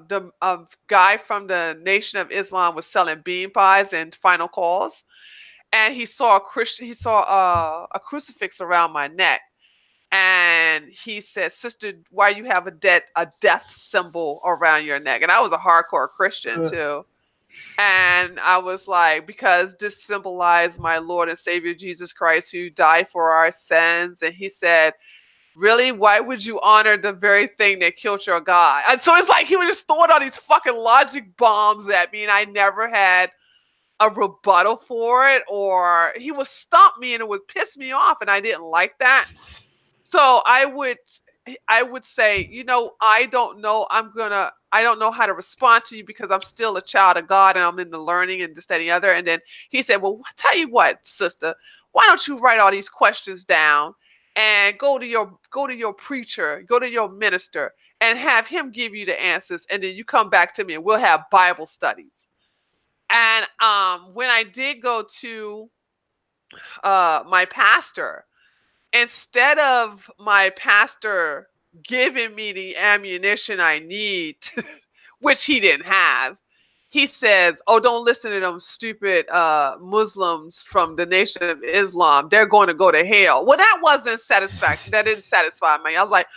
the guy from the Nation of Islam was selling bean pies and final calls, and he saw a crucifix around my neck, and he said, "Sister, why you have a death symbol around your neck?" And I was a hardcore Christian too. And I was like, because this symbolized my Lord and Savior Jesus Christ who died for our sins. And he said, really, why would you honor the very thing that killed your God? And so it's like he was just throwing all these fucking logic bombs at me, and I never had a rebuttal for it, or he would stump me and it would piss me off, and I didn't like that. So I would say, I don't know how to respond to you because I'm still a child of God and I'm in the learning and this, that, and the other. And then he said, well, tell you what, sister, why don't you write all these questions down and go to your preacher, go to your minister, and have him give you the answers, and then you come back to me and we'll have Bible studies. And when I did go to my pastor, instead of my pastor giving me the ammunition I need, which he didn't have, he says, "Oh, don't listen to them stupid Muslims from the Nation of Islam. They're going to go to hell." Well, that wasn't satisfaction. That didn't satisfy me. I was like,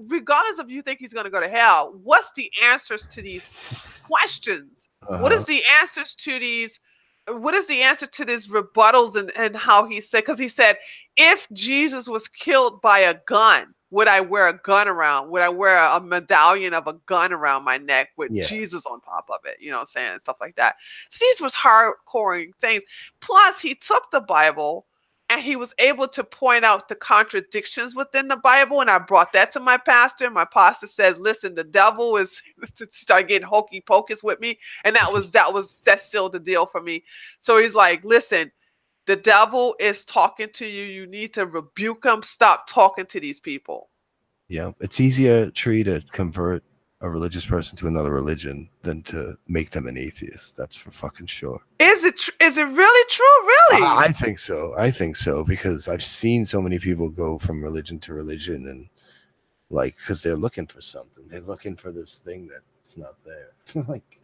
regardless of you think he's going to go to hell, what's the answers to these questions? What Uh-huh. is the answers to these? What is the answer to these rebuttals and how he said? Because he said, if Jesus was killed by a gun, would I wear a gun around? Would I wear a medallion of a gun around my neck with Yeah. Jesus on top of it? You know what I'm saying? Stuff like that. So these was hardcore things. Plus, he took the Bible and he was able to point out the contradictions within the Bible. And I brought that to my pastor. My pastor says, listen, the devil is to start getting hokey pocus with me. And that sealed the deal for me. So he's like, listen, the devil is talking to you. You need to rebuke him. Stop talking to these people. Yeah. It's easier, Tree, to convert a religious person to another religion than to make them an atheist. That's for fucking sure. Is it really true? Really? I think so. I think so because I've seen so many people go from religion to religion and like because they're looking for something. They're looking for this thing that's not there. Like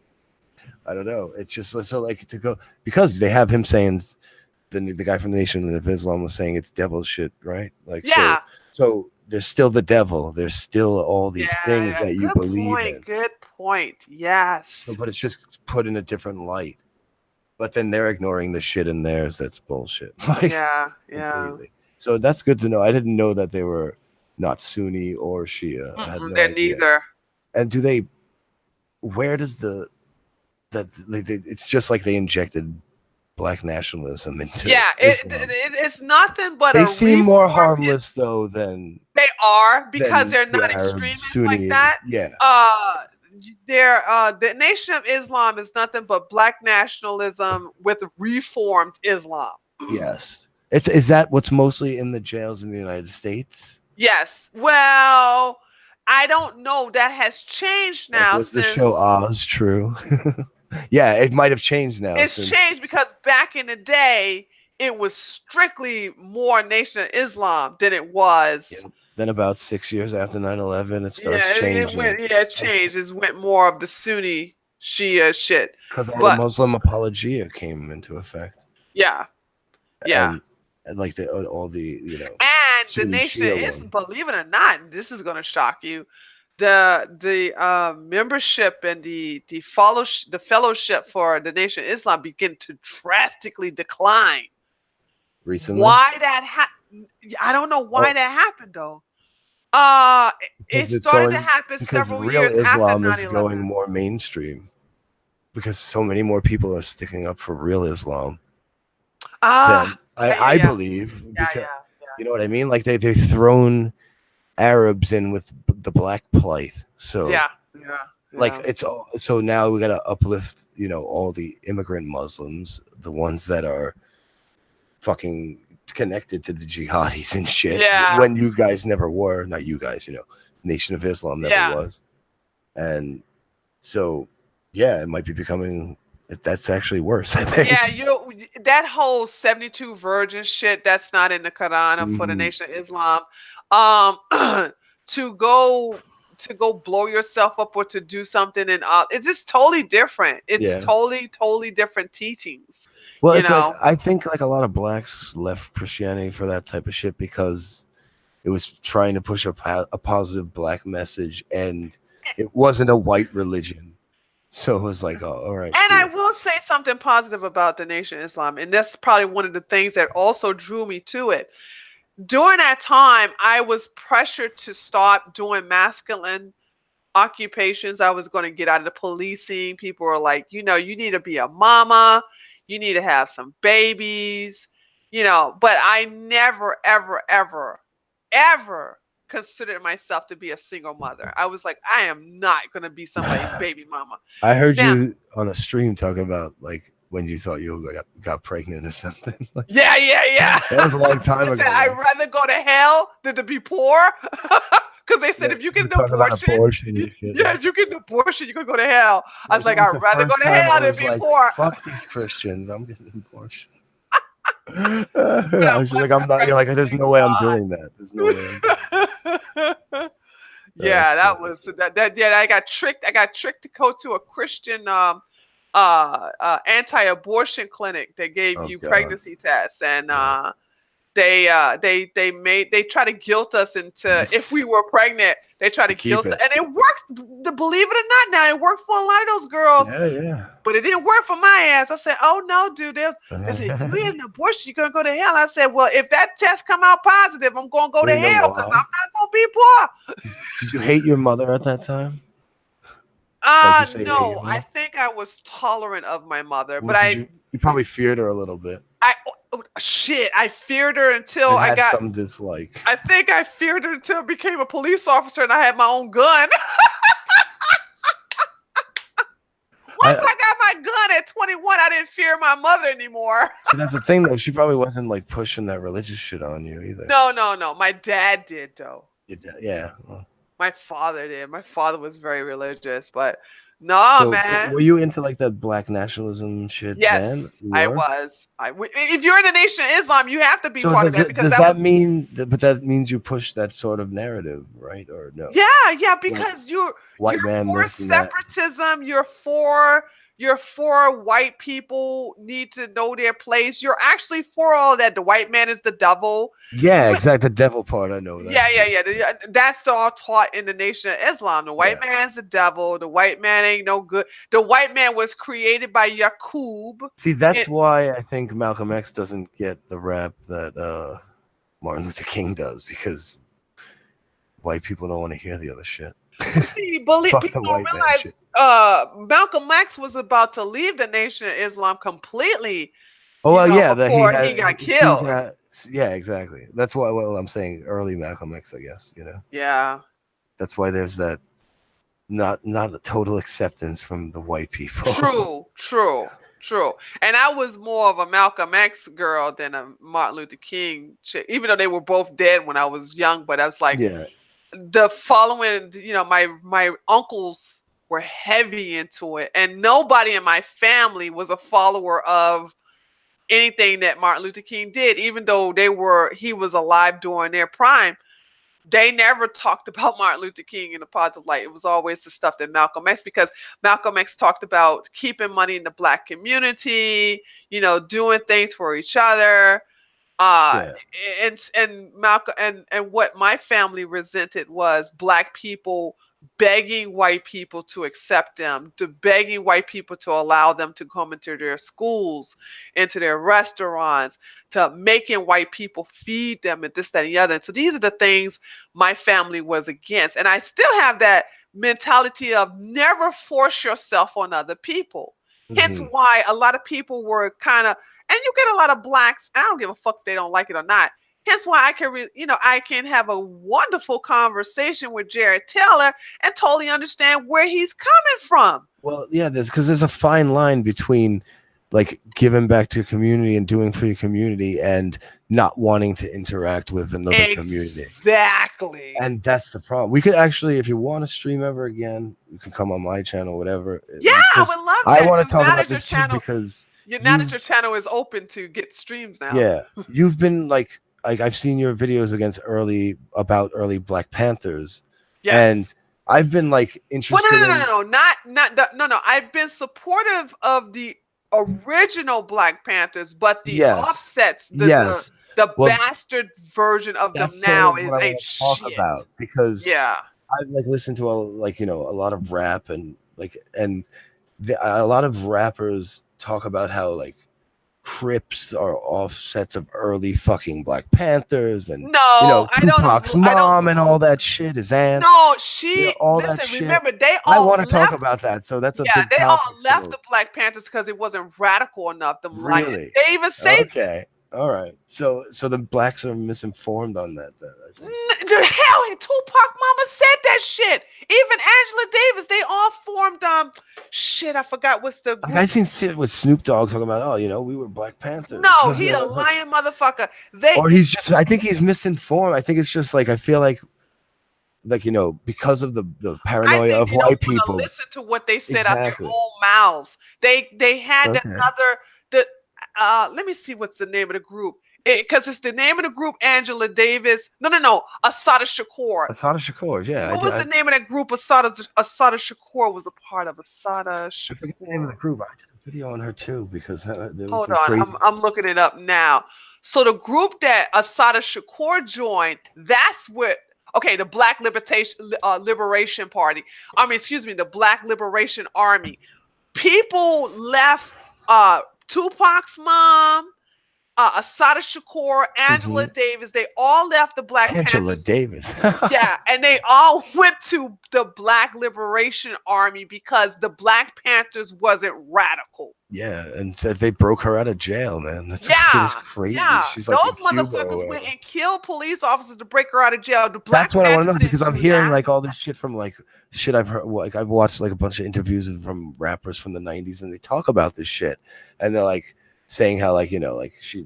I don't know. It's just so like to go because they have him saying the guy from the Nation of Islam was saying it's devil shit, right? Like Yeah. so there's still the devil. There's still all these things Yeah. that you Good believe point. in. Good point. Yes. So, but it's just put in a different light. But then they're ignoring the shit in theirs that's bullshit. Like Yeah. Yeah. completely. So that's good to know. I didn't know that they were not Sunni or Shia. I had no They're idea. neither. And do they? Where does it's just like they injected black nationalism into Islam. It's nothing but They a seem more reform. harmless though than They are because they're the not Arab extremists Sunni. like that. Yeah. They're the Nation of Islam is nothing but black nationalism with reformed Islam. Yes. Is that what's mostly in the jails in the United States? Yes. Well, I don't know. That has changed now. Like, was the show Oz true? Yeah, it might have changed now. It's changed because back in the day, it was strictly more Nation of Islam than it was. Yeah. Then about 6 years after 9/11, it starts changing. It changed. It went more of the Sunni Shia shit. Because all the Muslim apologia came into effect. Yeah. Yeah. And like all the, you know. And the Nation is, believe it or not, this is going to shock you. The membership and the fellowship for the Nation of Islam begin to drastically decline. Recently? Why that happened? I don't know why that happened though. It started to happen several years real Islam after 9/11. is going more mainstream because so many more people are sticking up for real Islam. I believe because you know what I mean. Like they've thrown Arabs in with the black plight. So like it's all, so now we got to uplift, you know, all the immigrant Muslims, the ones that are fucking connected to the jihadis and shit. When you guys never were, not you guys, you know, Nation of Islam never was. And so yeah, it might be becoming, that's actually worse, I think. Yeah, that whole 72 virgin shit that's not in the Quran for the Nation of Islam. To go blow yourself up or to do something and it's just totally different. It's totally different teachings. Well, it's like I think like a lot of blacks left Christianity for that type of shit because it was trying to push a positive black message and it wasn't a white religion. So it was like, oh, all right. And I will say something positive about the Nation of Islam, and that's probably one of the things that also drew me to it. During that time, I was pressured to stop doing masculine occupations. I was going to get out of the policing. People were like, you know, you need to be a mama. You need to have some babies, you know, but I never, ever, ever, ever considered myself to be a single mother. I was like, I am not going to be somebody's baby mama. I heard you on a stream talking about like when you thought you got pregnant or something. Like, yeah. That was a long time ago. I'd rather go to hell than to be poor. Because they said if you get an abortion, if you get an abortion, you're going to go to hell. I was like, I'd rather go to hell than be poor. Fuck these Christians. I'm getting an abortion. But I I was like, I'm wasn't not. You're pregnant, like, there's thank no way I'm doing that. There's no way I'm doing God. that. Yeah, That's that funny. was that. Yeah, I got tricked. I got tricked to go to a Christian anti-abortion clinic that gave Oh you God. pregnancy tests, and Yeah. they try to guilt us into, if we were pregnant, they try To to keep guilt, it. and it worked. Believe it or not, now it worked for a lot of those girls, Yeah, yeah. but it didn't work for my ass. I said, "Oh no, dude." They said, "You had an abortion, you're gonna go to hell." I said, "Well, if that test come out positive, I'm gonna go Well, to you know hell because why? I'm not gonna be poor." Did you hate your mother at that time? Like you say, you hate your No, I mother. think I was tolerant of my mother, Well, but did you? You probably feared her a little bit shit, I feared her until and I had got. some dislike. I think I feared her until I became a police officer and I had my own gun. Once I I got my gun at 21, I didn't fear my mother anymore. see. That's the thing, though. She probably wasn't like pushing that religious shit on you either. No, no, no. My dad did though. Yeah. Well, My father did. My father was very religious, but no, so, man. were you into like that black nationalism shit then? Yes, You I were. was. If you're in the Nation of Islam, you have to be So part of that because does that that was. mean that? But that means you push that sort of narrative, right? Or no? Yeah, yeah, White because you're white man for this and that. separatism, you're for white people need to know their place. You're actually for all that. The white man is the devil. Yeah, You exactly. The devil part, I know Yeah, that yeah, shit. yeah. That's all taught in the Nation of Islam. The white Yeah. man's the devil. The white man ain't no good. The white man was created by Yaqub. See, that's It, why I think Malcolm X doesn't get the rap that Martin Luther King does, because white people don't want to hear the other shit. see, believe Fuck people the don't white man realize shit. Malcolm X was about to leave the Nation of Islam completely, Oh well, yeah, that before he got he seemed to killed. have, yeah, exactly. That's why, well, I'm saying early Malcolm X, I guess, Yeah. That's why there's that not a total acceptance from the white people. True, true, true. And I was more of a Malcolm X girl than a Martin Luther King chick, even though they were both dead when I was young. But I was like, Yeah. the following, my uncles were heavy into it, and nobody in my family was a follower of anything that Martin Luther King did, even though he was alive during their prime. They never talked about Martin Luther King in a positive light. It was always the stuff that Malcolm X, because Malcolm X talked about keeping money in the black community, doing things for each other. Uh, Yeah. and Malcolm and what my family resented was black people begging white people to accept them, to begging white people to allow them to come into their schools, into their restaurants, to making white people feed them and this, that, and the other. And so these are the things my family was against. And I still have that mentality of never force yourself on other people. Hence Hmm. why a lot of people were kind of, and you get a lot of blacks. I don't give a fuck if they don't like it or not. Hence why I can have a wonderful conversation with Jared Taylor and totally understand where he's coming from. Well, yeah, there's a fine line between like giving back to your community and doing for your community and not wanting to interact with another community. Exactly. And that's the problem. We could actually, if you want to stream ever again, you can come on my channel, whatever. Yeah, I Because would love I that. want to talk Now about that your this too, channel, because now that your you've, channel is open to get streams now. yeah, you've been like I've seen your videos about early Black Panthers, Yes. and I've been like Well, interested in. no, no. I've been supportive of the original Black Panthers, but the Yes, offsets, yes. the Well, bastard version of them that's sort now of is what I ain't want to talk shit. about, because Yeah. I've like listened to a lot of rap, and a lot of rappers talk about how like Crips are offsets of early fucking Black Panthers, and No, I don't Tupac's agree. I don't. mom and all that shit, his aunt, No, all that listen, shit. remember, they I all want to talk left. about that, so that's a Yeah, big they all topic. left So the Black Panthers because it wasn't radical enough. Them lying. really, They even say, okay, all right. So the blacks are misinformed on that, then I think. The hell, Tupac mama said that shit. Even Angela Davis, they all formed shit, I forgot what's the Like group. I seen shit with Snoop Dogg talking about, we were Black Panthers. No, he a lying motherfucker. Or he's just, I think he's misinformed. I think it's just like, I feel like because of the I paranoia think of they don't white want to people. listen to what they said out their Exactly. own mouths. They had Okay. the Let me see what's the name of the group. Because it's the name of the group, Angela Davis. No. Asada Shakur. Asada Shakur, yeah. What was the name of that group Asada Shakur was a part of? Asada I forget the name of the Shakur. group. I did a video on her too because there was Hold some on, crazy. I'm looking it up now. So the group that Asada Shakur joined, that's what. Okay, the Liberation Party. I mean, excuse me, the Black Liberation Army. People left Tupac's mom, Asada Shakur, Angela Mhm. Davis. They all left the Black Angela Panthers. Davis. Yeah, and they all went to the Black Liberation Army because the Black Panthers wasn't radical. Yeah, and said they broke her out of jail, man. That shit is Yeah, crazy. yeah. She's Those like in Cuba or motherfuckers went whatever. and killed police officers to break her out of jail. The That's Black what I want to Panthers know didn't because I'm do hearing that. like all this shit from like shit I've heard. Like I've watched like a bunch of interviews from rappers from the '90s, and they talk about this shit, and they're like saying how like like she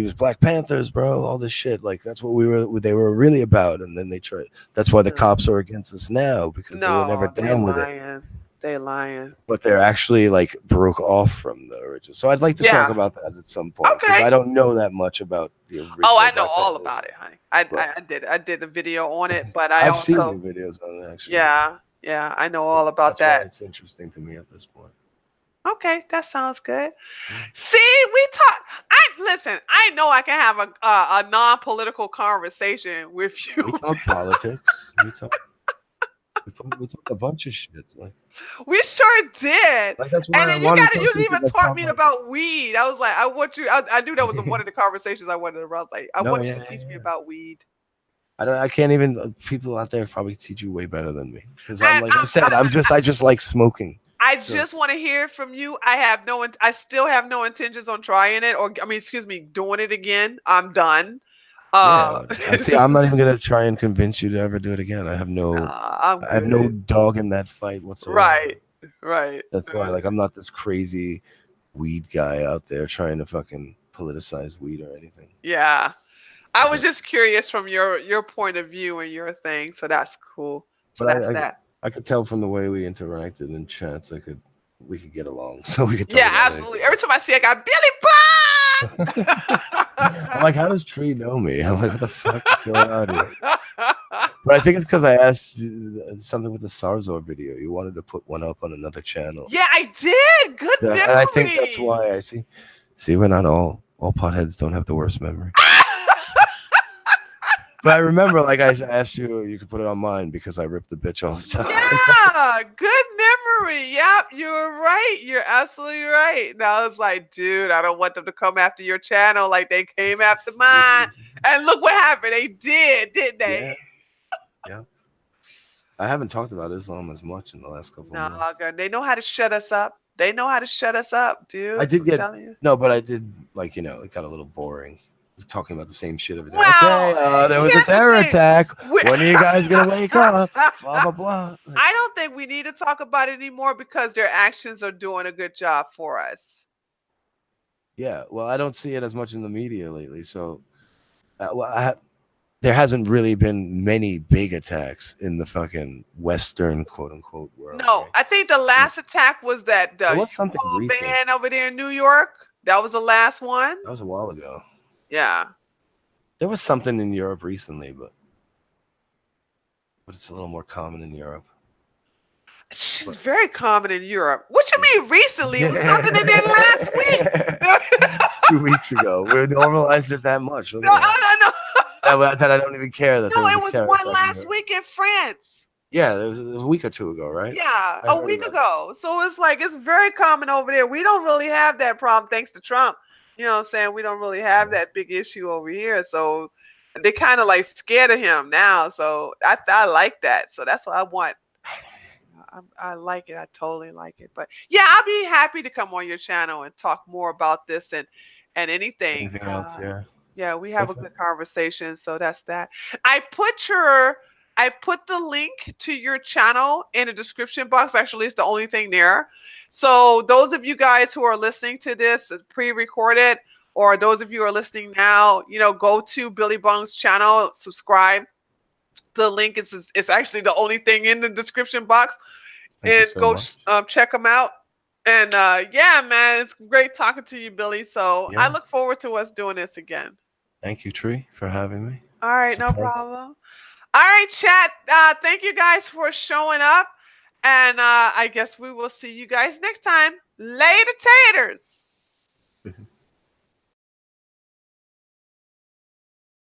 was Black Panthers, bro. All this shit, like that's what they were really about, and then they tried. That's why the No, cops are against us now because they were never they down with it. lying. They lying. But they're actually like broke off from the original. So I'd like to talk Yeah. about that at some point because Okay. I don't know that much about the Oh, original I know Black all Panthers. about it, honey. But I did a video on it, but I I've seen also your videos on it actually. yeah, I know So all about that's why that. it's interesting to me at this point. Okay, that sounds good. Yeah. See, we talk. I listen. I know I can have a non-political conversation with We you. talk politics. We talk a bunch of shit. We sure did. Like that's And why I then wanted to you talk to even people that taught talk me about. about weed. I was like, I want you. I knew that was one of the conversations I wanted to. I was like, I No, want you yeah, to yeah, teach me yeah. about weed. I can't even. People out there probably teach you way better than me because I'm And like I said, I just like smoking. I So just want to hear from you. I still have no intentions on trying it, or I mean, excuse me, doing it again. I'm done. yeah, I see. I'm not even Nah, gonna try and convince you to ever do it again. I'm I have no good. dog in that fight Right, whatsoever. right. That's why, like, I'm not this crazy weed guy out there trying to fucking politicize weed or anything. Yeah. I was But, just curious from your point of view and your thing, so that's cool. So but that's that. I could tell from the way we interacted in chats, we could get along, so we could talk Yeah, about absolutely. anything. Every time I see, I got I'm like, how does Tree know me? I'm like, what the fuck is going on here? Billy But I think it's because I asked you something with the Sarzor video. You wanted to put one up on another channel. Yeah, I did. Good Yeah, memory. and I think that's why I see. See, we're not all potheads don't have the worst memory. But I remember, like I asked you, you could put it on mine because I rip the bitch all the time. Yeah, good memory. Yep, you're right. You're absolutely right. And I was like, dude, I don't want them to come after your channel like they came after mine. And look what happened. They did, didn't they? Yeah, yeah. I haven't talked about Islam as much in the last couple No, of months. girl, they know how to shut us up. They know how to shut us up, dude. I did I'm get telling you. no, but I did like it got a little boring. Talking about the same shit every day. Well, Okay, there was a here's the terror thing. attack. When are you guys gonna wake up? Blah blah blah. I don't think we need to talk about it anymore because their actions are doing a good job for us. Yeah, well, I don't see it as much in the media lately. So, there hasn't really been many big attacks in the fucking Western quote unquote world. No, Right? I think the last attack was that There the was something U-Haul recent. van over there in New York. That was the last one. That was a while ago. Yeah. There was something in Europe recently, but it's a little more common in Europe. She's very common in Europe. What you mean recently? It was something in there last week. 2 weeks ago. We normalized it that much. Look No, at that. no. That I don't even care that No, there it was was a terror one attack in last Europe. week in France. Yeah, it was a week or two ago, right? Yeah, I a heard week about ago. So it's like it's very common over there. We don't really have that problem thanks to Trump. You know what I'm saying? We don't really have that big issue over here. So they kind of like scared of him now. So I like that. So that's what I want. I like it. I totally like it. But yeah, I'll be happy to come on your channel and talk more about this and anything. Anything else? Yeah. Yeah, we have a Perfect. good conversation. So that's that. I put the link to your channel in the description box. Actually, it's the only thing there. So those of you guys who are listening to this pre-recorded, or those of you who are listening now, go to Billy Bong's channel, subscribe. The link is actually the only thing in the description box. Thank you And so go much. check them out. And yeah, man, it's great talking to you, Billy. So I Yeah. look forward to us doing this again. Thank you, Tree, for having me. All right, It's a no pleasure. problem. All right, chat. Thank you guys for showing up. And I guess we will see you guys next time. Later, taters.